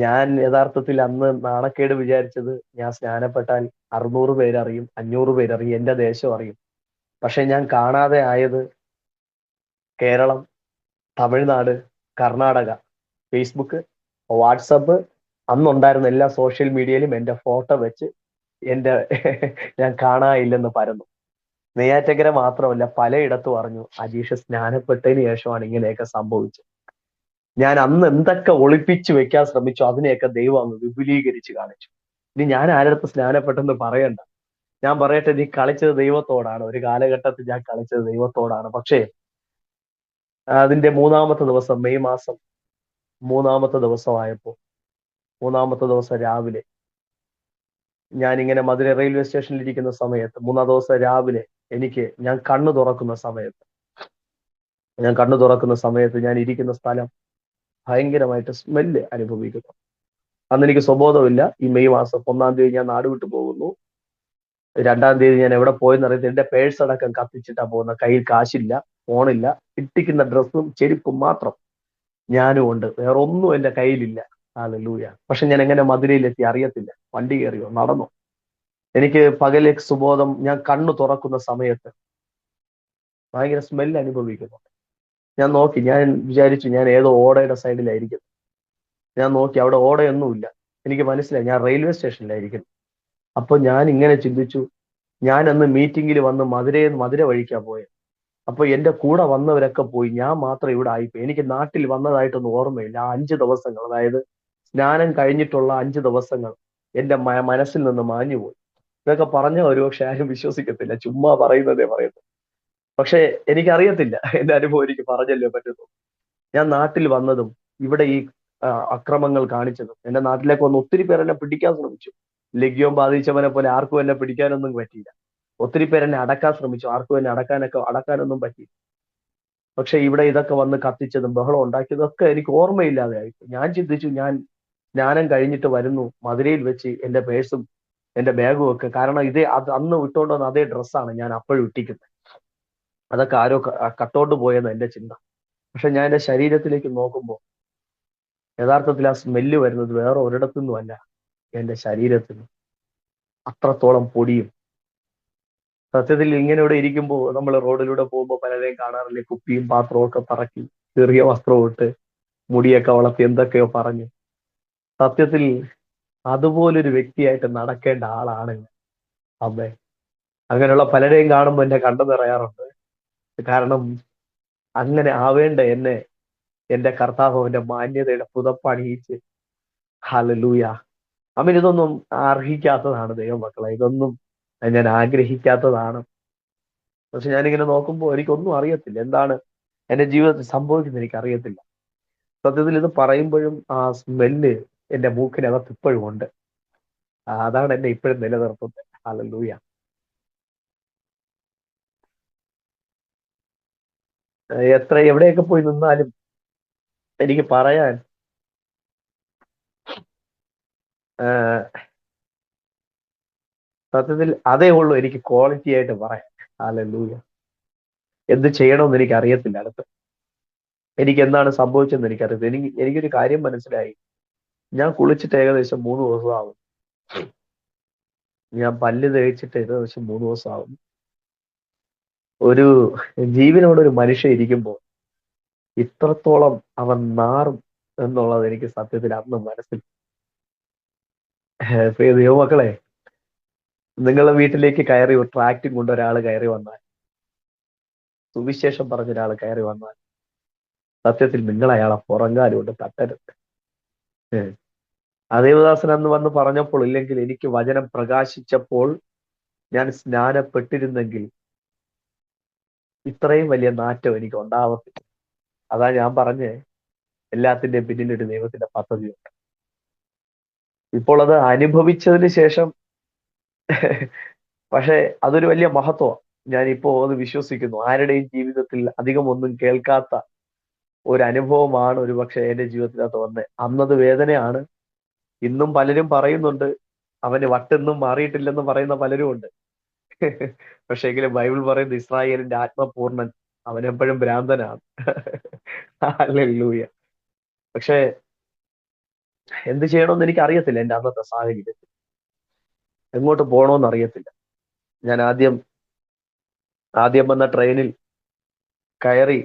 ഞാൻ യഥാർത്ഥത്തിൽ അന്ന് നാണക്കേട് വിചാരിച്ചത്, ഞാൻ സ്നാനപ്പെട്ടാൽ 600 പേരറിയും, 500 പേരറിയും, എന്റെ ദേശം അറിയും. പക്ഷെ ഞാൻ കാണാതെ ആയത് കേരളം, തമിഴ്നാട്, കർണാടക, ഫേസ്ബുക്ക്, വാട്സപ്പ്, അന്നുണ്ടായിരുന്ന എല്ലാ സോഷ്യൽ മീഡിയയിലും എന്റെ ഫോട്ടോ വെച്ച് എന്റെ ഞാൻ കാണാനില്ലെന്ന് പരന്നു. നെയ്യാറ്റക്കര മാത്രമല്ല, പലയിടത്തും അറിഞ്ഞു അജീഷ് സ്നാനപ്പെട്ടതിന് ശേഷമാണ് ഇങ്ങനെയൊക്കെ സംഭവിച്ചത്. ഞാൻ അന്ന് എന്തൊക്കെ ഒളിപ്പിച്ചു വെക്കാൻ ശ്രമിച്ചു അതിനെയൊക്കെ ദൈവം അങ്ങ് വിപുലീകരിച്ച് കാണിച്ചു. ഇനി ഞാൻ ആരടുത്ത് സ്നാനപ്പെട്ടെന്ന് പറയണ്ട. ഞാൻ പറയട്ടെ, നീ കളിച്ചത് ദൈവത്തോടാണ്. ഒരു കാലഘട്ടത്തിൽ ഞാൻ കളിച്ചത് ദൈവത്തോടാണ്. പക്ഷേ അതിന്റെ മൂന്നാമത്തെ ദിവസം, മെയ് മാസം മൂന്നാമത്തെ ദിവസമായപ്പോ, മൂന്നാമത്തെ ദിവസം രാവിലെ ഞാനിങ്ങനെ മധുര റെയിൽവേ സ്റ്റേഷനിൽ ഇരിക്കുന്ന സമയത്ത്, മൂന്നാം ദിവസം രാവിലെ ഞാൻ കണ്ണു തുറക്കുന്ന സമയത്ത് ഞാൻ ഇരിക്കുന്ന സ്ഥലം ഭയങ്കരമായിട്ട് സ്മെല്ല് അനുഭവിക്കുന്നു. അന്ന് എനിക്ക് സ്വബോധമില്ല. ഈ മെയ് മാസം 1-ാം തീയതി ഞാൻ നാട് വിട്ടു പോകുന്നു. 2-ാം തീയതി ഞാൻ എവിടെ പോയെന്ന് അറിയത്തില്ല. എന്റെ പേഴ്സ് അടക്കം കത്തിച്ചിട്ടാ പോകുന്ന. കയ്യിൽ കാശില്ല, ഫോണില്ല, ഇട്ടിക്കുന്ന ഡ്രസ്സും ചെരുപ്പും മാത്രം ഞാനും ഉണ്ട്. വേറെ ഒന്നും എന്റെ കയ്യിലില്ല. ഹല്ലേലൂയ. പക്ഷെ ഞാൻ എങ്ങനെ മധുരയിലെത്തി അറിയത്തില്ല. വണ്ടി കയറിയോ, നടന്നോ? എനിക്ക് പകലെ സുബോധം, ഞാൻ കണ്ണു തുറക്കുന്ന സമയത്ത് ഭയങ്കര സ്മെല്ല് അനുഭവിക്കുന്നു. ഞാൻ നോക്കി, ഞാൻ വിചാരിച്ചു ഞാൻ ഏതോ ഓടയുടെ സൈഡിലായിരിക്കും. ഞാൻ നോക്കി, അവിടെ ഓടയൊന്നുമില്ല. എനിക്ക് മനസ്സിലായി ഞാൻ റെയിൽവേ സ്റ്റേഷനിലായിരിക്കുന്നു. അപ്പൊ ഞാൻ ഇങ്ങനെ ചിന്തിച്ചു, ഞാൻ അന്ന് മീറ്റിംഗിൽ വന്ന് മധുര വഴിക്കാ പോയത്. അപ്പൊ എന്റെ കൂടെ വന്നവരൊക്കെ പോയി, ഞാൻ മാത്രം ഇവിടെ ആയിപ്പോയി. എനിക്ക് നാട്ടിൽ വന്നതായിട്ടൊന്നും ഓർമ്മയില്ല. ആ 5 ദിവസങ്ങൾ, അതായത് സ്നാനം കഴിഞ്ഞിട്ടുള്ള 5 ദിവസങ്ങൾ എന്റെ മനസ്സിൽ നിന്ന് മാഞ്ഞുപോയി. ഇതൊക്കെ പറഞ്ഞ ഒരുപക്ഷെ ആരും വിശ്വസിക്കത്തില്ല, ചുമ്മാ പറയുന്നതേ പറയുന്നു. പക്ഷെ എനിക്കറിയത്തില്ല, എന്റെ അനുഭവം എനിക്ക് പറഞ്ഞല്ലേ പറ്റുന്നു. ഞാൻ നാട്ടിൽ വന്നതും ഇവിടെ ഈ അക്രമങ്ങൾ കാണിച്ചതും, എന്റെ നാട്ടിലേക്ക് വന്ന് ഒത്തിരി പേർ എന്നെ പിടിക്കാൻ ശ്രമിച്ചു. ലഗ്യോം ബാധിച്ചവനെ പോലെ ആർക്കും എന്നെ പിടിക്കാനൊന്നും പറ്റിയില്ല. ഒത്തിരി പേർ എന്നെ അടക്കാൻ ശ്രമിച്ചു. ആർക്കും എന്നെ അടക്കാനൊന്നും പറ്റിയില്ല. പക്ഷെ ഇവിടെ ഇതൊക്കെ വന്ന് കത്തിച്ചതും ബഹളം ഉണ്ടാക്കിയതും ഒക്കെ എനിക്ക് ഓർമ്മയില്ലാതെ ആയി. ഞാൻ ചിന്തിച്ചു, ഞാൻ സ്നാനം കഴിഞ്ഞിട്ട് വരുന്നു, മധുരയിൽ വെച്ച് എന്റെ പേഴ്സും എന്റെ ബാഗും ഒക്കെ, കാരണം അന്ന് വിട്ടുകൊണ്ട് വന്ന അതേ ഡ്രസ്സാണ് ഞാൻ അപ്പോഴും ഇട്ടിക്കുന്നത്. അതൊക്കെ ആരോ കട്ടോണ്ട് പോയെന്ന് എന്റെ ചിന്ത. പക്ഷെ ഞാൻ എന്റെ ശരീരത്തിലേക്ക് നോക്കുമ്പോൾ യഥാർത്ഥത്തിൽ ആ സ്മെല്ല് വരുന്നത് വേറെ ഒരിടത്തു നിന്നുമല്ല, എന്റെ ശരീരത്തിൽ അത്രത്തോളം പൊടിയും. സത്യത്തിൽ ഇങ്ങനെ ഇവിടെ ഇരിക്കുമ്പോൾ, നമ്മൾ റോഡിലൂടെ പോകുമ്പോൾ പലരെയും കാണാറില്ലേ, കുപ്പിയും പാത്രവും ഒക്കെ പറക്കി, ചെറിയ വസ്ത്രവും ഇട്ട്, മുടിയൊക്കെ വളർത്തി, എന്തൊക്കെയോ പറഞ്ഞു. സത്യത്തിൽ അതുപോലൊരു വ്യക്തിയായിട്ട് നടക്കേണ്ട ആളാണ് അമ്മേ. അങ്ങനെയുള്ള പലരെയും കാണുമ്പോൾ എന്റെ കണ്ടു നിറയാറുണ്ട്. കാരണം അങ്ങനെ ആവേണ്ട എന്നെ എന്റെ കർത്താവ് അവന്റെ മാന്യതയുടെ പുതപ്പണിയിച്ച്, ഹല്ലേലൂയ. അവൻ ഇതൊന്നും അർഹിക്കാത്തതാണ് ദൈവമക്കളെ, ഇതൊന്നും ഞാൻ ആഗ്രഹിക്കാത്തതാണ്. പക്ഷെ ഞാനിങ്ങനെ നോക്കുമ്പോൾ എനിക്കൊന്നും അറിയത്തില്ല, എന്താണ് എന്റെ ജീവിതത്തിൽ സംഭവിക്കുന്നത് എനിക്ക് അറിയത്തില്ല. സത്യത്തിൽ ഇത് പറയുമ്പോഴും ആ സ്മെല്ല് എന്റെ മൂക്കിനകത്ത് ഇപ്പോഴും ഉണ്ട്. അതാണ് എന്നെ ഇപ്പോഴും നിലനിർത്തുന്നത്. ഹല്ലേലൂയ. എവിടെയൊക്കെ പോയി നിന്നാലും എനിക്ക് പറയാൻ സത്യത്തിൽ അതേ ഉള്ളൂ എനിക്ക് ക്വാളിറ്റി ആയിട്ട് പറയാൻ. ഹല്ലേലൂയ. എന്ത് ചെയ്യണമെന്ന് എനിക്ക് അറിയത്തില്ല. എനിക്ക് എന്താണ് സംഭവിച്ചതെന്ന് എനിക്കറിയത്തില്ല. എനിക്കൊരു കാര്യം മനസ്സിലായി. ഞാൻ കുളിച്ചിട്ട് ഏകദേശം 3 ദിവസമാകും. ഞാൻ പല്ല് തേച്ചിട്ട് ഏകദേശം 3 ദിവസമാകും. ഒരു ജീവനോട് ഒരു മനുഷ്യൻ ഇരിക്കുമ്പോൾ ഇത്രത്തോളം അവൻ നാറും എന്നുള്ളത് എനിക്ക് സത്യത്തിൽ അന്ന് മനസ്സിൽ. പ്രിയ ദൈവമക്കളെ, നിങ്ങളുടെ വീട്ടിലേക്ക് കയറി ഒരു ട്രാക്റ്റും കൊണ്ട് ഒരാൾ കയറി വന്നാൽ, സുവിശേഷം പറഞ്ഞ ഒരാൾ കയറി വന്നാൽ, സത്യത്തിൽ നിങ്ങൾ അയാളെ പുറങ്കാലം കൊണ്ട് തട്ടരുത്. ആ ദേവദാസൻ അന്ന് വന്ന് പറഞ്ഞപ്പോൾ, ഇല്ലെങ്കിൽ എനിക്ക് വചനം പ്രകാശിച്ചപ്പോൾ ഞാൻ സ്നാനപ്പെട്ടിരുന്നെങ്കിൽ ഇത്രയും വലിയ നാറ്റം എനിക്ക് ഉണ്ടാവത്തില്ല. അതാ ഞാൻ പറഞ്ഞേ, എല്ലാത്തിന്റെയും പിന്നിലൊരു ദൈവത്തിന്റെ പദ്ധതിയുണ്ട്. ഇപ്പോൾ അത് അനുഭവിച്ചതിന് ശേഷം പക്ഷെ അതൊരു വലിയ മഹത്വമാണ്. ഞാനിപ്പോ അത് വിശ്വസിക്കുന്നു. ആരുടെയും ജീവിതത്തിൽ അധികം ഒന്നും കേൾക്കാത്ത ഒരു അനുഭവമാണ് ഒരുപക്ഷെ എന്റെ ജീവിതത്തിനകത്ത് വന്നത്. അന്നത് വേദനയാണ്. ഇന്നും പലരും പറയുന്നുണ്ട്, അവന് വട്ടൊന്നും മാറിയിട്ടില്ലെന്ന് പറയുന്ന പലരും ഉണ്ട്. പക്ഷെ എങ്കിലും ബൈബിൾ പറയുന്നത് ഇസ്രായേലിന്റെ ആത്മപൂർണ്ണൻ അവനെപ്പോഴും ഭ്രാന്തനാണ്. ഹല്ലേലൂയ. പക്ഷെ എന്ത് ചെയ്യണമെന്ന് എനിക്ക് അറിയത്തില്ല. എന്റെ അന്നത്തെ സാഹചര്യത്തിൽ എങ്ങോട്ട് പോകണമെന്ന് അറിയത്തില്ല. ഞാൻ ആദ്യം വന്ന ട്രെയിനിൽ കയറി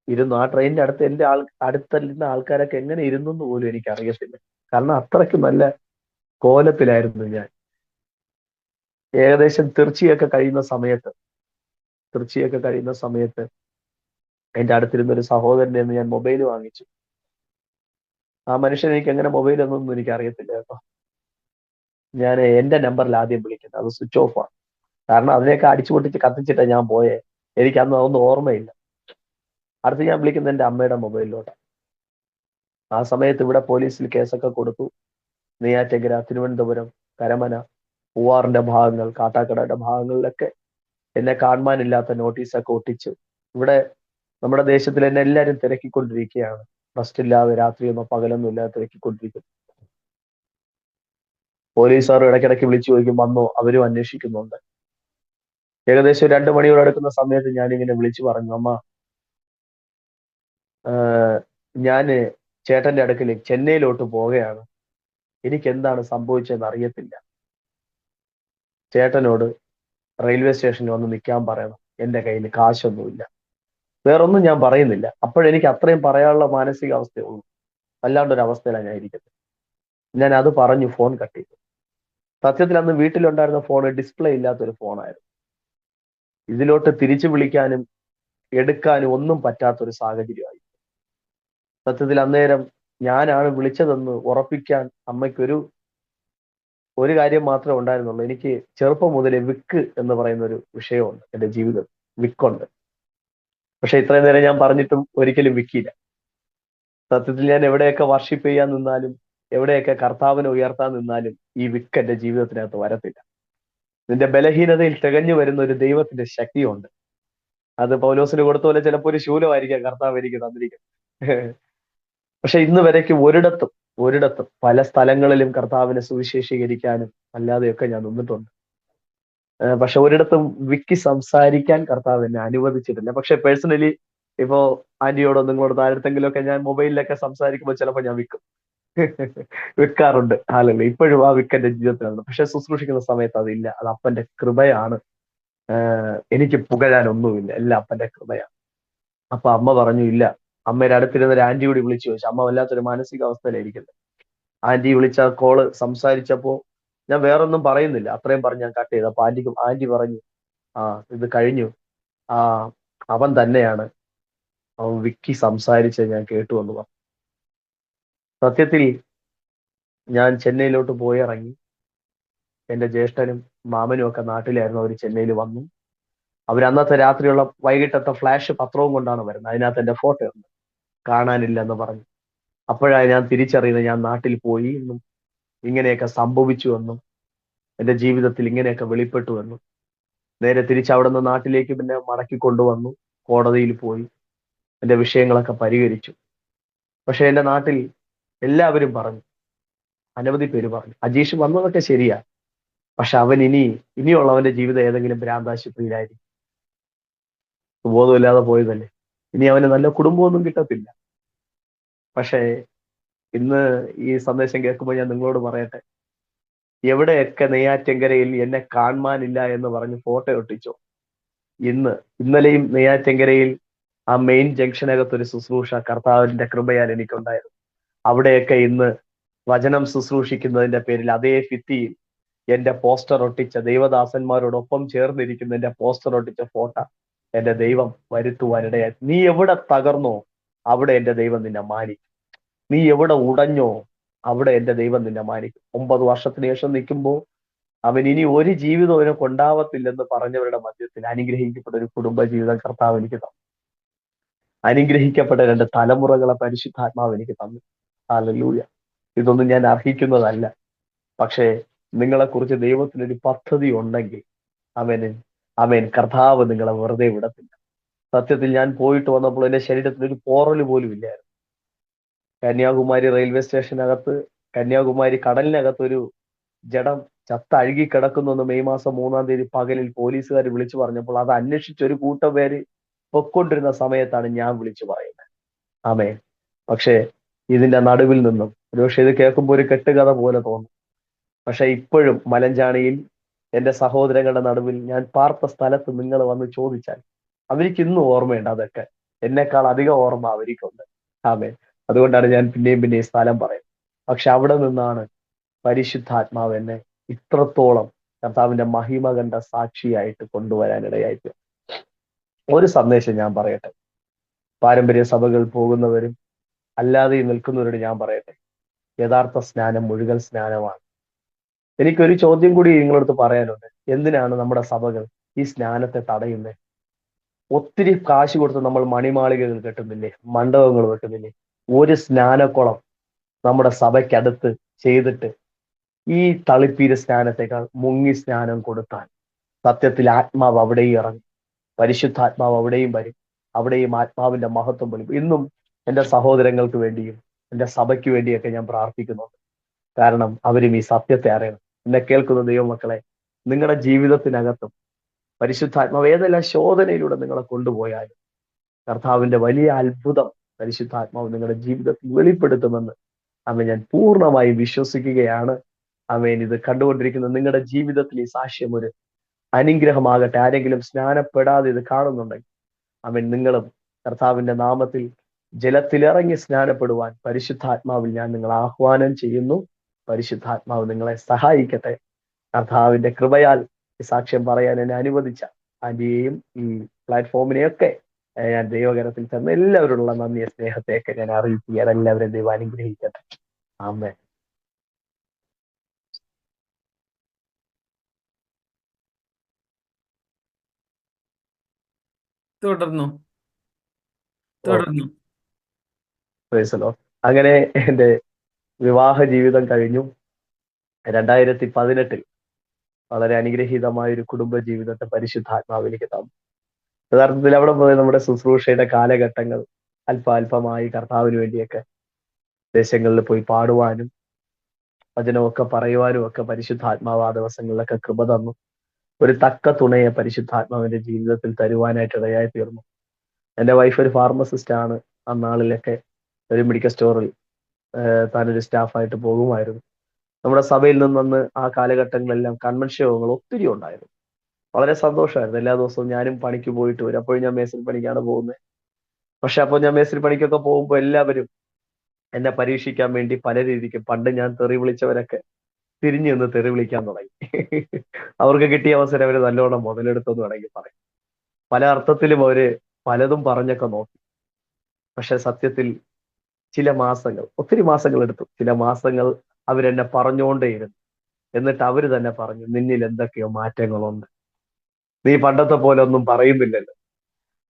ഇരുന്നു. ആ ട്രെയിനിന്റെ അടുത്ത് എന്റെ അടുത്തല്ലുന്ന ആൾക്കാരൊക്കെ എങ്ങനെ ഇരുന്നു എന്ന് പോലും എനിക്ക് അറിയത്തില്ല. കാരണം അത്രയ്ക്ക് നല്ല കോലത്തിലായിരുന്നു ഞാൻ. ഏകദേശം തിർച്ചിയൊക്കെ കഴിയുന്ന സമയത്ത് എന്റെ അടുത്തിരുന്ന ഒരു സഹോദരന്റെ നിന്ന് ഞാൻ മൊബൈൽ വാങ്ങിച്ചു. ആ മനുഷ്യൻ എനിക്ക് എങ്ങനെ മൊബൈൽ എന്നൊന്നും എനിക്ക് അറിയത്തില്ല കേട്ടോ. ഞാൻ എന്റെ നമ്പറിൽ ആദ്യം വിളിക്കുന്നത്, അത് സ്വിച്ച് ഓഫ് ആണ്. കാരണം അതിനെയൊക്കെ അടിച്ചു പൊട്ടിച്ച് കത്തിച്ചിട്ടാ ഞാൻ പോയെ. എനിക്ക് അന്ന് അതൊന്നും ഓർമ്മയില്ല. അടുത്ത് ഞാൻ വിളിക്കുന്നത് എന്റെ അമ്മയുടെ മൊബൈലിലോട്ടാണ്. ആ സമയത്ത് ഇവിടെ പോലീസിൽ കേസൊക്കെ കൊടുത്തു. നെയ്യാറ്റിൻകര, തിരുവനന്തപുരം, കരമന, പൂവാറിന്റെ ഭാഗങ്ങൾ, കാട്ടാക്കടയുടെ ഭാഗങ്ങളിലൊക്കെ എന്നെ കാണാനില്ലാത്ത നോട്ടീസൊക്കെ ഒട്ടിച്ച് ഇവിടെ നമ്മുടെ ദേശത്തിൽ എന്നെ എല്ലാവരും തിരക്കിക്കൊണ്ടിരിക്കുകയാണ്. റെസ്റ്റ് ഇല്ലാതെ രാത്രിയൊന്നും പകലൊന്നും ഇല്ലാതെ തിരക്കിക്കൊണ്ടിരിക്കുന്നു. പോലീസുകാർ ഇടയ്ക്കിടയ്ക്ക് വിളിച്ചു ചോദിക്കും വന്നോ, അവരും അന്വേഷിക്കുന്നുണ്ട്. ഏകദേശം 2 മണിയോട് അടുക്കുന്ന സമയത്ത് ഞാനിങ്ങനെ വിളിച്ചു പറഞ്ഞു, അമ്മ ഞാന് ചേട്ടന്റെ അടുക്കൽ ചെന്നൈയിലോട്ട് പോവുകയാണ്. എനിക്ക് എന്താണ് സംഭവിച്ചതെന്ന് അറിയത്തില്ല. ചേട്ടനോട് റെയിൽവേ സ്റ്റേഷനിൽ വന്ന് നിൽക്കാൻ പറയണം. എന്റെ കയ്യിൽ കാശൊന്നുമില്ല. വേറൊന്നും ഞാൻ പറയുന്നില്ല. അപ്പോഴെനിക്ക് അത്രയും പറയാനുള്ള മാനസികാവസ്ഥയുള്ളൂ. അല്ലാണ്ടൊരവസ്ഥയിലാണ് ഞാൻ ഇരിക്കുന്നത്. ഞാൻ അത് പറഞ്ഞു ഫോൺ കട്ട് ചെയ്തു. സത്യത്തിൽ അന്ന് വീട്ടിലുണ്ടായിരുന്ന ഫോൺ ഡിസ്പ്ലേ ഇല്ലാത്തൊരു ഫോണായിരുന്നു. ഇതിലോട്ട് തിരിച്ചു വിളിക്കാനും എടുക്കാനും ഒന്നും പറ്റാത്തൊരു സാഹചര്യമായി. സത്യത്തിൽ അന്നേരം ഞാനാണ് വിളിച്ചതെന്ന് ഉറപ്പിക്കാൻ അമ്മയ്ക്കൊരു കാര്യം മാത്രമേ ഉണ്ടായിരുന്നുള്ളൂ. എനിക്ക് ചെറുപ്പം മുതലേ വിക്ക് എന്ന് പറയുന്ന ഒരു വിഷയമുണ്ട് എന്റെ ജീവിതം. വിക്കുണ്ട്. പക്ഷെ ഇത്രയും നേരം ഞാൻ പറഞ്ഞിട്ടും ഒരിക്കലും വിക്കില്ല. സത്യത്തിൽ ഞാൻ എവിടെയൊക്കെ വർഷിപ്പ് ചെയ്യാൻ നിന്നാലും എവിടെയൊക്കെ കർത്താവിനെ ഉയർത്താൻ നിന്നാലും ഈ വിക്ക് എന്റെ ജീവിതത്തിനകത്ത് വരത്തില്ല. നിന്റെ ബലഹീനതയിൽ തികഞ്ഞു വരുന്ന ഒരു ദൈവത്തിന്റെ ശക്തിയുണ്ട്. അത് പൗലോസിന് കൊടുത്ത പോലെ ചിലപ്പോൾ ഒരു ശൂലമായിരിക്കാം കർത്താവ് എനിക്ക് തന്നിരിക്കുന്നത്. പക്ഷെ ഇന്ന് വരയ്ക്ക് ഒരിടത്തും പല സ്ഥലങ്ങളിലും കർത്താവിനെ സുവിശേഷീകരിക്കാനും അല്ലാതെയൊക്കെ ഞാൻ നിന്നിട്ടുണ്ട്. പക്ഷെ ഒരിടത്തും വിക്കി സംസാരിക്കാൻ കർത്താവ് എന്നെ അനുവദിച്ചിട്ടില്ല. പക്ഷെ പേഴ്സണലി ഇപ്പോ ആന്റിയോടോ നിങ്ങളോട് ആരുടെങ്കിലും ഒക്കെ ഞാൻ മൊബൈലിലൊക്കെ സംസാരിക്കുമ്പോൾ ചിലപ്പോൾ ഞാൻ വിൽക്കാറുണ്ട്. ഹാലല്ല, ഇപ്പോഴും ആ വിക്ക് എന്റെ ജീവിതത്തിലുണ്ട്. പക്ഷെ ശുശ്രൂഷിക്കുന്ന സമയത്ത് അതില്ല. അത് അപ്പന്റെ കൃപയാണ്. എനിക്ക് പുകഴാനൊന്നുമില്ല, എല്ലാം അപ്പന്റെ കൃപയാണ്. അപ്പൊ അമ്മ പറഞ്ഞു ഇല്ല. അമ്മയുടെ അടുത്തിരുന്ന ഒരു ആന്റി കൂടി വിളിച്ചു ചോദിച്ചു. അമ്മ വല്ലാത്തൊരു മാനസികാവസ്ഥയിലായിരിക്കുന്നത്. ആന്റി വിളിച്ച കോള് സംസാരിച്ചപ്പോ ഞാൻ വേറൊന്നും പറയുന്നില്ല, അത്രയും പറഞ്ഞ് ഞാൻ കട്ട് ചെയ്തു. അപ്പൊ ആന്റി പറഞ്ഞു, ആ ഇത് കഴിഞ്ഞു, ആ അവൻ തന്നെയാണ്, അവൻ വിക്കി സംസാരിച്ച് ഞാൻ കേട്ടു എന്ന് പറഞ്ഞു. സത്യത്തിൽ ഞാൻ ചെന്നൈയിലോട്ട് പോയി ഇറങ്ങി. എന്റെ ജ്യേഷ്ഠനും മാമനും ഒക്കെ നാട്ടിലായിരുന്നു. അവർ ചെന്നൈയിൽ വന്നു. അവർ അന്നത്തെ രാത്രിയുള്ള വൈകിട്ടത്തെ ഫ്ലാഷ് പത്രവും കൊണ്ടാണ് വരുന്നത്. അതിനകത്ത് എന്റെ ഫോട്ടോ ഉണ്ട്. കാണാനില്ല എന്ന് പറഞ്ഞു. അപ്പോഴാണ് ഞാൻ തിരിച്ചറിയുന്നത് ഞാൻ നാട്ടിൽ പോയി എന്നും ഇങ്ങനെയൊക്കെ സംഭവിച്ചു എന്നും എന്റെ ജീവിതത്തിൽ ഇങ്ങനെയൊക്കെ വെളിപ്പെട്ടു എന്നും. നേരെ തിരിച്ച് അവിടെ നിന്ന് നാട്ടിലേക്ക് പിന്നെ മടക്കി കൊണ്ടുവന്നു. കോടതിയിൽ പോയി എന്റെ വിഷയങ്ങളൊക്കെ പരിഹരിച്ചു. പക്ഷെ എന്റെ നാട്ടിൽ എല്ലാവരും പറഞ്ഞു, അനവധി പേര് പറഞ്ഞു, അജീഷ് വന്നതൊക്കെ ശരിയാ, പക്ഷെ അവൻ ഇനിയുള്ളവന്റെ ജീവിതം ഏതെങ്കിലും ഭ്രാന്താശുപത്രിയിലായിരിക്കും. ബോധമില്ലാതെ പോയതല്ലേ, ഇനി അവന് നല്ല കുടുംബമൊന്നും കിട്ടത്തില്ല. പക്ഷേ ഇന്ന് ഈ സന്ദേശം കേൾക്കുമ്പോൾ ഞാൻ നിങ്ങളോട് പറയട്ടെ, എവിടെയൊക്കെ നെയ്യാറ്റിൻകരയിൽ എന്നെ കാണാനില്ല എന്ന് പറഞ്ഞ് ഫോട്ടോ ഒട്ടിച്ചോ, ഇന്നലെയും നെയ്യാറ്റിൻകരയിൽ ആ മെയിൻ ജംഗ്ഷനകത്ത് ഒരു ശുശ്രൂഷ കർത്താവിന്റെ കൃപയാൽ എനിക്കുണ്ടായിരുന്നു. അവിടെയൊക്കെ ഇന്ന് വചനം ശുശ്രൂഷിക്കുന്നതിന്റെ പേരിൽ അതേ ഭിത്തിയിൽ എന്റെ പോസ്റ്റർ ഒട്ടിച്ച, ദൈവദാസന്മാരോടൊപ്പം ചേർന്നിരിക്കുന്ന എന്റെ പോസ്റ്റർ ഒട്ടിച്ച ഫോട്ടോ എന്റെ ദൈവം വരുത്തുവാനിടയായി. നീ എവിടെ തകർന്നോ അവിടെ എന്റെ ദൈവം നിന്നെ മാനിക്കും. നീ എവിടെ ഉടഞ്ഞോ അവിടെ എന്റെ ദൈവം നിന്നെ മാനിക്കും. 9 വർഷത്തിന് ശേഷം നിൽക്കുമ്പോൾ അവൻ ഇനി ഒരു ജീവിതം അവനക്ക് ഉണ്ടാവത്തില്ലെന്ന് പറഞ്ഞവരുടെ മധ്യത്തിൽ അനുഗ്രഹിക്കപ്പെട്ട ഒരു കുടുംബ ജീവിതം കർത്താവ് എനിക്ക് തന്നു. അനുഗ്രഹിക്കപ്പെട്ട 2 തലമുറകളെ പരിശുദ്ധാത്മാവ് എനിക്ക് തന്നു. ഹല്ലേലൂയ. ഇതൊന്നും ഞാൻ അർഹിക്കുന്നതല്ല. പക്ഷേ നിങ്ങളെക്കുറിച്ച് ദൈവത്തിനൊരു പദ്ധതി ഉണ്ടെങ്കിൽ അവൻ കർത്താവ് നിങ്ങളെ വെറുതെ വിടത്തില്ല. സത്യത്തിൽ ഞാൻ പോയിട്ട് വന്നപ്പോൾ എന്റെ ശരീരത്തിൽ ഒരു പോറല് പോലും ഇല്ലായിരുന്നു. കന്യാകുമാരി റെയിൽവേ സ്റ്റേഷനകത്ത്, കന്യാകുമാരി കടലിനകത്ത് ഒരു ജഡം ചത്തഴുകി കിടക്കുന്നു മെയ് മാസം 3-ാം തീയതി പകലിൽ പോലീസുകാർ വിളിച്ചു പറഞ്ഞപ്പോൾ അത് അന്വേഷിച്ച് ഒരു കൂട്ടം പേര് പൊക്കൊണ്ടിരുന്ന സമയത്താണ് ഞാൻ വിളിച്ചു പറയുന്നത്. ആമേ. പക്ഷേ ഇതിന്റെ നടുവിൽ നിന്നും ഒരുപക്ഷെ ഇത് കേൾക്കുമ്പോൾ ഒരു കെട്ടുകഥ പോലെ തോന്നും. പക്ഷെ ഇപ്പോഴും മലഞ്ചാണിയിൽ എന്റെ സഹോദരങ്ങളുടെ നടുവിൽ ഞാൻ പാർത്ത സ്ഥലത്ത് നിങ്ങൾ വന്ന് ചോദിച്ചാൽ അവർക്ക് ഇന്നും ഓർമ്മയുണ്ട് അതൊക്കെ. എന്നെക്കാൾ അധികം ഓർമ്മ അവർക്കുണ്ട്. ആമേൻ. അതുകൊണ്ടാണ് ഞാൻ പിന്നെയും പിന്നെയും സ്ഥലം പറയുന്നത്. പക്ഷെ അവിടെ നിന്നാണ് പരിശുദ്ധാത്മാവ് എന്നെ ഇത്രത്തോളം കർത്താവിന്റെ മഹിമ കണ്ട സാക്ഷിയായിട്ട് കൊണ്ടുവരാനിടയായിട്ട്. ഒരു സന്ദേശം ഞാൻ പറയട്ടെ, പാരമ്പര്യ സഭകൾ പോകുന്നവരും അല്ലാതെ നിൽക്കുന്നവരോട് ഞാൻ പറയട്ടെ, യഥാർത്ഥ സ്നാനം മുഴുകൽ സ്നാനമാണ്. എനിക്കൊരു ചോദ്യം കൂടി നിങ്ങളടുത്ത് പറയാനുണ്ട്. എന്തിനാണ് നമ്മുടെ സഭകൾ ഈ സ്നാനത്തെ തടയുന്നത്? ഒത്തിരി കാശ് കൊടുത്ത് നമ്മൾ മണിമാളികകൾ കെട്ടുന്നില്ലേ, മണ്ഡപങ്ങൾ വെക്കുന്നില്ലേ? ഒരു സ്നാനക്കുളം നമ്മുടെ സഭയ്ക്കടുത്ത് ചെയ്തിട്ട് ഈ തളിപ്പീര് സ്നാനത്തെക്കാൾ മുങ്ങി സ്നാനം കൊടുത്താൽ സത്യത്തിൽ ആത്മാവ് അവിടെയും ഇറങ്ങും, പരിശുദ്ധാത്മാവ് അവിടെയും വരും, അവിടെയും ആത്മാവിന്റെ മഹത്വം വരും. ഇന്നും എൻ്റെ സഹോദരങ്ങൾക്ക് വേണ്ടിയും എൻ്റെ സഭയ്ക്ക് വേണ്ടിയൊക്കെ ഞാൻ പ്രാർത്ഥിക്കുന്നുണ്ട്. കാരണം അവരും ഈ സത്യത്തെ അറിയണം. എന്നെ കേൾക്കുന്ന ദൈവമക്കളെ, നിങ്ങളുടെ ജീവിതത്തിനകത്തും പരിശുദ്ധാത്മാവ് ഏതെല്ലാം ശോധനയിലൂടെ നിങ്ങളെ കൊണ്ടുപോയാലും കർത്താവിന്റെ വലിയ അത്ഭുതം പരിശുദ്ധാത്മാവ് നിങ്ങളുടെ ജീവിതത്തിൽ വെളിപ്പെടുത്തുമെന്ന് ഞാൻ പൂർണ്ണമായി വിശ്വസിക്കുകയാണ്. ഇത് കണ്ടുകൊണ്ടിരിക്കുന്ന നിങ്ങളുടെ ജീവിതത്തിൽ ഈ സാക്ഷ്യം ഒരു അനുഗ്രഹമാകട്ടെ. ആരെങ്കിലും സ്നാനപ്പെടാതെ ഇത് കാണുന്നുണ്ടെങ്കിൽ നിങ്ങളും കർത്താവിന്റെ നാമത്തിൽ ജലത്തിലിറങ്ങി സ്നാനപ്പെടുവാൻ പരിശുദ്ധാത്മാവിൽ ഞാൻ നിങ്ങളെ ആഹ്വാനം ചെയ്യുന്നു. പരിശുദ്ധാത്മാവ് നിങ്ങളെ സഹായിക്കട്ടെ. കർത്താവിന്റെ കൃപയാൽ ഈ സാക്ഷ്യം പറയാൻ എന്നെ അനുവദിച്ച ആന്റിയെയും ഈ പ്ലാറ്റ്ഫോമിനെയൊക്കെ ഞാൻ ദൈവകരത്തിൽ തന്ന എല്ലാവരോടുള്ള നന്ദിയ സ്നേഹത്തെയൊക്കെ ഞാൻ അറിയിക്കുകയാണ്. എല്ലാവരും ദൈവം അനുഗ്രഹിക്കട്ടെ. ആമേൻ. തുടർന്നു. അങ്ങനെ എൻ്റെ വിവാഹ ജീവിതം കഴിഞ്ഞു. 2018 വളരെ അനുഗ്രഹീതമായ ഒരു കുടുംബ ജീവിതത്തെ പരിശുദ്ധാത്മാവിലേക്ക് തന്നു. യഥാർത്ഥത്തിൽ അവിടെ പോയി നമ്മുടെ ശുശ്രൂഷയുടെ കാലഘട്ടങ്ങൾ അല്പാൽപമായി കർത്താവിന് വേണ്ടിയൊക്കെ ദേശങ്ങളിൽ പോയി പാടുവാനും വചനമൊക്കെ പറയുവാനും ഒക്കെ പരിശുദ്ധാത്മാവ് ആ ദിവസങ്ങളിലൊക്കെ കൃപ തന്നു. ഒരു തക്ക തുണയെ പരിശുദ്ധാത്മാവിന്റെ ജീവിതത്തിൽ തരുവാനായിട്ട് ഇടയായി തീർന്നു. എൻ്റെ വൈഫ് ഒരു ഫാർമസിസ്റ്റ് ആണ്. അന്നാളിലൊക്കെ ഒരു മെഡിക്കൽ സ്റ്റോറിൽ താനൊരു സ്റ്റാഫായിട്ട് പോകുമായിരുന്നു. നമ്മുടെ സഭയിൽ നിന്നന്ന് ആ കാലഘട്ടങ്ങളിലെല്ലാം കൺവെൻഷൻ യോഗങ്ങൾ ഒത്തിരി ഉണ്ടായിരുന്നു. വളരെ സന്തോഷമായിരുന്നു. എല്ലാ ദിവസവും ഞാനും പണിക്ക് പോയിട്ട് വരും. അപ്പോഴും ഞാൻ മേസ്തിരി പണിക്കാണ് പോകുന്നത്. പക്ഷെ അപ്പോൾ ഞാൻ മേസ്തിരി പണിക്കൊക്കെ പോകുമ്പോൾ എല്ലാവരും എന്നെ പരീക്ഷിക്കാൻ വേണ്ടി പല രീതിക്ക്, പണ്ട് ഞാൻ തെറി വിളിച്ചവരൊക്കെ തിരിഞ്ഞു നിന്ന് തെറി വിളിക്കാൻ തുടങ്ങി. അവർക്ക് കിട്ടിയ അവസരം അവര് നല്ലോണം മുതലെടുത്തെന്ന് വേണമെങ്കിൽ പറയും. പല അർത്ഥത്തിലും അവര് പലതും പറഞ്ഞൊക്കെ നോക്കി. പക്ഷെ സത്യത്തിൽ ചില മാസങ്ങൾ, ഒത്തിരി മാസങ്ങൾ എടുത്തു, ചില മാസങ്ങൾ അവരെന്നെ പറഞ്ഞുകൊണ്ടേയിരുന്നു. എന്നിട്ട് അവര് തന്നെ പറഞ്ഞു, നിന്നിൽ എന്തൊക്കെയോ മാറ്റങ്ങളുണ്ട്, നീ പണ്ടത്തെ പോലെ ഒന്നും പറയുന്നില്ലല്ലോ,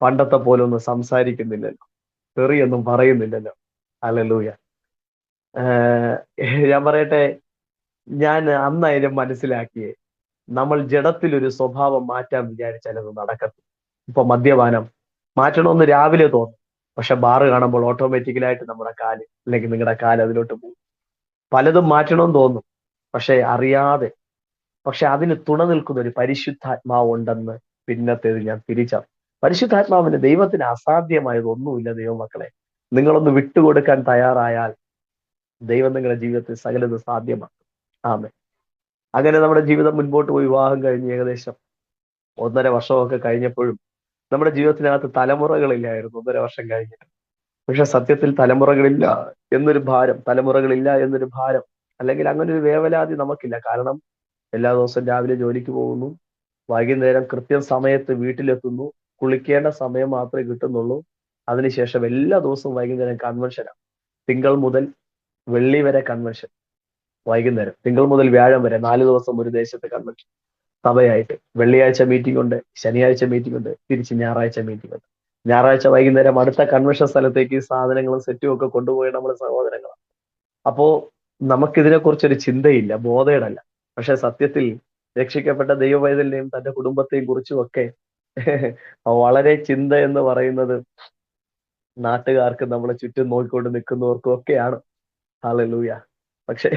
പണ്ടത്തെ പോലെ ഒന്നും സംസാരിക്കുന്നില്ലല്ലോ, തെറിയൊന്നും പറയുന്നില്ലല്ലോ. ഹല്ലേലൂയ. ഞാൻ പറയട്ടെ, ഞാൻ അന്നായാലും മനസ്സിലാക്കിയേ, നമ്മൾ ജഡത്തിലൊരു സ്വഭാവം മാറ്റാൻ വിചാരിച്ചാൽ അത് നടക്കത്തില്ല. ഇപ്പൊ മദ്യപാനം മാറ്റണമെന്ന് രാവിലെ തോന്നും, പക്ഷെ ബാറ് കാണുമ്പോൾ ഓട്ടോമാറ്റിക്കലായിട്ട് നമ്മുടെ കാല് അല്ലെങ്കിൽ നിങ്ങളുടെ കാല് അതിലോട്ട് പോകും. പലതും മാറ്റണമെന്ന് തോന്നും, പക്ഷെ അറിയാതെ. പക്ഷെ അതിന് തുണ നിൽക്കുന്ന ഒരു പരിശുദ്ധാത്മാവ് ഉണ്ടെന്ന് പിന്നത്തേത് ഞാൻ തിരിച്ചറിഞ്ഞു. പരിശുദ്ധാത്മാവിന് ദൈവത്തിന് അസാധ്യമായതൊന്നുമില്ല. ദൈവമക്കളെ, നിങ്ങളൊന്ന് വിട്ടുകൊടുക്കാൻ തയ്യാറായാൽ ദൈവം നിങ്ങളുടെ ജീവിതത്തിൽ സകലത് സാധ്യമാണ്. ആമേൻ. അങ്ങനെ നമ്മുടെ ജീവിതം മുൻപോട്ട് പോയി. വിവാഹം കഴിഞ്ഞ് ഏകദേശം 1.5 വർഷമൊക്കെ കഴിഞ്ഞപ്പോഴും നമ്മുടെ ജീവിതത്തിനകത്ത് തലമുറകളില്ലായിരുന്നു 1.5 വർഷം കഴിഞ്ഞിട്ട്. പക്ഷെ സത്യത്തിൽ തലമുറകളില്ല എന്നൊരു ഭാരം, തലമുറകളില്ല എന്നൊരു ഭാരം, അല്ലെങ്കിൽ അങ്ങനെ ഒരു വേവലാതി നമുക്കില്ല. കാരണം എല്ലാ ദിവസവും രാവിലെ ജോലിക്ക് പോകുന്നു, വൈകുന്നേരം കൃത്യം സമയത്ത് വീട്ടിലെത്തുന്നു, കുളിക്കേണ്ട സമയം മാത്രമേ കിട്ടുന്നുള്ളൂ. അതിനുശേഷം എല്ലാ ദിവസവും വൈകുന്നേരം കൺവെൻഷനാണ്. തിങ്കൾ മുതൽ വെള്ളി വരെ കൺവെൻഷൻ, വൈകുന്നേരം തിങ്കൾ മുതൽ വ്യാഴം വരെ 4 ദിവസം ഒരു ദേശത്തെ കൺവെൻഷൻ സഭയായിട്ട്. വെള്ളിയാഴ്ച മീറ്റിംഗ് ഉണ്ട്, ശനിയാഴ്ച മീറ്റിംഗ് ഉണ്ട്, തിരിച്ച് ഞായറാഴ്ച മീറ്റിംഗ് ഉണ്ട്. ഞായറാഴ്ച വൈകുന്നേരം അടുത്ത കൺവെൻഷൻ സ്ഥലത്തേക്ക് സാധനങ്ങളും സെറ്റും ഒക്കെ കൊണ്ടുപോയി നമ്മുടെ സഹോദരങ്ങളാണ്. അപ്പോ നമുക്കിതിനെ കുറിച്ചൊരു ചിന്തയില്ല, ബോധേടല്ല. പക്ഷെ സത്യത്തിൽ രക്ഷിക്കപ്പെട്ട ദൈവവൈതലിനെയും തന്റെ കുടുംബത്തെയും കുറിച്ചും ഒക്കെ വളരെ ചിന്ത എന്ന് പറയുന്നത് നാട്ടുകാർക്ക് നമ്മളെ ചുറ്റും നോക്കിക്കൊണ്ട് നിൽക്കുന്നവർക്കും ഒക്കെയാണ്. ഹല്ലേലൂയ. പക്ഷേ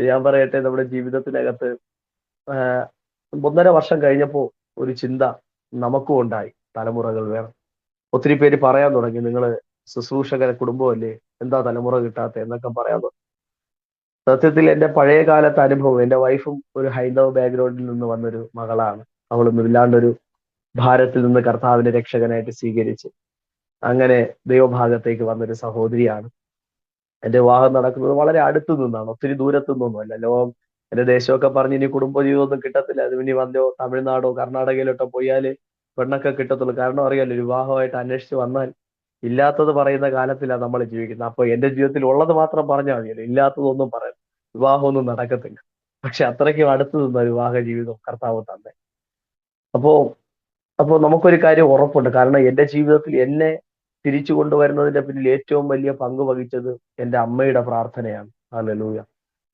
ഞാൻ പറയട്ടെ, നമ്മുടെ ജീവിതത്തിനകത്ത് 1.5 വർഷം കഴിഞ്ഞപ്പോ ഒരു ചിന്ത നമുക്കും ഉണ്ടായി, തലമുറകൾ വേണം. ഒത്തിരി പേര് പറയാൻ തുടങ്ങി, നിങ്ങള് ശുശ്രൂഷകര കുടുംബമല്ലേ, എന്താ തലമുറ കിട്ടാത്ത എന്നൊക്കെ പറയാൻ തുടങ്ങി. സത്യത്തിൽ എന്റെ പഴയ കാലത്തെ അനുഭവം, എന്റെ വൈഫും ഒരു ഹൈന്ദവ ബാക്ക്ഗ്രൗണ്ടിൽ നിന്ന് വന്നൊരു മകളാണ്. അവളൊന്നും ഇല്ലാണ്ടൊരു ഭാരത്തിൽ നിന്ന് കർത്താവിനെ രക്ഷകനായിട്ട് സ്വീകരിച്ച് അങ്ങനെ ദൈവഭാഗത്തേക്ക് വന്നൊരു സഹോദരിയാണ്. എന്റെ വിവാഹം നടക്കുന്നത് വളരെ അടുത്തു നിന്നാണ്, ഒത്തിരി ദൂരത്തു നിന്നൊന്നുമല്ല. ലോകം എന്റെ ദേശമൊക്കെ പറഞ്ഞ് ഇനി കുടുംബജീവിതമൊന്നും കിട്ടത്തില്ല, അത് ഇനി വല്ലോ തമിഴ്നാടോ കർണാടകയിലോട്ടോ പോയാല് പെണ്ണൊക്കെ കിട്ടത്തുള്ളൂ. കാരണം അറിയാലോ, ഒരു വിവാഹമായിട്ട് അന്വേഷിച്ച് വന്നാൽ ഇല്ലാത്തത് പറയുന്ന കാലത്തിലാണ് നമ്മൾ ജീവിക്കുന്നത്. അപ്പൊ എന്റെ ജീവിതത്തിൽ ഉള്ളത് മാത്രം പറഞ്ഞാൽ മതിയല്ലോ, ഇല്ലാത്തതൊന്നും പറയാം, വിവാഹമൊന്നും നടക്കത്തില്ല. പക്ഷെ അത്രയ്ക്കും അടുത്തു നിന്ന ഒരു വിവാഹ ജീവിതം കർത്താവ് തന്നെ. അപ്പോ അപ്പോ നമുക്കൊരു കാര്യം ഉറപ്പുണ്ട്. കാരണം എന്റെ ജീവിതത്തിൽ എന്നെ തിരിച്ചു കൊണ്ടുവരുന്നതിന്റെ പിന്നിൽ ഏറ്റവും വലിയ പങ്ക് വഹിച്ചത് എന്റെ അമ്മയുടെ പ്രാർത്ഥനയാണ്. ഹല്ലേലൂയ.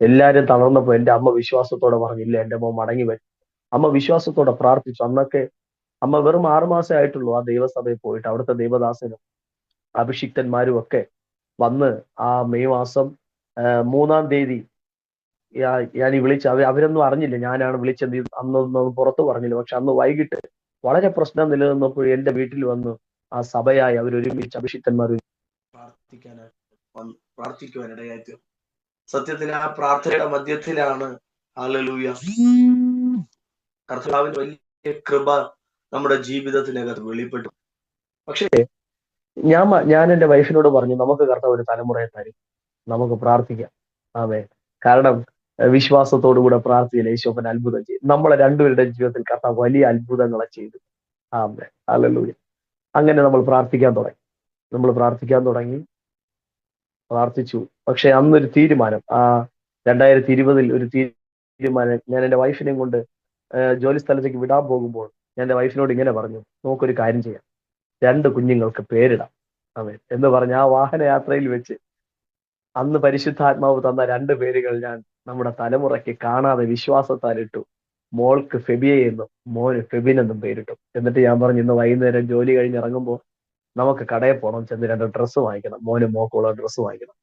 എല്ലാരും തളർന്നപ്പോ എന്റെ അമ്മ വിശ്വാസത്തോടെ പറഞ്ഞില്ല, എന്റെ മോൻ മടങ്ങി വരും. അമ്മ വിശ്വാസത്തോടെ പ്രാർത്ഥിച്ചു. അന്നൊക്കെ അമ്മ വെറും 6 മാസേ ആയിട്ടുള്ളൂ ആ ദൈവസഭയിൽ പോയിട്ട്. അവിടുത്തെ ദൈവദാസനും അഭിഷിക്തന്മാരും ഒക്കെ വന്ന് ആ മെയ് മാസം 3-ാം തീയതി ഞാൻ ഈ വിളിച്ച അവരൊന്നും അറിഞ്ഞില്ല ഞാനാണ് വിളിച്ചത്. അന്നൊന്നും പുറത്തു പറഞ്ഞില്ല. പക്ഷെ അന്ന് വൈകിട്ട് വളരെ പ്രശ്നം നിലനിന്നപ്പോൾ എന്റെ വീട്ടിൽ വന്ന് ആ സഭയായി അവരൊരുമിച്ച് അഭിഷിക്തന്മാർ പ്രാർത്ഥിക്കാനായി പ്രാർത്ഥിക്കുവാനിടയായി തീർന്നു. സത്യത്തിൽ ആ പ്രാർത്ഥനയുടെ മധ്യത്തിലാണ് ഹല്ലേലൂയ കർത്താവിന്റെ വലിയ കൃപ നമ്മുടെ ജീവിതത്തിനകത്ത് വെളിപ്പെട്ടു. പക്ഷേ ഞാൻ എന്റെ വൈഫിനോട് പറഞ്ഞു, നമുക്ക് കർത്താവ് ഒരു തലമുറയെ തരും, നമുക്ക് പ്രാർത്ഥിക്കാം. ആമേൻ. കാരണം വിശ്വാസത്തോടു കൂടെ പ്രാർത്ഥിച്ചില്ല, യേശോപ്പൻ അത്ഭുതം ചെയ്തു. നമ്മളെ രണ്ടുപേരുടെ ജീവിതത്തിൽ കർത്താവ് വലിയ അത്ഭുതങ്ങളെ ചെയ്തു. ആമേൻ. ഹല്ലേലൂയ. അങ്ങനെ നമ്മൾ പ്രാർത്ഥിക്കാൻ തുടങ്ങി. പ്രാർത്ഥിച്ചു. പക്ഷെ അന്നൊരു തീരുമാനം, 2020 ഒരു തീരുമാനം, ഞാൻ എന്റെ വൈഫിനെയും കൊണ്ട് ജോലി സ്ഥലത്തേക്ക് വിടാൻ പോകുമ്പോൾ ഞാൻ എന്റെ വൈഫിനോട് ഇങ്ങനെ പറഞ്ഞു, നമുക്കൊരു കാര്യം ചെയ്യാം, 2 കുഞ്ഞുങ്ങൾക്ക് പേരിടാം. അവൻ എന്ന് പറഞ്ഞ ആ വാഹനയാത്രയിൽ വെച്ച് അന്ന് പരിശുദ്ധാത്മാവ് തന്ന 2 പേരുകൾ ഞാൻ നമ്മുടെ തലമുറയ്ക്ക് കാണാതെ വിശ്വാസത്താൽ ഇട്ടു. മോൾക്ക് ഫെബിയ എന്നും മോന് ഫെബിൻ എന്നും പേരിട്ടു. എന്നിട്ട് ഞാൻ പറഞ്ഞു, ഇന്ന് വൈകുന്നേരം ജോലി കഴിഞ്ഞ് ഇറങ്ങുമ്പോൾ നമുക്ക് കടയിൽ പോകണം, ചെന്ന് 2 ഡ്രസ്സ് വാങ്ങിക്കണം, മോനും മോക്കുള്ള ഡ്രസ്സ് വാങ്ങിക്കണം.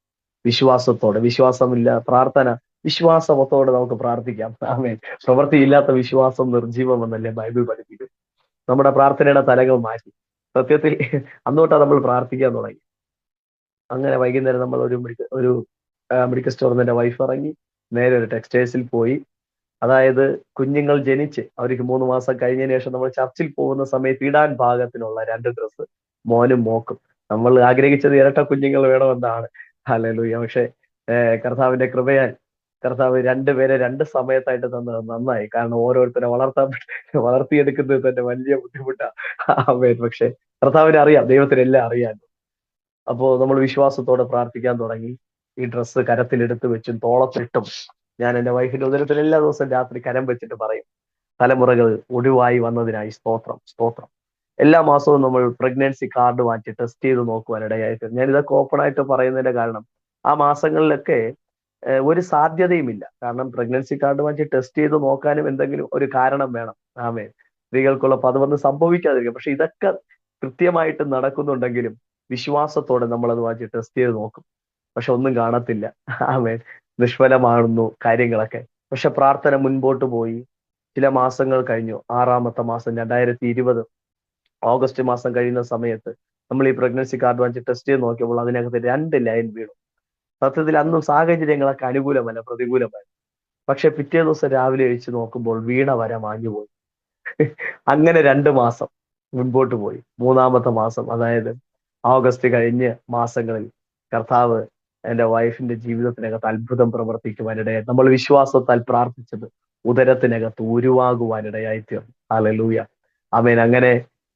വിശ്വാസത്തോടെ, വിശ്വാസമില്ല പ്രാർത്ഥന, വിശ്വാസത്തോടെ നമുക്ക് പ്രാർത്ഥിക്കാം. ആമേൻ. പ്രവൃത്തിയില്ലാത്ത വിശ്വാസം നിർജീവം എന്നല്ലേ ബൈബിൾ പഠിപ്പിക്കും. നമ്മുടെ പ്രാർത്ഥനയുടെ തലങ്ങൾ മാറ്റി. സത്യത്തിൽ അന്നോട്ടാ നമ്മൾ പ്രാർത്ഥിക്കാൻ തുടങ്ങി. അങ്ങനെ വൈകുന്നേരം നമ്മൾ ഒരു മെഡിക്കൽ സ്റ്റോറിൽ നിന്ന് എന്റെ വൈഫ് ഇറങ്ങി നേരെ ഒരു ടെക്സ്റ്റൈൽസിൽ പോയി. അതായത് കുഞ്ഞുങ്ങൾ ജനിച്ച് അവർക്ക് 3 മാസം കഴിഞ്ഞതിന് ശേഷം നമ്മൾ ചർച്ചിൽ പോകുന്ന സമയത്ത് ഇടാൻ പാകത്തിനുള്ള 2 ഡ്രസ്സ് മോനും മോക്കും. നമ്മൾ ആഗ്രഹിച്ചത് ഇരട്ട കുഞ്ഞുങ്ങൾ വേണമെന്നാണ്. ഹല്ലേലൂയ. പക്ഷെ കർത്താവിന്റെ കൃപയാൽ കർത്താവ് 2 പേരെ 2 സമയത്തായിട്ട് തന്നത് നന്നായി. കാരണം ഓരോരുത്തരെ വളർത്തിയെടുക്കുന്നത് തന്നെ വലിയ ബുദ്ധിമുട്ടാണ്. ആമേൻ. പക്ഷെ കർത്താവിനെ അറിയാം, ദൈവത്തിന് എല്ലാം അറിയാം. അപ്പോ നമ്മൾ വിശ്വാസത്തോടെ പ്രാർത്ഥിക്കാൻ തുടങ്ങി. ഈ ഡ്രസ്സ് കരത്തിലെടുത്ത് വെച്ചും തോളത്തിട്ടും ഞാൻ എന്റെ വൈഫിന്റെ ഉദരത്തിൽ എല്ലാ ദിവസവും രാത്രി കരം വെച്ചിട്ട് പറയും, തലമുറകൾ ഒടിവായി വന്നതിനായി സ്തോത്രം, സ്തോത്രം. എല്ലാ മാസവും നമ്മൾ പ്രഗ്നൻസി കാർഡ് വാങ്ങിച്ച് ടെസ്റ്റ് ചെയ്ത് നോക്കുവാനിടയായിട്ട്, ഞാൻ ഇതൊക്കെ ഓപ്പൺ ആയിട്ട് പറയുന്നതിന്റെ കാരണം ആ മാസങ്ങളിലൊക്കെ ഒരു സാധ്യതയുമില്ല. കാരണം പ്രഗ്നൻസി കാർഡ് വാങ്ങിച്ച് ടെസ്റ്റ് ചെയ്ത് നോക്കാനും എന്തെങ്കിലും ഒരു കാരണം വേണം. ആമേൻ. സ്ത്രീകൾക്കുള്ള പദവൊന്നും സംഭവിക്കാതിരിക്കും. പക്ഷെ ഇതൊക്കെ കൃത്യമായിട്ട് നടക്കുന്നുണ്ടെങ്കിലും വിശ്വാസത്തോടെ നമ്മൾ അത് വാങ്ങിച്ച് ടെസ്റ്റ് ചെയ്ത് നോക്കും. പക്ഷെ ഒന്നും കാണത്തില്ല. ആമേൻ. നിഷ്ഫലമാകുന്നു കാര്യങ്ങളൊക്കെ. പക്ഷെ പ്രാർത്ഥന മുൻപോട്ട് പോയി. ചില മാസങ്ങൾ കഴിഞ്ഞു. 6-ാമത്തെ മാസം 2020 ഓഗസ്റ്റ് മാസം കഴിയുന്ന സമയത്ത് നമ്മൾ ഈ പ്രഗ്നൻസി കാർഡ് വാങ്ങിച്ച് ടെസ്റ്റ് ചെയ്ത് നോക്കിയപ്പോൾ അതിനകത്ത് 2 ലൈൻ വീണു. സത്യത്തിൽ അന്നും സാഹചര്യങ്ങളൊക്കെ അനുകൂലമല്ല, പ്രതികൂലമല്ല. പക്ഷെ പിറ്റേ ദിവസം രാവിലെ എഴുച്ച് നോക്കുമ്പോൾ വീണ വര മാഞ്ഞുപോയി. അങ്ങനെ 2 മാസം മുൻപോട്ട് പോയി. 3-ാമത്തെ മാസം, അതായത് ഓഗസ്റ്റ് കഴിഞ്ഞ മാസങ്ങളിൽ കർത്താവ് എന്റെ വൈഫിന്റെ ജീവിതത്തിനകത്ത് അത്ഭുതം പ്രവർത്തിക്കുവാനിടയായി. നമ്മൾ വിശ്വാസത്താൽ പ്രാർത്ഥിച്ചത് ഉദരത്തിനകത്ത് ഉരുവാകുവാനിടയായി തീർന്നു. ഹല്ലേലൂയ. ആമേൻ. അങ്ങനെ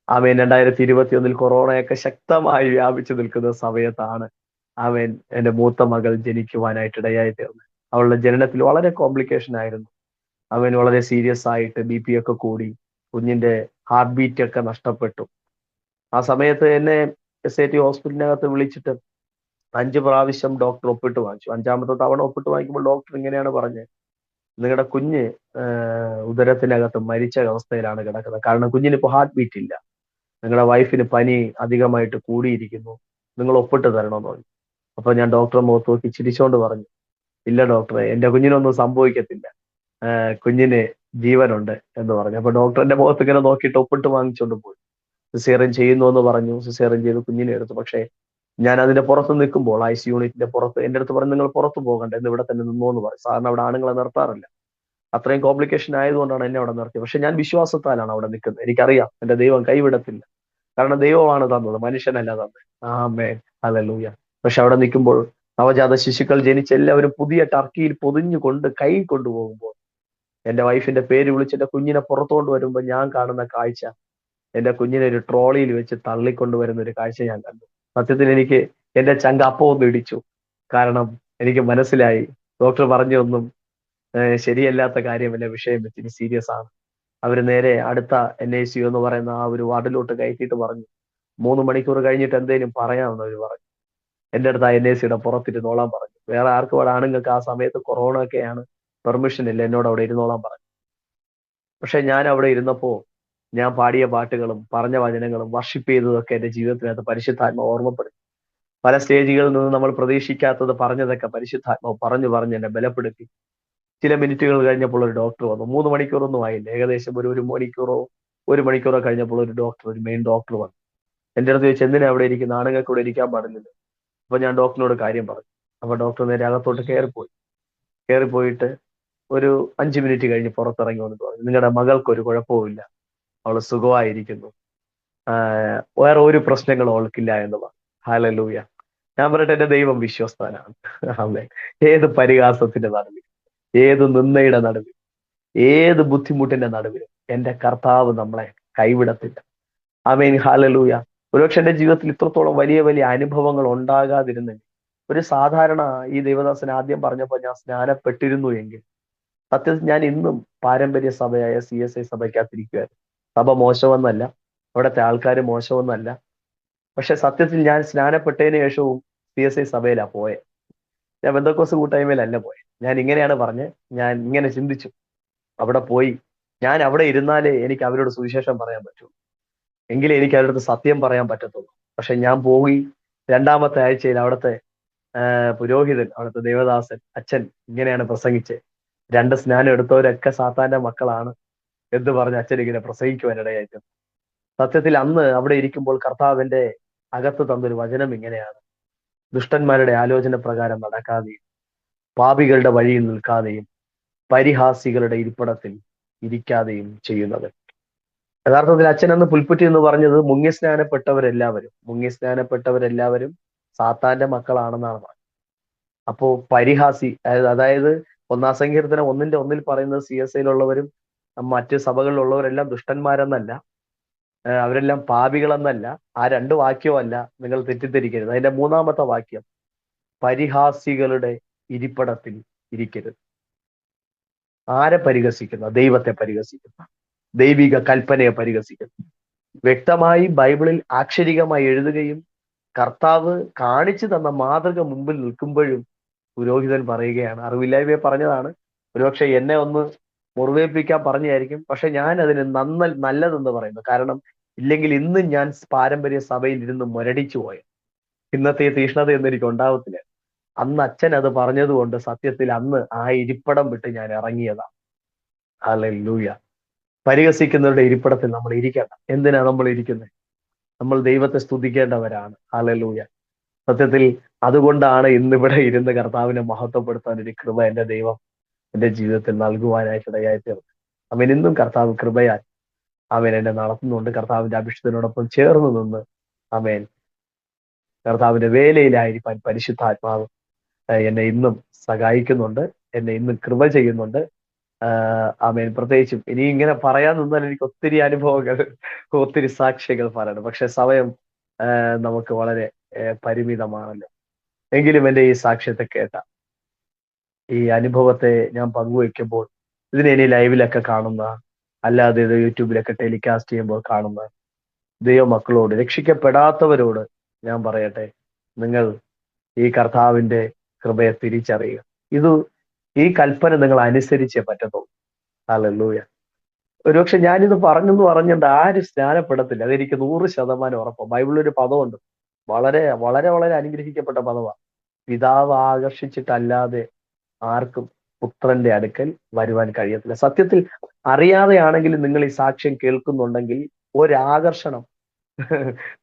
ആമേൻ. 2021 കൊറോണയൊക്കെ ശക്തമായി വ്യാപിച്ചു നിൽക്കുന്ന സമയത്താണ് ആമേൻ എന്റെ മൂത്ത മകൾ ജനിക്കുവാനായിട്ട് ഇടയായി തീർന്നത്. അവളുടെ ജനനത്തിൽ വളരെ കോംപ്ലിക്കേഷൻ ആയിരുന്നു. അവൻ വളരെ സീരിയസ് ആയിട്ട് BP ഒക്കെ കൂടി, കുഞ്ഞിന്റെ ഹാർട്ട് ബീറ്റ് ഒക്കെ നഷ്ടപ്പെട്ടു. ആ സമയത്ത് എന്നെ SAT ഹോസ്പിറ്റലിനകത്ത് വിളിച്ചിട്ട് 5 പ്രാവശ്യം ഡോക്ടർ ഒപ്പിട്ട് വാങ്ങിച്ചു. 5-ാമത്തെ തവണ ഒപ്പിട്ട് വാങ്ങിക്കുമ്പോൾ ഡോക്ടർ ഇങ്ങനെയാണ് പറഞ്ഞത്, നിങ്ങളുടെ കുഞ്ഞ് ഉദരത്തിനകത്ത് മരിച്ച അവസ്ഥയിലാണ് കിടക്കുന്നത്. കാരണം കുഞ്ഞിന് ഇപ്പൊ ഹാർട്ട് ബീറ്റ് ഇല്ല. നിങ്ങളുടെ വൈഫിന് പനി അധികമായിട്ട് കൂടിയിരിക്കുന്നു, നിങ്ങൾ ഒപ്പിട്ട് തരണമെന്ന് പറഞ്ഞു. അപ്പൊ ഞാൻ ഡോക്ടറെ മുഖത്ത് നോക്കി ചിരിച്ചോണ്ട് പറഞ്ഞു, ഇല്ല ഡോക്ടറെ, എന്റെ കുഞ്ഞിനൊന്നും സംഭവിക്കത്തില്ല, കുഞ്ഞിന് ജീവനുണ്ട് എന്ന് പറഞ്ഞു. അപ്പൊ ഡോക്ടർ എന്റെ മുഖത്ത് ഇങ്ങനെ നോക്കിയിട്ട് ഒപ്പിട്ട് വാങ്ങിച്ചോണ്ട് പോയി. സിസേറിയൻ ചെയ്യുന്നു എന്ന് പറഞ്ഞു. സിസേറിയൻ ചെയ്ത് കുഞ്ഞിനെ എടുത്തു. പക്ഷേ ഞാൻ അതിന്റെ പുറത്ത് നിൽക്കുമ്പോൾ IC യൂണിറ്റിന്റെ പുറത്ത് എന്റെ അടുത്ത് പറഞ്ഞു, നിങ്ങൾ പുറത്ത് പോകണ്ട, എന്ന് ഇവിടെ തന്നെ നിന്നോ എന്ന് പറഞ്ഞു. സാധാരണ അവിടെ ആണുങ്ങളെ നിർത്താറില്ല. അത്രയും കോംപ്ലിക്കേഷൻ ആയതുകൊണ്ടാണ് എന്നെ അവിടെ നിർത്തിയത്. പക്ഷെ ഞാൻ വിശ്വാസത്താലാണ് അവിടെ നിൽക്കുന്നത്. എനിക്കറിയാം എന്റെ ദൈവം കൈവിടത്തില്ല. കാരണം ദൈവമാണ് തന്നത്, മനുഷ്യനല്ല തന്നത്. ആമേൻ, ഹല്ലേലൂയ. പക്ഷെ അവിടെ നിൽക്കുമ്പോൾ നവജാത ശിശുക്കൾ ജനിച്ച് എല്ലാവരും പുതിയ ടർക്കിയിൽ പൊതിഞ്ഞു കൊണ്ട് കൈ കൊണ്ടുപോകുമ്പോൾ എന്റെ വൈഫിന്റെ പേര് വിളിച്ച് എന്റെ കുഞ്ഞിനെ പുറത്തുകൊണ്ട് വരുമ്പോൾ ഞാൻ കാണുന്ന കാഴ്ച, എന്റെ കുഞ്ഞിനെ ഒരു ട്രോളിയിൽ വെച്ച് തള്ളിക്കൊണ്ടുവരുന്ന ഒരു കാഴ്ച ഞാൻ കണ്ടു. സത്യത്തിൽ എനിക്ക് എന്റെ ചങ്ക അപ്പം ഒന്ന് ഇടിച്ചു. കാരണം എനിക്ക് മനസ്സിലായി ഡോക്ടർ പറഞ്ഞൊന്നും ശരിയല്ലാത്ത കാര്യമല്ല, വിഷയം ഇത്തിരി സീരിയസ് ആണ്. അവര് നേരെ അടുത്ത NICU എന്ന് പറയുന്ന ആ ഒരു വാർഡിലോട്ട് കയറ്റിയിട്ട് പറഞ്ഞു, 3 മണിക്കൂർ കഴിഞ്ഞിട്ട് എന്തേലും പറയാമെന്ന് അവർ പറഞ്ഞു. എന്റെ അടുത്ത് ആ NICയുടെ പുറത്തിരുന്നോളാൻ പറഞ്ഞു. വേറെ ആർക്കും അവിടെ ആണുങ്ങൾക്ക് ആ സമയത്ത് കൊറോണ ഒക്കെയാണ്, പെർമിഷൻ ഇല്ല, എന്നോട് അവിടെ ഇരുന്നോളാൻ പറഞ്ഞു. പക്ഷെ ഞാൻ അവിടെ ഇരുന്നപ്പോ ഞാൻ പാടിയ പാട്ടുകളും പറഞ്ഞ വചനങ്ങളും വർഷിപ്പ് ചെയ്തതൊക്കെ എന്റെ ജീവിതത്തിനകത്ത് പരിശുദ്ധാത്മ ഓർമ്മപ്പെടുത്തി. പല സ്റ്റേജുകളിൽ നിന്ന് നമ്മൾ പ്രതീക്ഷിക്കാത്തത് പറഞ്ഞതൊക്കെ പരിശുദ്ധാത്മാവ് പറഞ്ഞു പറഞ്ഞ് എന്നെ ബലപ്പെടുത്തി. ചില മിനിറ്റുകൾ കഴിഞ്ഞപ്പോൾ ഒരു ഡോക്ടർ വന്നു. 3 മണിക്കൂറൊന്നും ആയില്ല, ഏകദേശം ഒരു മണിക്കൂറോ കഴിഞ്ഞപ്പോൾ ഒരു മെയിൻ ഡോക്ടർ വന്നു. എന്റെ അടുത്ത് ചോദിച്ചു, എന്തിനാ അവിടെ ഇരിക്കുന്ന, ആണുങ്ങൾക്ക് ഇവിടെ ഇരിക്കാൻ പാടില്ല. അപ്പൊ ഞാൻ ഡോക്ടറിനോട് കാര്യം പറഞ്ഞു. അപ്പൊ ഡോക്ടർ നേരെ അകത്തോട്ട് കയറിപ്പോയിട്ട് ഒരു 5 മിനിറ്റ് കഴിഞ്ഞ് പുറത്തിറങ്ങി വന്നിട്ട് പറഞ്ഞു, നിങ്ങളുടെ മകൾക്ക് ഒരു കുഴപ്പവുമില്ല, അവള് സുഖമായിരിക്കുന്നു, വേറെ ഒരു പ്രശ്നങ്ങളും അവൾക്കില്ല എന്ന് പറഞ്ഞു. ഹല്ലേലൂയ. ഞാൻ പറയട്ടെ, എന്റെ ദൈവം വിശ്വസ്തനാണ്. ആമേൻ. ഏത് പരിഹാസത്തിന്റെ നടുവിൽ, ഏത് നിന്ദയുടെ നടുവിൽ, ഏത് ബുദ്ധിമുട്ടിന്റെ നടുവിൽ എന്റെ കർത്താവ് നമ്മളെ കൈവിടത്തില്ല. ആമേൻ, ഹല്ലേലൂയ. ഒരുപക്ഷെ എന്റെ ജീവിതത്തിൽ ഇത്രത്തോളം വലിയ വലിയ അനുഭവങ്ങൾ ഉണ്ടാകാതിരുന്നെങ്കിൽ, ഒരു സാധാരണ ഈ ദൈവദാസൻ ആദ്യം പറഞ്ഞപ്പോൾ ഞാൻ സ്നാനപ്പെട്ടിരുന്നു എങ്കിൽ സത്യത്തിൽ ഞാൻ ഇന്നും പാരമ്പര്യ സഭയായ CSI സഭയ്ക്കകത്തിരിക്കുകയായിരുന്നു. സഭ മോശമെന്നല്ല, അവിടുത്തെ ആൾക്കാർ മോശമെന്നല്ല, പക്ഷെ സത്യത്തിൽ ഞാൻ സ്നാനപ്പെട്ടതിന് ശേഷവും CSI സഭയിലാ പോയെ. ഞാൻ ബന്ധക്കോസ് കൂട്ടായ്മയിലല്ല പോയെ. ഞാൻ ഇങ്ങനെയാണ് പറഞ്ഞത്, ഞാൻ ഇങ്ങനെ ചിന്തിച്ചു, അവിടെ പോയി ഞാൻ അവിടെ ഇരുന്നാലേ എനിക്ക് അവരോട് സുവിശേഷം പറയാൻ പറ്റൂ, എങ്കിലേ എനിക്ക് അവരുടെ സത്യം പറയാൻ പറ്റത്തുള്ളൂ. പക്ഷെ ഞാൻ പോയി 2-ാമത്തെ ആഴ്ചയിൽ അവിടുത്തെ പുരോഹിതൻ, അവിടുത്തെ ദേവദാസൻ അച്ഛൻ ഇങ്ങനെയാണ് പ്രസംഗിച്ചത്, 2 സ്നാനം എടുത്തവരൊക്കെ സാത്താന്റെ മക്കളാണ് എന്ന് പറഞ്ഞ് അച്ഛൻ ഇങ്ങനെ പ്രസംഗിക്കുവാനിടയായിട്ട്. സത്യത്തിൽ അന്ന് അവിടെ ഇരിക്കുമ്പോൾ കർത്താവിന്റെ അകത്ത് തന്നൊരു വചനം ഇങ്ങനെയാണ്: ദുഷ്ടന്മാരുടെ ആലോചന പ്രകാരം നടക്കാതെയും പാപികളുടെ വഴിയിൽ നിൽക്കാതെയും പരിഹാസികളുടെ ഇരിപ്പിടത്തിൽ ഇരിക്കാതെയും ചെയ്യുന്നത്. യഥാർത്ഥത്തിൽ അച്ഛൻ അന്ന് പുൽപ്പറ്റി എന്ന് പറഞ്ഞത് മുങ്ങിസ്നാനപ്പെട്ടവരെല്ലാവരും സാത്താന്റെ മക്കളാണെന്നാണ് പറഞ്ഞത്. അപ്പോ പരിഹാസി, അതായത് 1-ാം സങ്കീർത്തനം 1:1 പറയുന്നത് CSIയിലുള്ളവരും മറ്റ് സഭകളിലുള്ളവരെല്ലാം ദുഷ്ടന്മാരെന്നല്ല, അവരെല്ലാം പാപികളെന്നല്ല. ആ 2 വാക്യമല്ല, നിങ്ങൾ തെറ്റിദ്ധരിക്കരുത്. അതിന്റെ 3-ാമത്തെ വാക്യം, പരിഹാസികളുടെ ഇരിപ്പിടത്തിൽ ഇരിക്കരുത്. ആരെ പരിഹസിക്കുന്ന? ദൈവത്തെ പരിഹസിക്കുന്ന, ദൈവിക കൽപ്പനയെ പരിഹസിക്കുന്നു. വ്യക്തമായി ബൈബിളിൽ ആക്ഷരികമായി എഴുതുകയും കർത്താവ് കാണിച്ചു തന്ന മാതൃക മുമ്പിൽ നിൽക്കുമ്പോഴും പുരോഹിതൻ പറയുകയാണ്, അറിവില്ലായ്മയെ പറഞ്ഞതാണ്, ഒരുപക്ഷെ എന്നെ ഒന്ന് മുറിവേൽപ്പിക്കാൻ പറഞ്ഞായിരിക്കും, പക്ഷെ ഞാൻ അതിന് നല്ലതെന്ന് പറയുന്നു. കാരണം ഇല്ലെങ്കിൽ ഇന്ന് ഞാൻ പാരമ്പര്യ സഭയിൽ ഇരുന്ന് മുരടിച്ചു പോയത്, ഇന്നത്തെ തീഷ്ണത എനിക്ക് ഉണ്ടാവത്തില്ല. അന്ന് അച്ഛൻ അത് പറഞ്ഞതുകൊണ്ട് സത്യത്തിൽ അന്ന് ആ ഇരിപ്പിടം വിട്ട് ഞാൻ ഇറങ്ങിയതാണ്. ഹല്ലേലൂയ. പരിഹസിക്കുന്നവരുടെ ഇരിപ്പിടത്തിൽ നമ്മൾ ഇരിക്കണം. എന്തിനാ നമ്മൾ ഇരിക്കുന്നത്? നമ്മൾ ദൈവത്തെ സ്തുതിക്കേണ്ടവരാണ്. ഹല്ലേലൂയ. സത്യത്തിൽ അതുകൊണ്ടാണ് ഇന്നിവിടെ ഇരുന്ന് കർത്താവിനെ മഹത്വപ്പെടുത്താൻ ഒരു കൃപ എന്റെ ദൈവം എന്റെ ജീവിതത്തിൽ നൽകുവാനായിട്ട് ഇടയായി തീർന്നു. അവൻ ഇന്നും കർത്താവ് കൃപയാൽ അവൻ എന്നെ നടത്തുന്നുണ്ട്. കർത്താവിന്റെ അഭിഷേകത്തിനോടൊപ്പം ചേർന്ന് നിന്ന് അവൻ കർത്താവിന്റെ വേലയിലായിരിക്കാൻ പരിശുദ്ധാത്മാവ് എന്നെ ഇന്നും സഹായിക്കുന്നുണ്ട്, എന്നെ ഇന്നും കൃപ ചെയ്യുന്നുണ്ട്. ആമേൻ. പ്രത്യേകിച്ചും ഇനി ഇങ്ങനെ പറയാൻ നിന്നാൽ എനിക്ക് ഒത്തിരി അനുഭവങ്ങൾ, ഒത്തിരി സാക്ഷികൾ പറയണം. പക്ഷെ സമയം നമുക്ക് വളരെ പരിമിതമാണല്ലോ. എങ്കിലും എൻ്റെ ഈ സാക്ഷ്യത്തെ കേട്ട ഈ അനുഭവത്തെ ഞാൻ പങ്കുവെക്കുമ്പോൾ ഇതിനെ ഇനി ലൈവിലൊക്കെ കാണുന്ന, അല്ലാതെ ഇത് യൂട്യൂബിലൊക്കെ ടെലികാസ്റ്റ് ചെയ്യുമ്പോൾ കാണുന്ന ദൈവമക്കളോട്, രക്ഷിക്കപ്പെടാത്തവരോട് ഞാൻ പറയട്ടെ, നിങ്ങൾ ഈ കർത്താവിന്റെ കൃപയെ തിരിച്ചറിയുക. ഈ കൽപ്പന നിങ്ങൾ അനുസരിച്ചേ പറ്റത്തുള്ളൂ. ഹല്ലേലൂയ. ഒരുപക്ഷെ ഞാനിത് പറഞ്ഞുകൊണ്ട് ആരും സ്നാനപ്പെടത്തില്ല, അതെനിക്ക് 100% ഉറപ്പാണ്. ബൈബിളിൽ ഒരു പദമുണ്ട്, വളരെ വളരെ വളരെ അനുഗ്രഹിക്കപ്പെട്ട പദമാണ്: പിതാവ് ആകർഷിച്ചിട്ടല്ലാതെ ആർക്കും പുത്രന്റെ അടുക്കൽ വരുവാൻ കഴിയത്തില്ല. സത്യത്തിൽ അറിയാതെയാണെങ്കിലും നിങ്ങൾ ഈ സാക്ഷ്യം കേൾക്കുന്നുണ്ടെങ്കിൽ ഒരാകർഷണം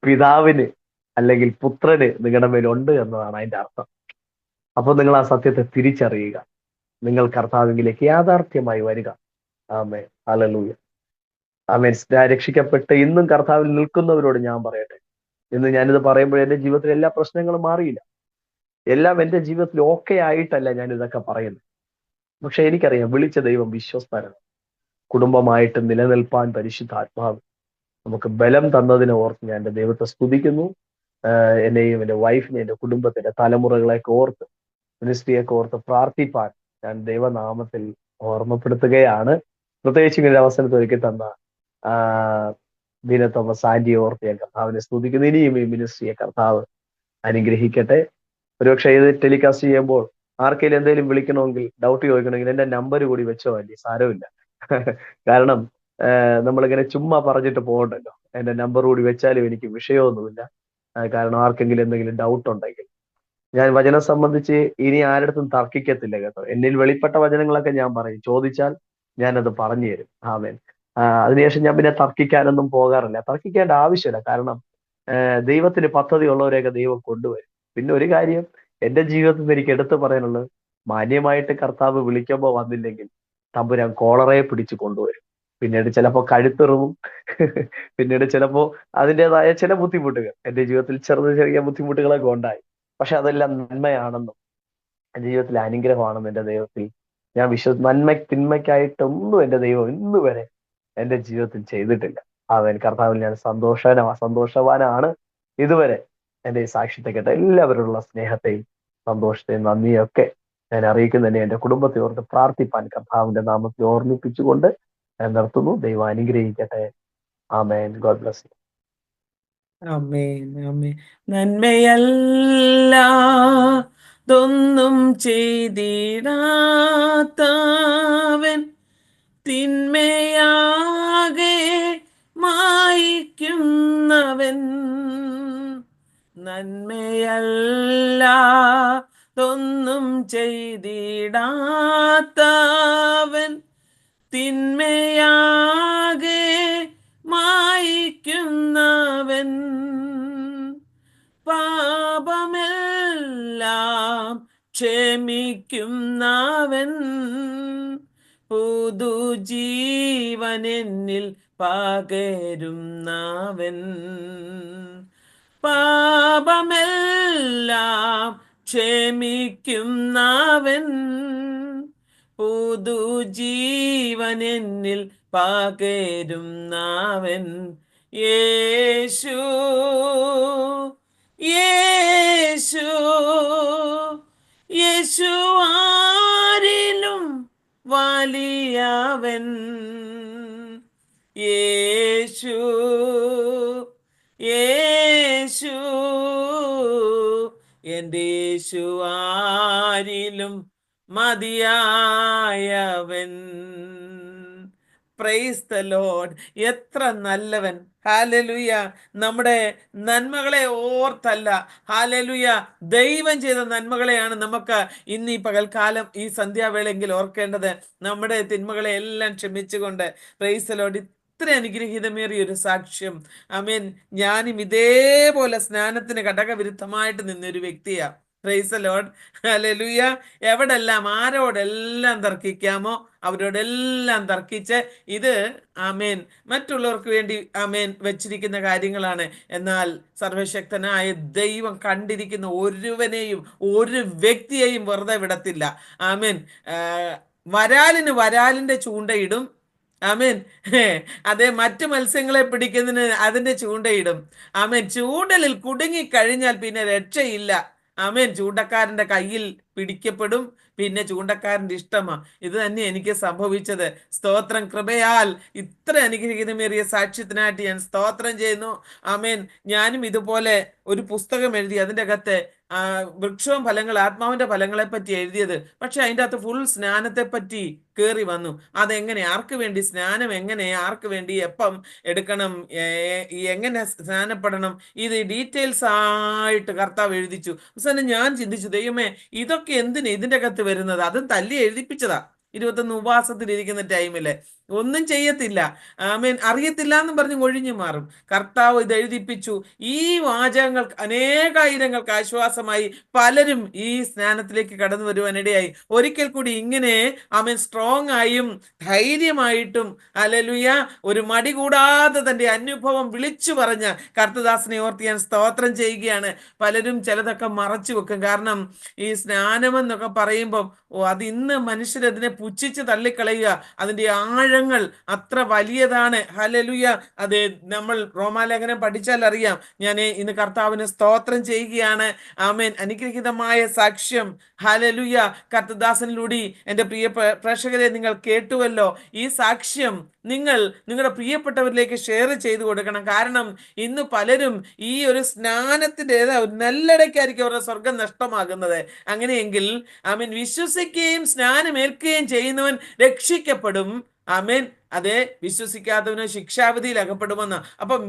പിതാവിന് അല്ലെങ്കിൽ പുത്രന് നിങ്ങളുടെ മേലുണ്ട് എന്നതാണ് അതിന്റെ അർത്ഥം. അപ്പൊ നിങ്ങൾ ആ സത്യത്തെ തിരിച്ചറിയുക, നിങ്ങൾ കർത്താവിലേക്ക് യാഥാർത്ഥ്യമായി വരിക. ആമേൻ. ഹല്ലേലൂയ. ആമേൻ. രക്ഷിക്കപ്പെട്ട് ഇന്നും കർത്താവിൽ നിൽക്കുന്നവരോട് ഞാൻ പറയട്ടെ, ഇന്ന് ഞാനിത് പറയുമ്പോൾ എന്റെ ജീവിതത്തിൽ എല്ലാ പ്രശ്നങ്ങളും മാറിയില്ല. എല്ലാം എന്റെ ജീവിതത്തിൽ ഓക്കെ ആയിട്ടല്ല ഞാൻ ഇതൊക്കെ പറയുന്നത്. പക്ഷെ എനിക്കറിയാം വിളിച്ച ദൈവം വിശ്വസ്തനാണ്. കുടുംബമായിട്ട് നിലനിൽപ്പാൻ പരിശുദ്ധാത്മാവ് നമുക്ക് ബലം തന്നതിനെ ഓർത്ത് ഞാൻ എന്റെ ദൈവത്തെ സ്തുതിക്കുന്നു. എന്നെയും എന്റെ വൈഫിനെ, എന്റെ കുടുംബത്തിന്റെ തലമുറകളെയൊക്കെ ഓർത്ത്, മിനിസ്ട്രിയൊക്കെ ഓർത്ത് പ്രാർത്ഥിപ്പാൻ ഞാൻ ദൈവനാമത്തിൽ ഓർമ്മപ്പെടുത്തുകയാണ്. പ്രത്യേകിച്ച് ഇങ്ങനെ ഒരു അവസരത്തിൽ ഒരുക്കി തന്ന ആ ബീന തോമസ് ആന്റിയെ ഓർത്ത് ഞാൻ കർത്താവിനെ സ്തുതിക്കുന്നു. ഇനിയും ഈ മിനിസ്ട്രിയെ കർത്താവ് അനുഗ്രഹിക്കട്ടെ. ഒരുപക്ഷെ ഇത് ടെലികാസ്റ്റ് ചെയ്യുമ്പോൾ ആർക്കെങ്കിലും എന്തെങ്കിലും വിളിക്കണമെങ്കിൽ, ഡൗട്ട് ചോദിക്കണമെങ്കിൽ എന്റെ നമ്പർ കൂടി വെച്ചോ അല്ലേ, സാരമില്ല. കാരണം നമ്മളിങ്ങനെ ചുമ്മാ പറഞ്ഞിട്ട് പോകണ്ടല്ലോ. എന്റെ നമ്പർ കൂടി വെച്ചാലും എനിക്ക് വിഷയമൊന്നുമില്ല. കാരണം ആർക്കെങ്കിലും എന്തെങ്കിലും ഡൗട്ട് ഉണ്ടെങ്കിൽ, ഞാൻ വചനം സംബന്ധിച്ച് ഇനി ആരുടെ തർക്കിക്കത്തില്ല കേട്ടോ. എന്നിൽ വെളിപ്പെട്ട വചനങ്ങളൊക്കെ ഞാൻ പറയും, ചോദിച്ചാൽ ഞാനത് പറഞ്ഞു തരും. ആമേൻ. അതിനുശേഷം ഞാൻ പിന്നെ തർക്കിക്കാനൊന്നും പോകാറില്ല. തർക്കിക്കേണ്ട ആവശ്യമില്ല. കാരണം ദൈവത്തിന് പദ്ധതി ഉള്ളവരെയൊക്കെ ദൈവം കൊണ്ടുവരും. പിന്നെ ഒരു കാര്യം എന്റെ ജീവിതത്തിൽ നിന്ന് എനിക്ക് എടുത്തു പറയാനുള്ളത്, മാന്യമായിട്ട് കർത്താവ് വിളിക്കുമ്പോൾ വന്നില്ലെങ്കിൽ തമ്പുരാൻ കോളറയെ പിടിച്ച് കൊണ്ടുവരും. പിന്നീട് ചിലപ്പോ കഴുത്തെറിവും. പിന്നീട് ചിലപ്പോ അതിൻ്റെതായ ചില ബുദ്ധിമുട്ടുകൾ എന്റെ ജീവിതത്തിൽ ചെറിയ ബുദ്ധിമുട്ടുകളൊക്കെ ഉണ്ടായി. പക്ഷെ അതെല്ലാം നന്മയാണെന്നും എന്റെ ജീവിതത്തിൽ അനുഗ്രഹമാണെന്നും എന്റെ ദൈവത്തിൽ ഞാൻ തിന്മയ്ക്കായിട്ടൊന്നും എന്റെ ദൈവം ഇന്ന് വരെ എന്റെ ജീവിതത്തിൽ ചെയ്തിട്ടില്ല. അവൻ കർത്താവിൽ ഞാൻ സന്തോഷവാനാണ്. ഇതുവരെ എന്റെ ഈ സാക്ഷ്യത്തെ കേട്ട എല്ലാവരോടുള്ള സ്നേഹത്തെയും സന്തോഷത്തെയും നന്ദിയും ഒക്കെ ഞാൻ അറിയിക്കുന്നതിനെ എന്റെ കുടുംബത്തെ ഓർത്ത് പ്രാർത്ഥിപ്പാൻ കർത്താവിന്റെ നാമത്തിൽ ഓർമ്മിപ്പിച്ചുകൊണ്ട് ഞാൻ നിർത്തുന്നു. ദൈവം അനുഗ്രഹിക്കട്ടെ. Amen. God bless you. Amen, amen. നന്മയല്ലാതൊന്നും ചെയ്തിടാത്തവൻ തിന്മയാകെ മായിക്കുന്നവൻ. നന്മയല്ലാതൊന്നും ചെയ്തിടാത്തവൻ തിന്മയാകെ മായിക്കുന്നവൻ. പാപമെല്ലാം ക്ഷമിക്കുന്നവൻ. പുതുജീവനെന്നിൽ പകരുന്നവൻ. പാപമെല്ലാം ക്ഷമിക്കുന്നവൻ. പുതുജീവനെന്നിൽ പകരുന്നവൻ. യേശു, യേശു, യേശു ആരിലും വലിയവൻ. യേശു, യേശു, എൻ്റെ യേശു ആരിലും മതിയായവൻ. Praise the lord. എത്ര നല്ലവൻ. ഹാലലുയ. നമ്മുടെ നന്മകളെ ഓർത്തല്ല, ഹാലലുയ, ദൈവം ചെയ്ത നന്മകളെയാണ് നമുക്ക് ഇന്ന് ഈ പകൽക്കാലം ഈ സന്ധ്യാവേളയെങ്കിൽ ഓർക്കേണ്ടത്. നമ്മുടെ തിന്മകളെ എല്ലാം ക്ഷമിച്ചുകൊണ്ട്, പ്രൈസ് ദ ലോർഡ്. ഇത്ര അനുഗ്രഹീതമേറിയ ഒരു സാക്ഷ്യം. ആമേൻ. ഞാനും ഇതേപോലെ സ്നാനത്തിന് ഘടകവിരുദ്ധമായിട്ട് നിന്നൊരു വ്യക്തിയാ. Praise the lord. ഹല്ലേലൂയ. എവിടെല്ലാം ആരോടെല്ലാം തർക്കിക്കാമോ അവരോടെല്ലാം തർക്കിച്ച് ഇത് ആമേൻ മറ്റുള്ളവർക്ക് വേണ്ടി ആമേൻ വെച്ചിരിക്കുന്ന കാര്യങ്ങളാണ്. എന്നാൽ സർവശക്തനായ ദൈവം കണ്ടിരിക്കുന്ന ഒരുവനെയും ഒരു വ്യക്തിയെയും വെറുതെ വിടത്തില്ല. ആമേൻ. വരാലിന് വരാലിന്റെ ചൂണ്ടയിടും. ആമേൻ. അതെ, മറ്റു മത്സ്യങ്ങളെ പിടിക്കുന്നതിന് അതിന്റെ ചൂണ്ടയിടും. ആമേൻ. ചൂണ്ടലിൽ കുടുങ്ങിക്കഴിഞ്ഞാൽ പിന്നെ രക്ഷയില്ല. ആമേൻ. ചൂണ്ടക്കാരന്റെ കയ്യിൽ പിടിക്കപ്പെടും. പിന്നെ ചൂണ്ടക്കാരന്റെ ഇഷ്ടമാ. ഇത് തന്നെ എനിക്ക് സംഭവിച്ചത്. സ്തോത്രം. കൃപയാൽ ഇത്ര അനുഗ്രഹീതമേറിയ സാക്ഷ്യത്തിനായിട്ട് ഞാൻ സ്തോത്രം ചെയ്യുന്നു. ആമേൻ. ഞാനും ഇതുപോലെ ഒരു പുസ്തകം എഴുതി. അതിൻ്റെ അകത്ത് വൃക്ഷവും ഫലങ്ങൾ, ആത്മാവിന്റെ ഫലങ്ങളെ പറ്റി എഴുതിയത്. പക്ഷെ അതിൻ്റെ അകത്ത് ഫുൾ സ്നാനത്തെ പറ്റി കയറി വന്നു. അതെങ്ങനെ, ആർക്ക് വേണ്ടി സ്നാനം, എങ്ങനെ, ആർക്ക് വേണ്ടി, എപ്പം എടുക്കണം, എങ്ങനെ സ്നാനപ്പെടണം, ഇത് ഡീറ്റെയിൽസ് ആയിട്ട് കർത്താവ് എഴുതിച്ചു. അവസാനം ഞാൻ ചിന്തിച്ചു, ദൈവമേ, ഇതൊക്കെ എന്തിനാ ഇതിൻ്റെ അകത്ത് വരുന്നത്? അതും തല്ലി എഴുതിപ്പിച്ചതാ. 21 ഉപവാസത്തിലിരിക്കുന്ന ടൈമില് ഒന്നും ചെയ്യത്തില്ല. ആമേൻ. അറിയത്തില്ല എന്നും പറഞ്ഞ് ഒഴിഞ്ഞു മാറും. കർത്താവ് ഇത് എഴുതിപ്പിച്ചു. ഈ വാചകങ്ങൾ അനേകായിരങ്ങൾക്ക് ആശ്വാസമായി പലരും ഈ സ്നാനത്തിലേക്ക് കടന്നു വരുവാനിടയായി. ഒരിക്കൽ കൂടി ഇങ്ങനെ ആമേൻ സ്ട്രോങ് ആയും ധൈര്യമായിട്ടും ഹല്ലേലൂയ ഒരു മടി കൂടാതെ തന്റെ അനുഭവം വിളിച്ചു പറഞ്ഞ കർത്തദാസനെ ഓർത്ത് ഞാൻ സ്തോത്രം ചെയ്യുകയാണ്. പലരും ചിലതൊക്കെ മറച്ചു വെക്കും. കാരണം ഈ സ്നാനമെന്നൊക്കെ പറയുമ്പം അത് ഇന്ന് മനുഷ്യരതിനെ പുച്ഛിച്ച് തള്ളിക്കളയുക. അതിന്റെ ആഴങ്ങൾ അത്ര വലിയതാണ്. ഹല്ലേലൂയ. അത് നമ്മൾ റോമാലേഖനം പഠിച്ചാൽ അറിയാം. ഞാൻ ഇന്ന് കർത്താവിന് സ്തോത്രം ചെയ്യുകയാണ്. ആമേൻ. അനുഗ്രഹീതമായ സാക്ഷ്യം ഹല്ലേലൂയ കർത്തദാസനിലൂടെ എൻ്റെ പ്രിയ പ്രേക്ഷകരെ നിങ്ങൾ കേട്ടുവല്ലോ. ഈ സാക്ഷ്യം നിങ്ങൾ നിങ്ങളുടെ പ്രിയപ്പെട്ടവരിലേക്ക് ഷെയർ ചെയ്തു കൊടുക്കണം. കാരണം ഇന്ന് പലരും ഈ ഒരു സ്നാനത്തിന്റെ നെല്ലടയ്ക്കായിരിക്കും അവരുടെ സ്വർഗം നഷ്ടമാകുന്നത്. അങ്ങനെയെങ്കിൽ ആമേൻ വിശ്വസിക്കുകയും സ്നാനമേൽക്കുകയും ചെയ്യുന്നവൻ രക്ഷിക്കപ്പെടും. ആമേൻ. അതെ, വിശ്വസിക്കാത്തവന് ശിക്ഷാവിധിയിൽ അകപ്പെടുമെന്ന്. അപ്പം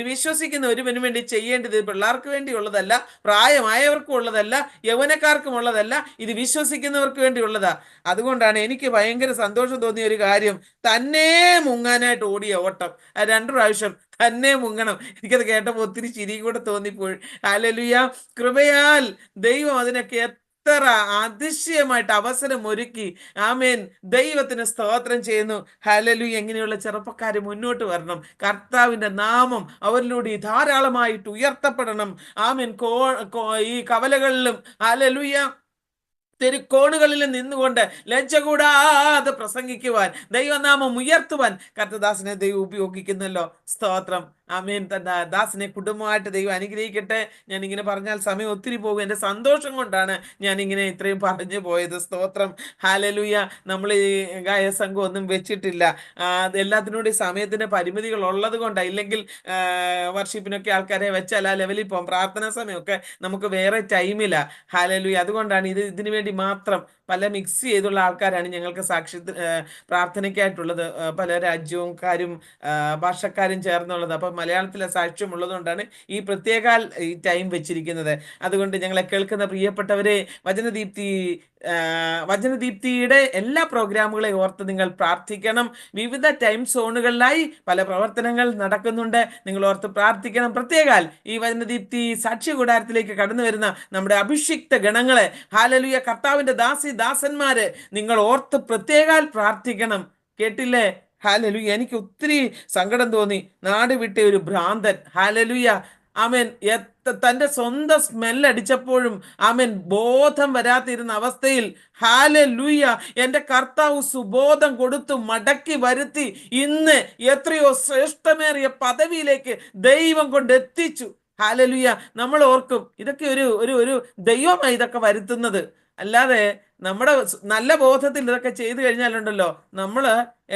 വിശ്വസിക്കുന്ന ഒരുവന് വേണ്ടി ചെയ്യേണ്ടത് പിള്ളേർക്ക് വേണ്ടിയുള്ളതല്ല, പ്രായമായവർക്കും ഉള്ളതല്ല, യൗവനക്കാർക്കും ഉള്ളതല്ല, ഇത് വിശ്വസിക്കുന്നവർക്ക് വേണ്ടിയുള്ളതാ. അതുകൊണ്ടാണ് എനിക്ക് ഭയങ്കര സന്തോഷം തോന്നിയ ഒരു കാര്യം, തന്നെ മുങ്ങാനായിട്ട് ഓടിയ ഓട്ടം 2 പ്രാവശ്യം തന്നെ മുങ്ങണം. എനിക്കത് കേട്ടപ്പോൾ ഒത്തിരി ചിരി കൂടെ തോന്നിപ്പോയി. ഹല്ലേലൂയ. കൃപയാൽ ദൈവം അതിനൊക്കെ എത്ര അതിശയമായിട്ട് അവസരം ഒരുക്കി. ആമേൻ. ദൈവത്തിന് സ്തോത്രം ചെയ്യുന്നു. ഹല്ലേലൂയ. എങ്ങനെയുള്ള ചെറുപ്പക്കാർ മുന്നോട്ട് വരണം. കർത്താവിന്റെ നാമം അവരിലൂടെ ധാരാളമായിട്ട് ഉയർത്തപ്പെടണം. ആമേൻ. ഈ കവലകളിലും ഹല്ലേലൂയ തെരുക്കോണുകളിൽ നിന്നുകൊണ്ട് ലജ്ജ കൂടാതെ പ്രസംഗിക്കുവാൻ, ദൈവനാമം ഉയർത്തുവാൻ കർത്തദാസനെ ദൈവം ഉപയോഗിക്കുന്നല്ലോ. സ്തോത്രം. ആമേൻ. തന്റെ ദാസനെ കുടുംബമായിട്ട് ദൈവം അനുഗ്രഹിക്കട്ടെ. ഞാൻ ഇങ്ങനെ പറഞ്ഞാൽ സമയം ഒത്തിരി പോകും. എൻ്റെ സന്തോഷം കൊണ്ടാണ് ഞാൻ ഇങ്ങനെ ഇത്രയും പറഞ്ഞു പോയത്. സ്തോത്രം. ഹല്ലേലൂയ. നമ്മൾ ഈ ഗായസംഘം ഒന്നും വെച്ചിട്ടില്ല. എല്ലാത്തിനോടും സമയത്തിന് പരിമിതികൾ ഉള്ളത് കൊണ്ടാണ്. ഇല്ലെങ്കിൽ വർഷിപ്പിനൊക്കെ ആൾക്കാരെ വെച്ചാൽ ആ ലെവലിൽ പോകും. പ്രാർത്ഥനാ സമയമൊക്കെ നമുക്ക് വേറെ ടൈമില്ല. ഹല്ലേലൂയ. അതുകൊണ്ടാണ് ഇതിനു വേണ്ടി മാത്രം പല മിക്സ് ചെയ്തുള്ള ആൾക്കാരാണ് ഞങ്ങൾക്ക് പ്രാർത്ഥനയ്ക്കായിട്ടുള്ളത്. പല രാജ്യക്കാരും ഭാഷക്കാരും ചേർന്നുള്ളത്. അപ്പം മലയാളത്തിലെ സാക്ഷ്യം ഉള്ളതുകൊണ്ടാണ് ഈ പ്രത്യേക ഈ ടൈം വെച്ചിരിക്കുന്നത്. അതുകൊണ്ട് ഞങ്ങളെ കേൾക്കുന്ന പ്രിയപ്പെട്ടവരെ, വചനദീപ്തിയുടെ എല്ലാ പ്രോഗ്രാമുകളെ ഓർത്ത് നിങ്ങൾ പ്രാർത്ഥിക്കണം. വിവിധ ടൈം സോണുകളിലായി പല പ്രവർത്തനങ്ങൾ നടക്കുന്നുണ്ട്. നിങ്ങൾ ഓർത്ത് പ്രാർത്ഥിക്കണം. പ്രത്യേകാൽ ഈ വചനദീപ്തി സാക്ഷ്യ കൂടാരത്തിലേക്ക് കടന്നു വരുന്ന നമ്മുടെ അഭിഷിക്ത ഗണങ്ങളെ, ഹല്ലേലൂയ, കർത്താവിന്റെ ദാസന്മാരെ നിങ്ങൾ ഓർത്ത് പ്രത്യേകാൽ പ്രാർത്ഥിക്കണം. കേട്ടില്ലേ? ഹല്ലേലൂയ. എനിക്ക് ഒത്തിരി സങ്കടം തോന്നി. നാട് വിട്ട ഒരു ഭ്രാന്തൻ, ഹല്ലേലൂയ, ആമേൻ, തന്റെ സ്വന്തം സ്മെല്ലടിച്ചപ്പോഴും ആമേൻ ബോധം വരാതിരുന്ന അവസ്ഥയിൽ ഹല്ലേലൂയ എൻ്റെ കർത്താവ് സുബോധം കൊടുത്തു മടക്കി വരുത്തി ഇന്ന് എത്രയോ ശ്രേഷ്ഠമേറിയ പദവിയിലേക്ക് ദൈവം കൊണ്ടെത്തിച്ചു. ഹല്ലേലൂയ. നമ്മൾ ഓർക്കും ഇതൊക്കെ ഒരു ദൈവമായി ഇതൊക്കെ വരുത്തുന്നത്. അല്ലാതെ നമ്മുടെ നല്ല ബോധത്തിൽ ഇതൊക്കെ ചെയ്തു കഴിഞ്ഞാലുണ്ടല്ലോ നമ്മൾ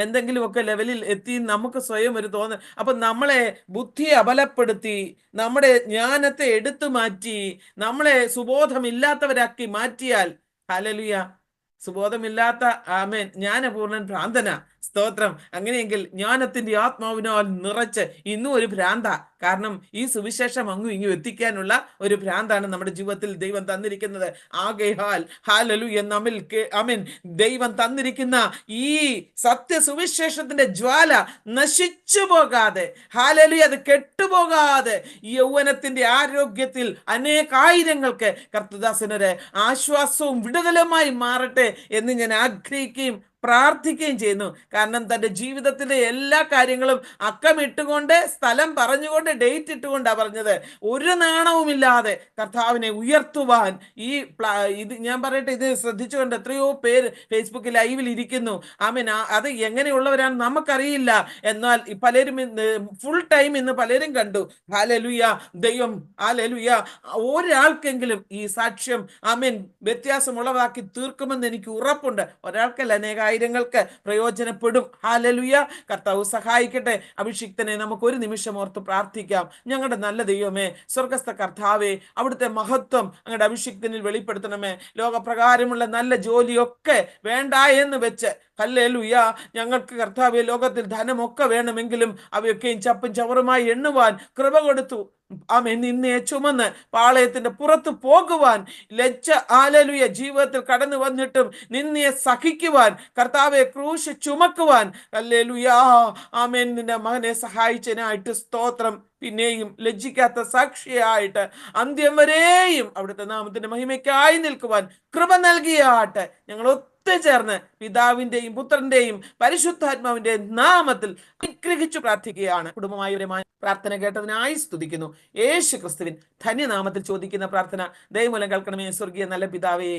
എന്തെങ്കിലുമൊക്കെ ലെവലിൽ എത്തി നമുക്ക് സ്വയം ഒരു തോന്നൽ. അപ്പം നമ്മളെ ബുദ്ധിയെ അബലപ്പെടുത്തി, നമ്മുടെ ജ്ഞാനത്തെ എടുത്തു മാറ്റി, നമ്മളെ സുബോധമില്ലാത്തവരാക്കി മാറ്റിയാൽ, ഹല്ലേലൂയ, സുബോധമില്ലാത്ത ആമേൻ ജ്ഞാനപൂർണ്ണൻ ഭ്രാന്തന. സ്തോത്രം. അങ്ങനെയെങ്കിൽ ജ്ഞാനത്തിന്റെ ആത്മാവിനാൽ നിറച്ച് ഇന്നും ഒരു ഭ്രാന്ത. കാരണം ഈ സുവിശേഷം അങ്ങും ഇങ്ങും എത്തിക്കാനുള്ള ഒരു ഭ്രാന്താണ് നമ്മുടെ ജീവിതത്തിൽ ദൈവം തന്നിരിക്കുന്നത്. ആകയാൽ ഹല്ലേലൂയ നമ്മിൽ ആമേൻ ദൈവം തന്നിരിക്കുന്ന ഈ സത്യസുവിശേഷത്തിന്റെ ജ്വാല നശിച്ചു പോകാതെ, ഹല്ലേലൂയ, അത് കെട്ടുപോകാതെ യൗവനത്തിന്റെ ആരോഗ്യത്തിൽ അനേകായിരങ്ങൾക്ക് കർത്തദാസനൊരു ആശ്വാസവും വിടുതലുമായി മാറട്ടെ എന്ന് ഞാൻ ആഗ്രഹിക്കുകയും പ്രാർത്ഥിക്കുകയും ചെയ്യുന്നു. കാരണം തൻ്റെ ജീവിതത്തിലെ എല്ലാ കാര്യങ്ങളും അക്കമിട്ടുകൊണ്ട്, സ്ഥലം പറഞ്ഞുകൊണ്ട്, ഡേറ്റ് ഇട്ടുകൊണ്ടാണ് പറഞ്ഞത്. ഒരു നാണവുമില്ലാതെ കർത്താവിനെ ഉയർത്തുവാൻ ഇത് ഞാൻ പറയട്ടെ, ഇത് ശ്രദ്ധിച്ചുകൊണ്ട് എത്രയോ പേര് ഫേസ്ബുക്ക് ലൈവിൽ ഇരിക്കുന്നു. ആമേൻ. അത് എങ്ങനെയുള്ളവരാണ് നമുക്കറിയില്ല. എന്നാൽ പലരും ഫുൾ ടൈം ഇന്ന് പലരും കണ്ടു. ഹല്ലേലൂയ. ദൈവം ഹല്ലേലൂയ ഒരാൾക്കെങ്കിലും ഈ സാക്ഷ്യം ആമേൻ വ്യത്യാസമുള്ളതാക്കി തീർക്കുമെന്ന് എനിക്ക് ഉറപ്പുണ്ട്. ഒരാൾക്കല്ല, അനേകായിരങ്ങൾക്ക് പ്രയോജനപ്പെടും. ഹല്ലേലൂയ. കർത്താവ് സഹായിക്കട്ടെ. അഭിഷിക്തനെ നമുക്ക് ഒരു നിമിഷം ഓർത്ത് പ്രാർത്ഥിക്കാം. ഞങ്ങളുടെ നല്ല ദൈവമേ, സ്വർഗസ്ഥ കർത്താവേ, അവിടുത്തെ മഹത്വം അങ്ങയുടെ അഭിഷിക്തനിൽ വെളിപ്പെടുത്തണമേ. ലോകപ്രകാരമുള്ള നല്ല ജോലിയൊക്കെ വേണ്ട എന്ന് വെച്ച്, ഹല്ലേലൂയ, ഞങ്ങൾക്ക് കർത്താവേ ലോകത്തിൽ ധനമൊക്കെ വേണമെങ്കിലും അവയൊക്കെയും ചപ്പും ചവറുമായി എണ്ണുവാൻ കൃപ കൊടുത്തു. ആമേൻ നിന്നെ ചുമന്ന് പാളയത്തിന്റെ പുറത്ത് പോകുവാൻ, ലജ്ജ ഹല്ലേലൂയ ജീവിതത്തിൽ കടന്നു വന്നിട്ടും നിന്നെ സഹിക്കുവാൻ, കർത്താവെ ക്രൂശ് ചുമക്കുവാൻ, ഹല്ലേലൂയ ആമേൻ നിന്റെ മകനെ സഹായിച്ചതിനായിട്ട് സ്തോത്രം. പിന്നെയും ലജ്ജിക്കാത്ത സാക്ഷിയായിട്ട് അന്ത്യം വരെയും അവിടുത്തെ നാമത്തിന്റെ മഹിമയ്ക്കായി നിൽക്കുവാൻ കൃപ നൽകിയാട്ടെ. ഞങ്ങൾ ഒത്തുചേർന്ന് പിതാവിന്റെയും പുത്രന്റെയും പരിശുദ്ധാത്മാവിന്റെയും നാമത്തിൽ അനുഗ്രഹിച്ചു പ്രാർത്ഥിക്കുകയാണ്. കുടുംബമായി പ്രാർത്ഥന കേട്ടതിനായി സ്തുതിക്കുന്നു. യേശു ക്രിസ്തുവിൻ ധന്യനാമത്തിൽ ചോദിക്കുന്ന പ്രാർത്ഥന ദൈവമൂലം കേൾക്കണമേ സ്വർഗീയ നല്ല പിതാവേ.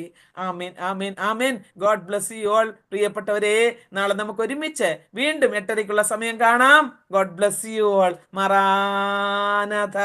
Amen, amen, amen. God bless you all. പ്രിയപ്പെട്ടവരെ, നാളെ നമുക്ക് ഒരുമിച്ച് വീണ്ടും 8:30 സമയം കാണാം. God bless you all. മറാനാഥ.